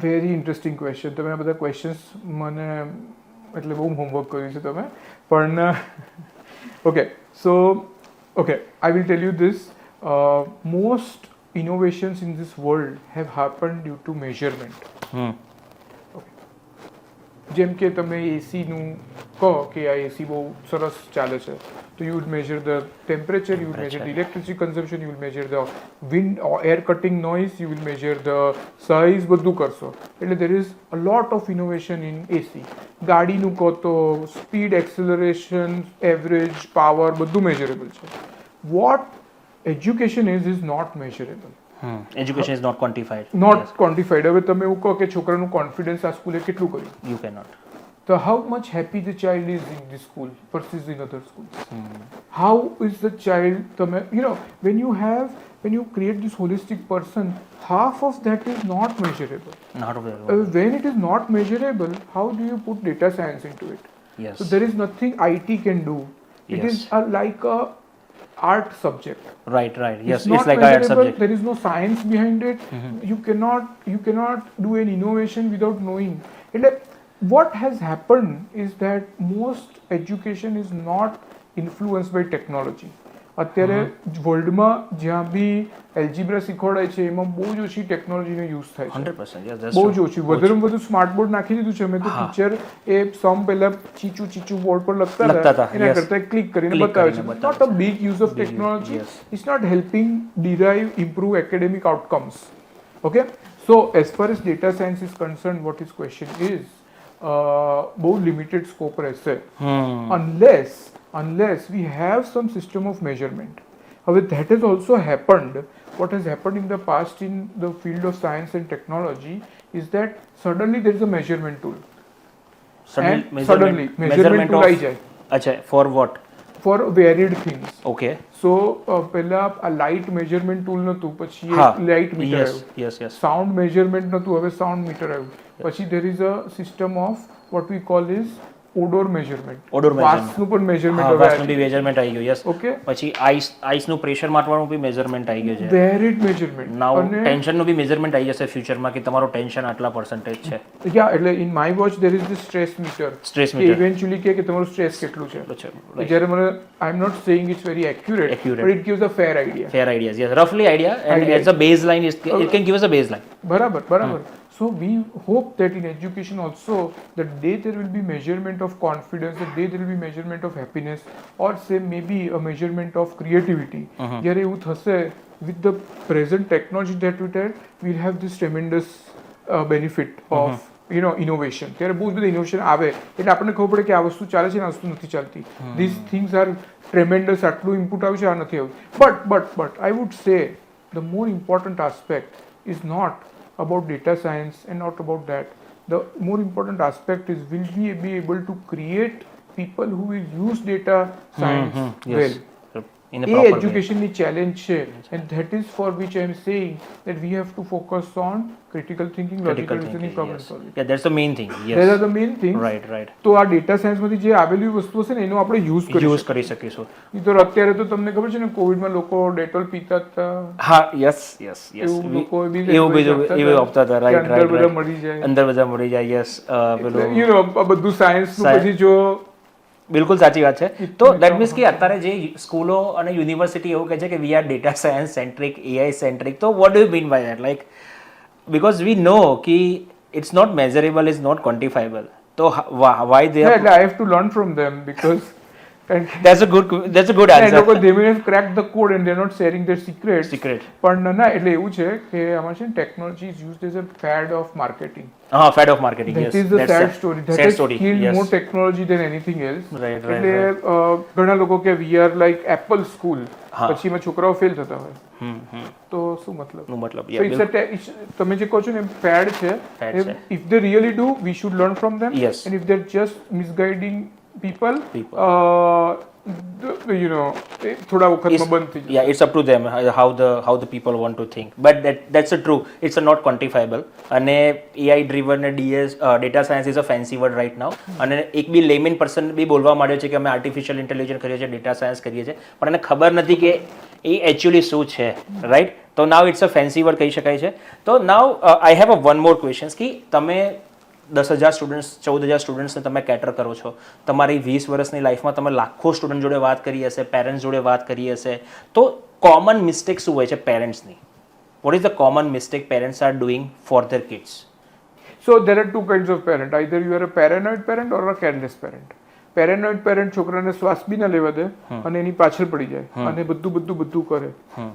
Very interesting question. તમે આ બધા questions મને એટલે બહુ homework કર્યું છે તમે પણ. Okay so I will tell you this. Most innovations in this world have happen due to measurement. જેમ કે તમે એસીનું કહો કે આ એસી બહુ સરસ ચાલે છે તો you would measure the temperature, you would measure the electricity consumption, you will measure the wind air cutting noise, you will measure the size, બધું કરશો. એટલે there is a lot of innovation in AC. ગાડીનું કહો તો speed, acceleration, average, power બધું measurable છે. What education is not measurable. Education is not quantified. Quantified. હવે તમે એવું કહો કે છોકરાનું કોન્ફિડન્સ આ સ્કૂલે કેટલું કર્યું? You cannot. So how much happy the child is in this school versus in other schools? How is the child? When you create this holistic person, half of that is not measurable. When it is not measurable, how do you put data science into it? Yes. So there is nothing IT can do. It is like a art subject. Right. Yes, it's like an art subject. There is no science behind it. You cannot do an innovation without knowing. What has happened is that most education is not influenced by technology. અત્યારે વર્લ્ડમાં જ્યાં બી algebra શીખવાડાય છે એમાં બહુ જ ઓછી ટેકનોલોજીનો use થાય છે. 100%. Yes, that's બહુ true. જ ઓછી. વધારેમાં વધુ સ્માર્ટ બોર્ડ નાખી દીધું છે. અમે તો ટીચર એ સમ પહેલા ચીચું બોર્ડ પર લખતા હતા એના કરતા ક્લિક કરીને બતાવે છે. Not a big use of technology. It's not helping derive improve academic outcomes. Okay, so as far as data science is concern, what is question is બહુ લિમિટેડ સ્કોપ રહેશે unless we have some system of measurement. However, that has also happened. What has happened in the past in the field of science and technology is that suddenly there is a measurement tool. Suddenly measurement tool आई जाए. अच्छा, for what? For varied things. Okay. So પહેલા આ light measurement tool નતું, પછી light metre આવ્યું. Yes. Sound measurement નતું, હવે sound metre આવ્યું. પછી there is a system of what we call is odour measurement. વાસનું પણ મેજરમેન્ટ હવે વાસનું બી મેજરમેન્ટ આવી ગયું. યસ. ઓકે. પછી આઈસનું પ્રેશર માપવાનું બી મેજરમેન્ટ આવી ગયું છે. વેરિડ મેજરમેન્ટ. નાઉ ટેન્શનનું બી મેજરમેન્ટ આવી જશે ફ્યુચરમાં કે તમારો ટેન્શન આટલા પર્સન્ટેજ છે. યા, એટલે in my watch there is the stress meter. Eventually કે તમારું સ્ટ્રેસ કેટલું છે. જ્યારે મને I am not saying it's very accurate, but it gives a fair idea. Fair ideas. Yes, રફલી idea and as a baseline it can give us a baseline. બરાબર. So we hope that in education also, the day there will be measurement of confidence, the day there will be measurement of happiness, or say maybe a measurement of creativity. જ્યારે એવું થશે, with the present technology that we have, we'll have this tremendous benefit of innovation. ત્યારે બહુ બધા innovation આવે એટલે આપણને ખબર પડે કે આ વસ્તુ ચાલે છે ને આ વસ્તુ નથી ચાલતી. These things are tremendous. આટલું ઇનપુટ આવ્યું છે, આ નથી આવ્યું. But I would say the more important aspect is not about data science and not about that. The more important aspect is, will we be able to create people who will use data science well? In a proper way. Education challenge છે, and that is for which I am saying that we have to focus on critical thinking, logical reasoning, problem solving. Yeah, that's the main thing. Yes. Those are the main things. Right. તો આ data science માંથી જે આવેલી વસ્તુઓ છે ને એનો આપણે યુઝ કરી શકીશું. ઈ તો અત્યારે તો તમને ખબર છે ને કોવિડમાં લોકો ડેટોલ પીતા હતા. હા, યસ. લોકો એવું આપતા હતા. રાઈટ. અંદર બધા મળી જાય. યસ. પેલું આ બધું સાયન્સનું પછી જો બિલકુલ સાચી વાત છે. તો દેટ મીન્સ કે અત્યારે જે સ્કૂલો અને યુનિવર્સિટી એવું કહે છે કે we are data science centric, AI centric. તો what do you mean by that? Like because we know ki it's not measurable, it's not quantifiable. So why they I have to learn from them because That's a good A answer. લોકો they may have cracked the code and they're not sharing their secrets. Secret. પણ ના એટલે એવું છે કે આમાં છે ને technology is used as a fad of marketing. Fad of marketing. That Yes. is the That's sad a story. That sad has story. killed Yes. more technology than anything else. Right. એટલે ઘણા લોકો કે we are like Apple school, પછી એમાં છોકરાઓ fail થતા હોય તો શું મતલબ? નું મતલબ So it's તમે જે કહો છો ને ફેડ છે. If they really do, we should learn from them. Yes. And if they're just misguiding people. You know, થોડા વખતમાં બંધ થઈ જાય. Yeah, it's up to them how the people want to think. But that's a true. It's a not quantifiable. અને AI driven DS data science is a fancy word right now. અને એક બી લેમેન person બી બોલવા માંડ્યો છે કે અમે artificial intelligence કરીએ છીએ, ડેટા સાયન્સ કરીએ છીએ, પણ એને ખબર નથી કે એ એકચ્યુઅલી શું છે, રાઈટ? તો now it's a fancy word કહી શકાય છે. તો now I have a one more questions કે તમે 10,000 સ્ટુડન્ટ્સ 14,000 સ્ટુડન્ટ્સને તમે કેટર કરો છો. તમારી 20 વર્ષની લાઈફમાં તમે લાખો સ્ટુડન્ટ જોડે વાત કરી હશે, પેરેન્ટ્સ જોડે વાત કરી હશે. તો કોમન મિસ્ટેક શું હોય છે પેરેન્ટ્સની? What is the common mistake parents are doing for their kids? So there are two kinds of parent. Either you are a paranoid parent or a careless parent. Paranoid parent છોકરાને શ્વાસ બી ના લેવા દે અને એની પાછળ પડી જાય અને બધું કરે.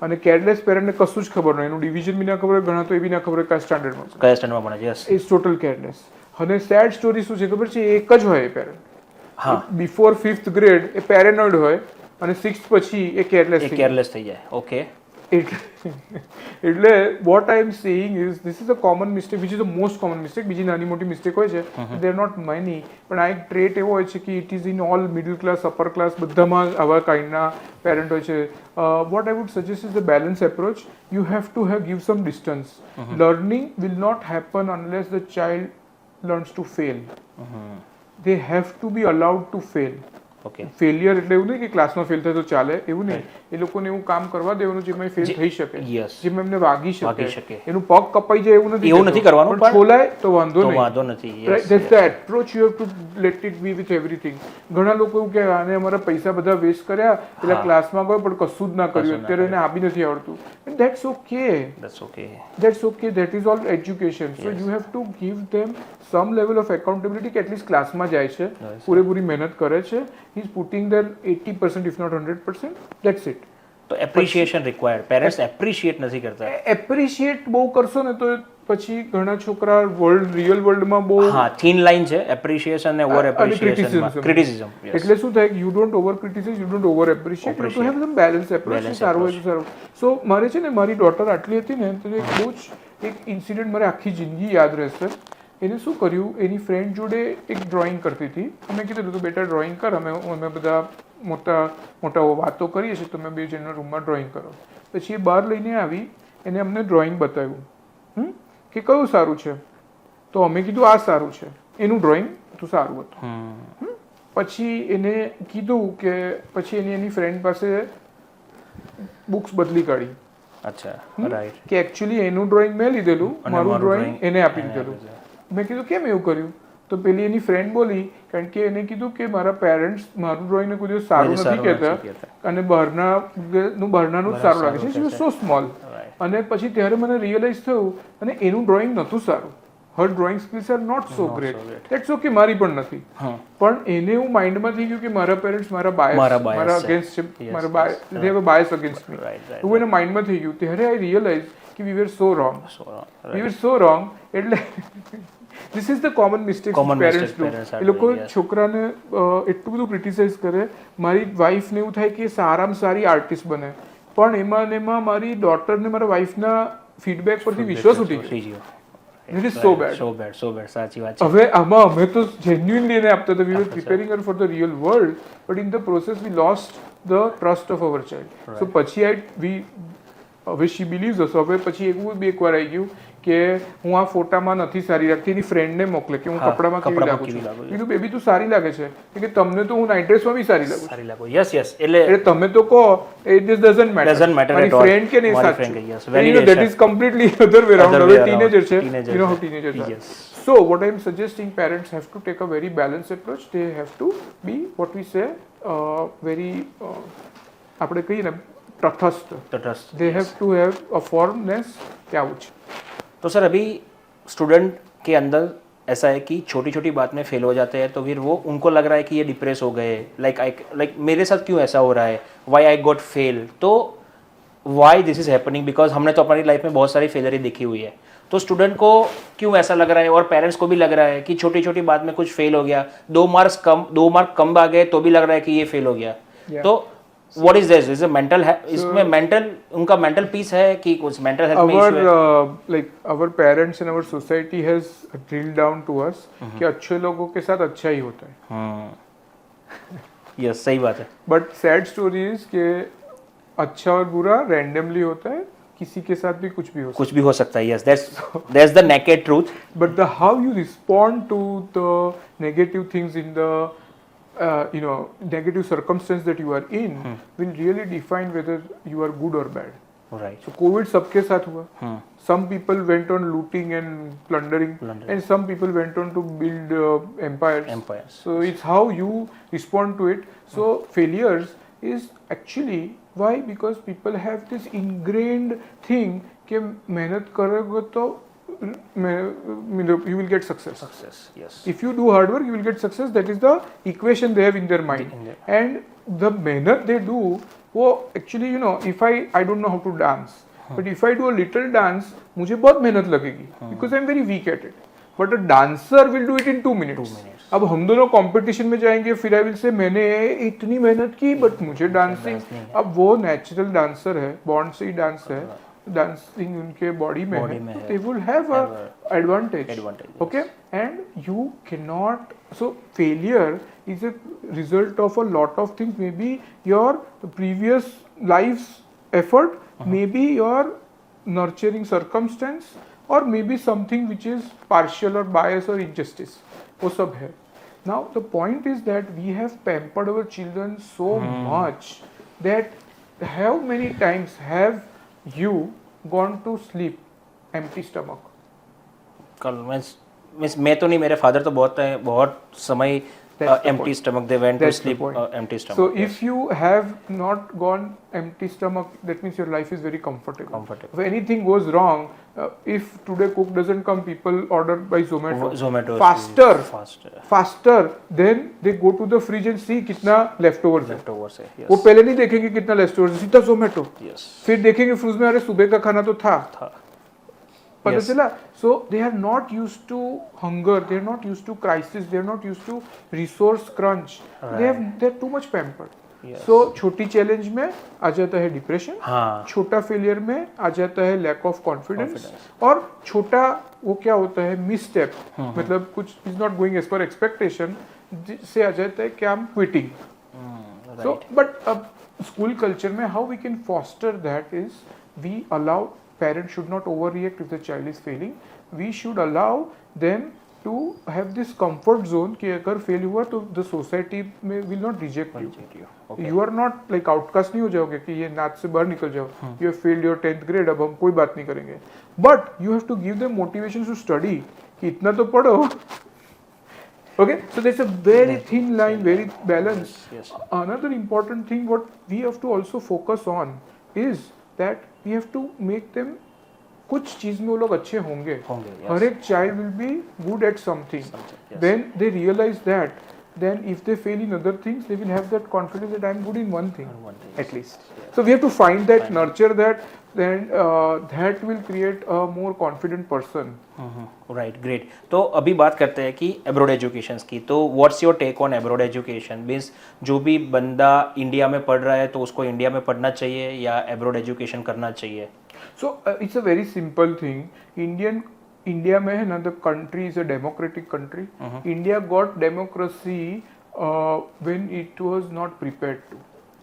અને કેરલેસ પેરેન્ટને કશું જ ખબર ન હોય, એનું ડિવિઝન બી ના ખબર હોય, ઘણા તો એ બી ના ખબર હોય કયા સ્ટાન્ડર્ડમાં ભણે છે. Yes, it's total careless. અને સેડ સ્ટોરી શું છે ખબર છે? એક જ હોય એ પેરેન્ટ. બિફોર 5th ગ્રેડ એ પેરેનોઇડ હોય અને 6th પછી એ કેરલેસ થઈ જાય. ઓકે. એટલે vote I am saying is this is a common mistake which is the most common mistake. બીજી નાની મોટી મિસ્ટેક હોય છે, દે આર નોટ મેની, પણ આ એક ટ્રેટ એવો હોય છે કે it is in all middle class, upper class, બધામાં આવા કાઇન્ડના પેરેન્ટ હોય છે. What I would suggest is the balance approach. You have to give some distance. Learning will not happen unless the child learns to fail. They have to be allowed to fail. Failure એટલે એવું નહીં કે ક્લાસમાં fail થાય તો ચાલે, એવું નહીં. એ લોકોને એવું કામ કરવા દેવાનું જેમાં ફેલ થઈ શકે, જેમાં એમને વાગી શકે. એનું પગ કપાઈ જાય એવું નથી કરવાનું, પણ છોલાય તો વાંધો નથી. That's the approach you have to let it be with everything. ઘણા લોકો એવું કે આને અમારા પૈસા બધા વેસ્ટ કર્યા, પેલા ક્લાસમાં ગયો પણ કશું જ ના કર્યું, અત્યારે એને આ બી નથી આવડતું. And that's okay. That is all education. So you have to give them some level of accountability કે એટલીસ્ટ ક્લાસમાં જાય છે, પૂરેપૂરી મહેનત કરે છે. He is putting their 80% if not 100%. That's it. તો એપ્રિશિએશન રિક્વાયર્ડ. પેરેન્ટ્સ એપ્રિશિએટ નથી કરતા. એપ્રિશિએટ બહુ કરશો ને તો પછી ઘણા છોકરા રિયલ વર્લ્ડમાં બહુ થીન લાઈન છે એપ્રિશિએશન ને ઓવર એપ્રિશિએશન, ક્રિટિસિઝમ. એટલે શું થાય, you don't over criticise, you don't over appreciate, you have sum balance approach. સારું હોય તો સારું. સો મારે છે ને મારી ડોટર આટલી હતી ને તો એક બહુ જ એક ઇન્સિડન્ટ મારે આખી જિંદગી યાદ રહેશે. એને શું કર્યું, એની ફ્રેન્ડ જોડે એક ડ્રોઈંગ કરતી હતી. અમે કીધું તું બેટા ડ્રોઈંગ કર, અમે બધા મોટા વાતો કરીએ છીએ, તમે બે જણના રૂમમાં ડ્રોઈંગ કરો. પછી એ બહાર લઈને આવી, એને અમને ડ્રોઈંગ બતાવ્યું કે કયું સારું છે. તો અમે કીધું આ સારું છે. એનું ડ્રોઈંગ તો સારું હતું. પછી એને કીધું કે પછી એની ફ્રેન્ડ પાસે બુક્સ બદલી કાઢી. અચ્છા, રાઈટ. કે એકચ્યુઅલી એનું ડ્રોઈંગ મેં લીધેલું, મારું ડ્રોઈંગ એને આપી દીધેલું. મેં કીધું કેમ એવું કર્યું? તો પેલી એની ફ્રેન્ડ બોલી, કારણ કે એને કીધું કે મારા પેરેન્ટ્સ મારું ડ્રોઈંગ કોઈ દિવસ સારું નથી કહેતા અને બહારનાનું જ સારું લાગે છે. સો સ્મોલ. અને પછી ત્યારે મને રિયલાઇઝ થયું અને એનું ડ્રોઈંગ નહોતું સારું. Her drawing skills are not so great. That's okay, મારી પણ નથી. પણ એને એવું માઇન્ડમાં થઈ ગયું કે મારા પેરેન્ટ્સ મારા અગેન્સ્ટ છે, મારા બાયસ અગેન્સ્ટ મી. એવું એને માઇન્ડમાં થઈ ગયું. ત્યારે આઈ રિયલાઇઝ કે વી વેર સો રોંગ. એટલે this is the common mistake parents do. એ લોકો છોકરાને એટલું બધું ક્રિટિસાઇઝ કરે. મારી વાઈફને એવું થાય કે સારામાં સારી આર્ટિસ્ટ બને, પણ એમાં મારી ડોટરને મારા વાઈફના ફીડબેક પરથી વિશ્વાસ ઉઠી ગયો. It is so bad. સાચી વાત છે. હવે આમાં અમે તો genuinely એને આપતા હતા. We were preparing her for the real world, but in the process we lost the trust of our child. So પછી હવે she believes us. હવે પછી એવું બી એકવાર આવી ગયું કે હું આ ફોટામાં નથી સારી લાગતી, એની ફ્રેન્ડને મોકલે કે હું કપડામાં કેવી લાગુ છું. કીધું બેબી તું સારી લાગે છે કે તમને તો હું નાઇટ ડ્રેસમાં બી સારી લાગુ. યસ. એટલે તમે તો કહો it just doesn't matter. મારી ફ્રેન્ડ કે નહીં સાચું. That is completely other way around. હવે ટીનેજર છે, you know how teenagers are. So what I am suggesting, parents have to take a very balanced approach. They have to be what we say very આપણે કહીએ ને તટસ્થ. They have to have a firmness. क्या कुछ तो sir अभी student के अंदर ऐसा है कि छोटी छोटी बात में फेल हो जाते हैं, तो फिर वो उनको लग रहा है कि ये डिप्रेस हो गए, लाइक मेरे साथ क्यों ऐसा हो रहा है, वाई आई गॉट फेल, तो why this is happening, because हमने तो अपनी लाइफ में बहुत सारी फेलरी देखी हुई है, तो स्टूडेंट को क्यों ऐसा लग रहा है और पेरेंट्स को भी लग रहा है कि छोटी छोटी बात में कुछ फेल हो गया, 2 मार्क कम आ गए तो भी लग रहा है कि ये फेल हो गया। तो what is this, is a mental, इसमें मेंटल, उनका मेंटल पीस है कि कुछ मेंटल हेल्थ में इशू है? like our parents and our society has drilled down to us कि अच्छे लोगों के साथ अच्छा ही होता है। यस, सही बात है। बट सैड स्टोरी इज कि अच्छा और बुरा रैंडमली होता है, किसी के साथ भी कुछ भी हो सकता है। Yes, that's the naked truth. But the how you respond to the negative things in the negative circumstance that you are in will really define whether you are good or bad. Right. So COVID सबके साथ हुआ. Some people went on looting and plundering, and some people went on to build empires. So it's how you respond to it. So failures is actually why, because people have this ingrained thing कि मेहनत करोगे तो you will get success. Yes. If you do hard work, you will get success. That is the equation they have in their mind. And the mehnat they do, वो actually, if I don't know how to dance, but if I do a little dance, मुझे बहुत मेहनत लगेगी because I am very weak at it. But a dancer will do it in 2 minutes. अब हम दोनों competition में जाएंगे, फिर आई विल से मैंने इतनी मेहनत की बट मुझे डांसिंग, अब वो नेचुरल डांसर है, बॉर्न से ही डांस है, डांसिंग उनके बॉडी में है, they will have a advantage. Okay, and you cannot, so failure is a result of a lot of things, maybe your previous life's effort, maybe your nurturing circumstance, or maybe something which is partial or bias or injustice, वो सब है. Now the point is that we have pampered our children so much that how many times have you gone to sleep empty stomach? कल मैं तो नहीं, मेरे father तो बहुत समय empty stomach they went to sleep empty stomach. So if you have not gone empty stomach, that means your life is very comfortable. If anything goes wrong, if today cook doesn't come, people order by Zomato faster, then they go to the fridge and see कितना leftovers है. Yes. वो पहले नहीं देखेंगे कितना leftovers है, सीधा Zomato. Yes. फिर देखेंगे फ्रिज में, अरे सुबह का खाना तो था. पता चला. So they are not used to hunger, they are not used to crisis, they are not used to resource crunch. They are too much pampered. So छोटी चैलेंज में आ जाता है डिप्रेशन, छोटा फेलियर में आ जाता है लैक ऑफ कॉन्फिडेंस, और छोटा वो क्या होता है मिसस्टेप, मतलब कुछ is not going as per expectation, से आ जाता है कि I am quitting. So but school culture में how we can foster that is we allow, parents should not overreact if the child is failing. We should allow them to have this comfort zone कि अगर fail हुआ तो the society में will not reject you. You are not like outcast, नहीं हो जाओगे कि ये नाच से बाहर निकल जाओ. You have failed your 10th grade, अब हम कोई बात नहीं करेंगे. But you have to give them motivation to study कि इतना तो पढ़ो. Okay, so there's a very thin line, very balanced. Yes. Another important thing what we have to also focus on is that we have to make them, कुछ चीज में वो लोग अच्छे होंगे. हर एक child will be good at something. When they realize that, then if they fail in other things, they will have that confidence that I am good in one thing at least. So we have to find that, nurture that, then that will create a more confident person. Right, great. तो अभी बात करते हैं कि abroad education की. तो what's your take on abroad education? Means जो भी बंदा इंडिया में पढ़ रहा है तो उसको इंडिया में पढ़ना चाहिए या एब्रॉड एजुकेशन करना चाहिए? So it's a very simple thing. India में है ना, the country is a democratic country. India got democracy when it was not prepared to.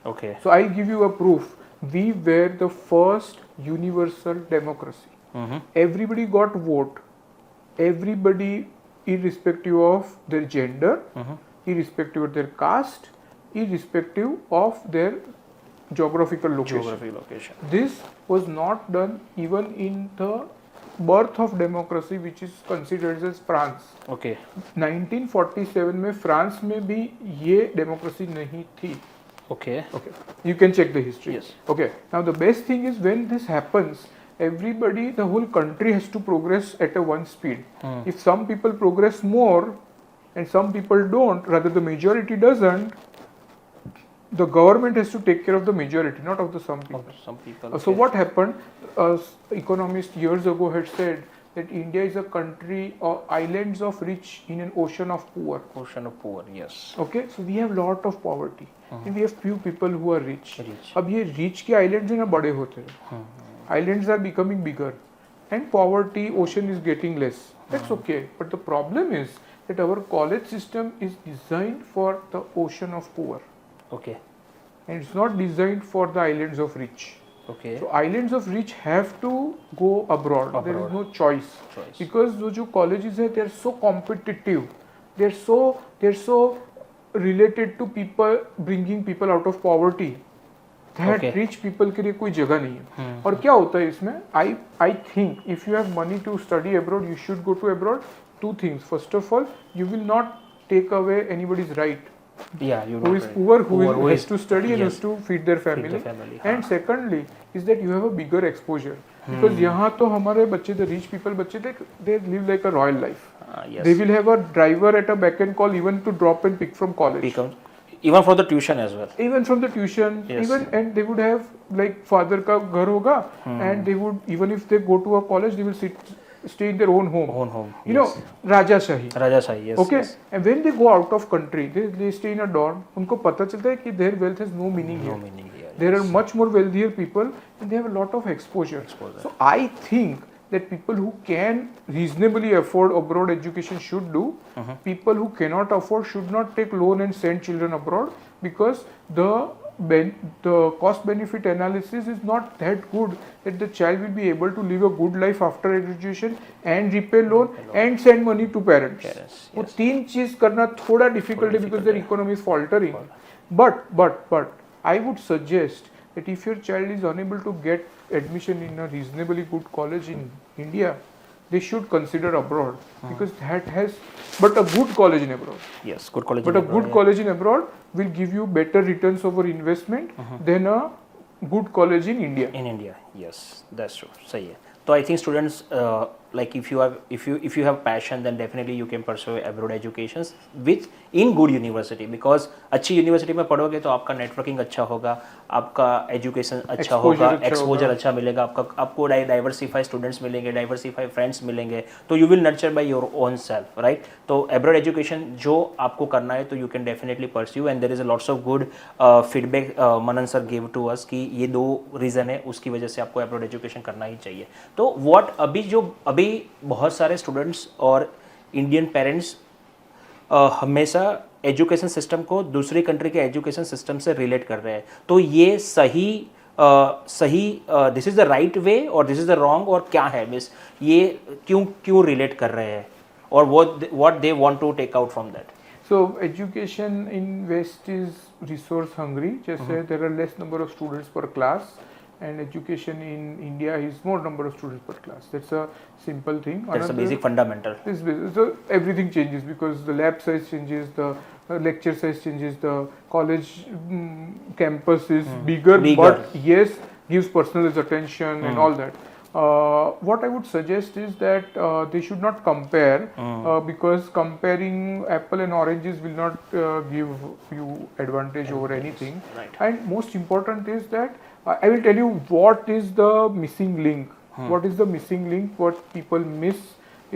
Okay. So I'll give you a proof. We were the first universal democracy. Everybody got vote. Everybody, irrespective of their gender, irrespective of their caste, irrespective of their geographical location. This was not done even in the birth of democracy, which is considered as France. Okay. 1947 में France में भी ये democracy नहीं थी. Okay. You can check the history. Yes. Okay. Now the best thing is when this happens, everybody, the whole country has to progress at a one speed. If some people progress more and some people don't, rather the majority doesn't, the government has to take care of the majority, not of the some people. Some people. So what happened? Economists years ago had said that India is a country of islands of rich in an ocean of poor. Ocean of poor, yes. Okay, so we have lot of poverty and we have few people who are rich. अब ये rich के islands हैं ना बड़े होते हैं. Islands are becoming bigger and poverty ocean is getting less. That's okay, but the problem is that our college system is designed for the ocean of poor. Okay. And it's not designed for the islands of rich. Okay. So islands of rich have to go abroad. There is no choice. Because those colleges hai, they are so competitive. They are so related to people, bringing people out of poverty. That rich people के लिए कोई जगह नहीं है. और क्या होता है इसमें? I think if you have money to study abroad, you should go to abroad. Two things. First of all, you will not take away anybody's right. Yeah, you who is poor, who has to study and has to feed their family. And secondly, is that you have a bigger exposure. Because यहाँ तो हमारे बच्चे, the rich people बच्चे, they live like a royal life. Yes. They will have a driver at a back end call even to drop and pick from college. Even for the tuition as well. Even from the tuition, and they would have like father का घर होगा, and they would, even if they go to a college, they will stay in their own home. You know, Raja Shahi. Yes. Okay. Yes. And when they go out of country, they stay in a dorm. उनको पता चलता है कि their wealth has no meaning here. There are much more wealthier people, and they have a lot of exposure. So I think that people who can reasonably afford abroad education should do. People who cannot afford should not take loan and send children abroad, because the cost benefit analysis is not that good that the child will be able to live a good life after graduation and repay loan and send money to parents. वो तीन चीज करना थोड़ा difficult है because their economy is faltering. But I would suggest that if your child is unable to get admission in a reasonably good college in India, they should consider abroad, because that has, but a good college in abroad. Yes, good college. But a good college in abroad will give you better returns over investment than a good college in India. In India, yes, that's true. सही है. So I think students, like if you have passion, then definitely you can pursue abroad educations with in good university, because अच्छी university में पढ़ोगे तो आपका networking अच्छा होगा, आपका education अच्छा होगा, exposure अच्छा मिलेगा, आपको diversify students मिलेंगे, diversify friends मिलेंगे, तो you will nurture by your own self, right? तो abroad education जो आपको करना है तो you can definitely pursue, and there is a lots of good feedback Manan sir gave to us कि ये दो reason है उसकी वजह से आपको abroad education करना ही चाहिए. तो अभी बहुत सारे स्टूडेंट्स और इंडियन पेरेंट्स हमेशा एजुकेशन सिस्टम को दूसरी कंट्री के एजुकेशन सिस्टम से रिलेट कर रहे हैं, तो ये सही this is the right way और दिस इज द रॉन्ग, और क्या है मिस ये क्यों रिलेट कर रहे हैं, और what they want to take out from that? So education in West is resource hungry. Just there are less number of students per class, and education in India is more number of students per class. That's a simple thing. That's a basic fundamental. So everything changes because the lab size changes, the lecture size changes, the college campus is bigger, but yes, gives personalized attention and all that. What I would suggest is that they should not compare, because comparing apple and oranges will not give you advantage over anything. Right. And most important is that I will tell you what is the missing link. What is the missing link? What people miss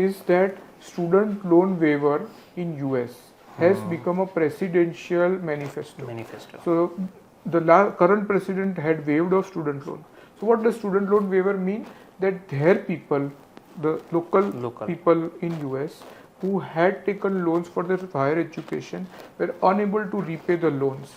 is that student loan waiver in US has become a presidential manifesto. So the current president had waived off student loan. So what does student loan waiver mean? That their people, the local people in US who had taken loans for their higher education were unable to repay the loans.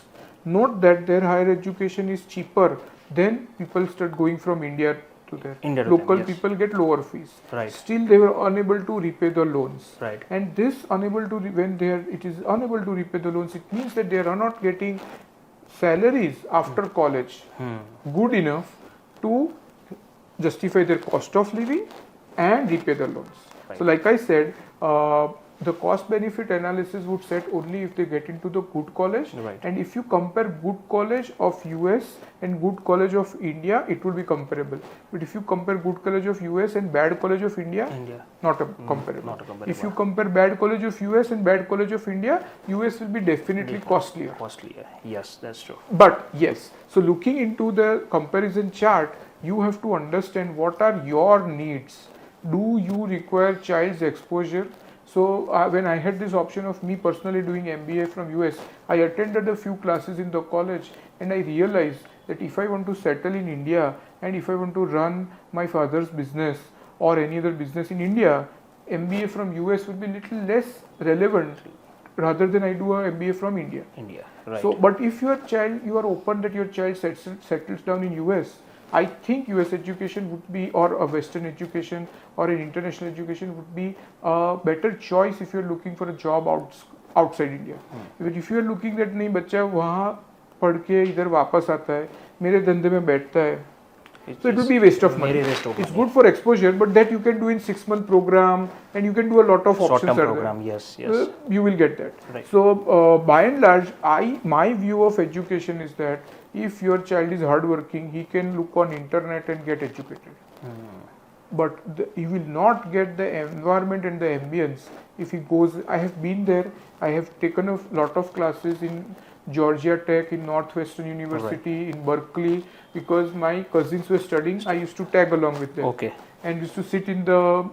Note that their higher education is cheaper, then people start going from India to there. Local people get lower fees. Right. Still they were unable to repay the loans. Right. And this unable to it is unable to repay the loans, it means that they are not getting salaries after college good enough to justify their cost of living and repay the loans. Right. So like I said, the cost benefit analysis would set only if they get into the good college, Right. and if you compare good college of US and good college of India, it will be comparable. But if you compare good college of US and bad college of India, not comparable. not a comparable. If you compare bad college of US and bad college of India, US will be definitely costlier. Costlier. Yes, that's true. But yes, so looking into the comparison chart, you have to understand what are your needs. Do you require child's exposure? So when I had this option of me personally doing MBA from US, I attended a few classes in the college, and I realized that if I want to settle in India and if I want to run my father's business or any other business in India, MBA from US would be little less relevant rather than I do a MBA from India. India, right. So, but if your child, you are open that your child settles down in US, I think US education would be, or a Western education or an international education would be a better choice if you are looking for a job outside India. But if you are looking that नहीं बच्चा वहाँ पढ़ के इधर वापस आता है, मेरे धंधे में बैठता है, so it will be waste of money. It's good for exposure, but that you can do in 6-month program, and you can do a lot of options. Short-term program, yes. You will get that. Right. So by and large, my view of education is that if your child is hardworking, he can look on internet and get educated. But he will not get the environment and the ambience if he goes. I have been there. I have taken a lot of classes in Georgia Tech, in Northwestern University, in Berkeley, because my cousins were studying. I used to tag along with them. Okay. And used to sit in the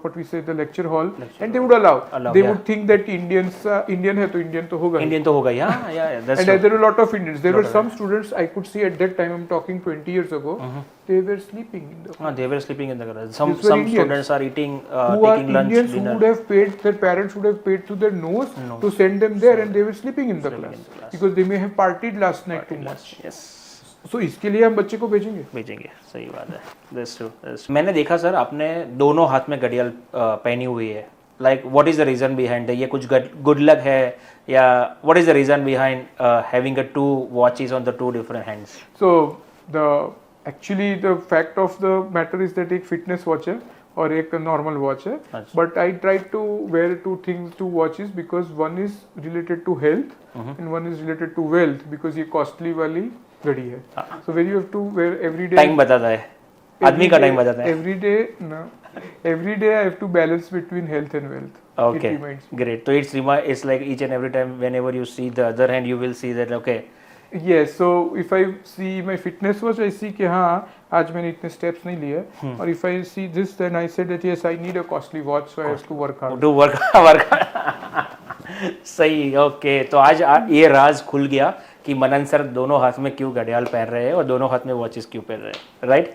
what we say, the lecture hall, and they would allow they would think that Indian है तो Indian तो होगा. Indian तो होगा, yeah, that's and true. there were a lot of Indians. There were some students I could see at that time. I'm talking 20 years ago. They were sleeping in the. They were sleeping in the class. Some Indians students are eating, who are taking lunch, Indians dinner. who would have paid, their parents would have paid to their nose to send them there, and they were sleeping in the class because they may have partied last night too much. Yes. So इसके लिए हम बच्चे को भेजेंगे. सही बात है. That's true. मैंने देखा सर, आपने दोनों हाथ में घड़ियाल पहनी हुई है. Like what is the reason behind it? ये कुछ good luck है या what is the reason behind having a two watches on the two different hands? So actually the fact of the matter is that एक fitness watch है और एक normal watch है. But I try to wear two watches because one is related to health and one is related to wealth because ये costly वाली घड़ी है. So where you have to wear every day. Time बताता है. आदमी का time बताता है. Every day I have to balance between health and wealth. Okay, great. So it's like each and every time whenever you see the other hand, you will see that okay. Yes, so if I see my fitness watch, I see कि हाँ आज मैंने इतने steps नहीं लिए. और if I see this, then I said that yes, I need a costly watch, so I have to work hard. To work. सही. Okay, तो आज ये राज खुल गया कि मनन सर दोनों हाथ में क्यों घड़ियाल पहन रहे हैं और दोनों हाथ में वॉचेस क्यों पहन रहे हैं, राइट?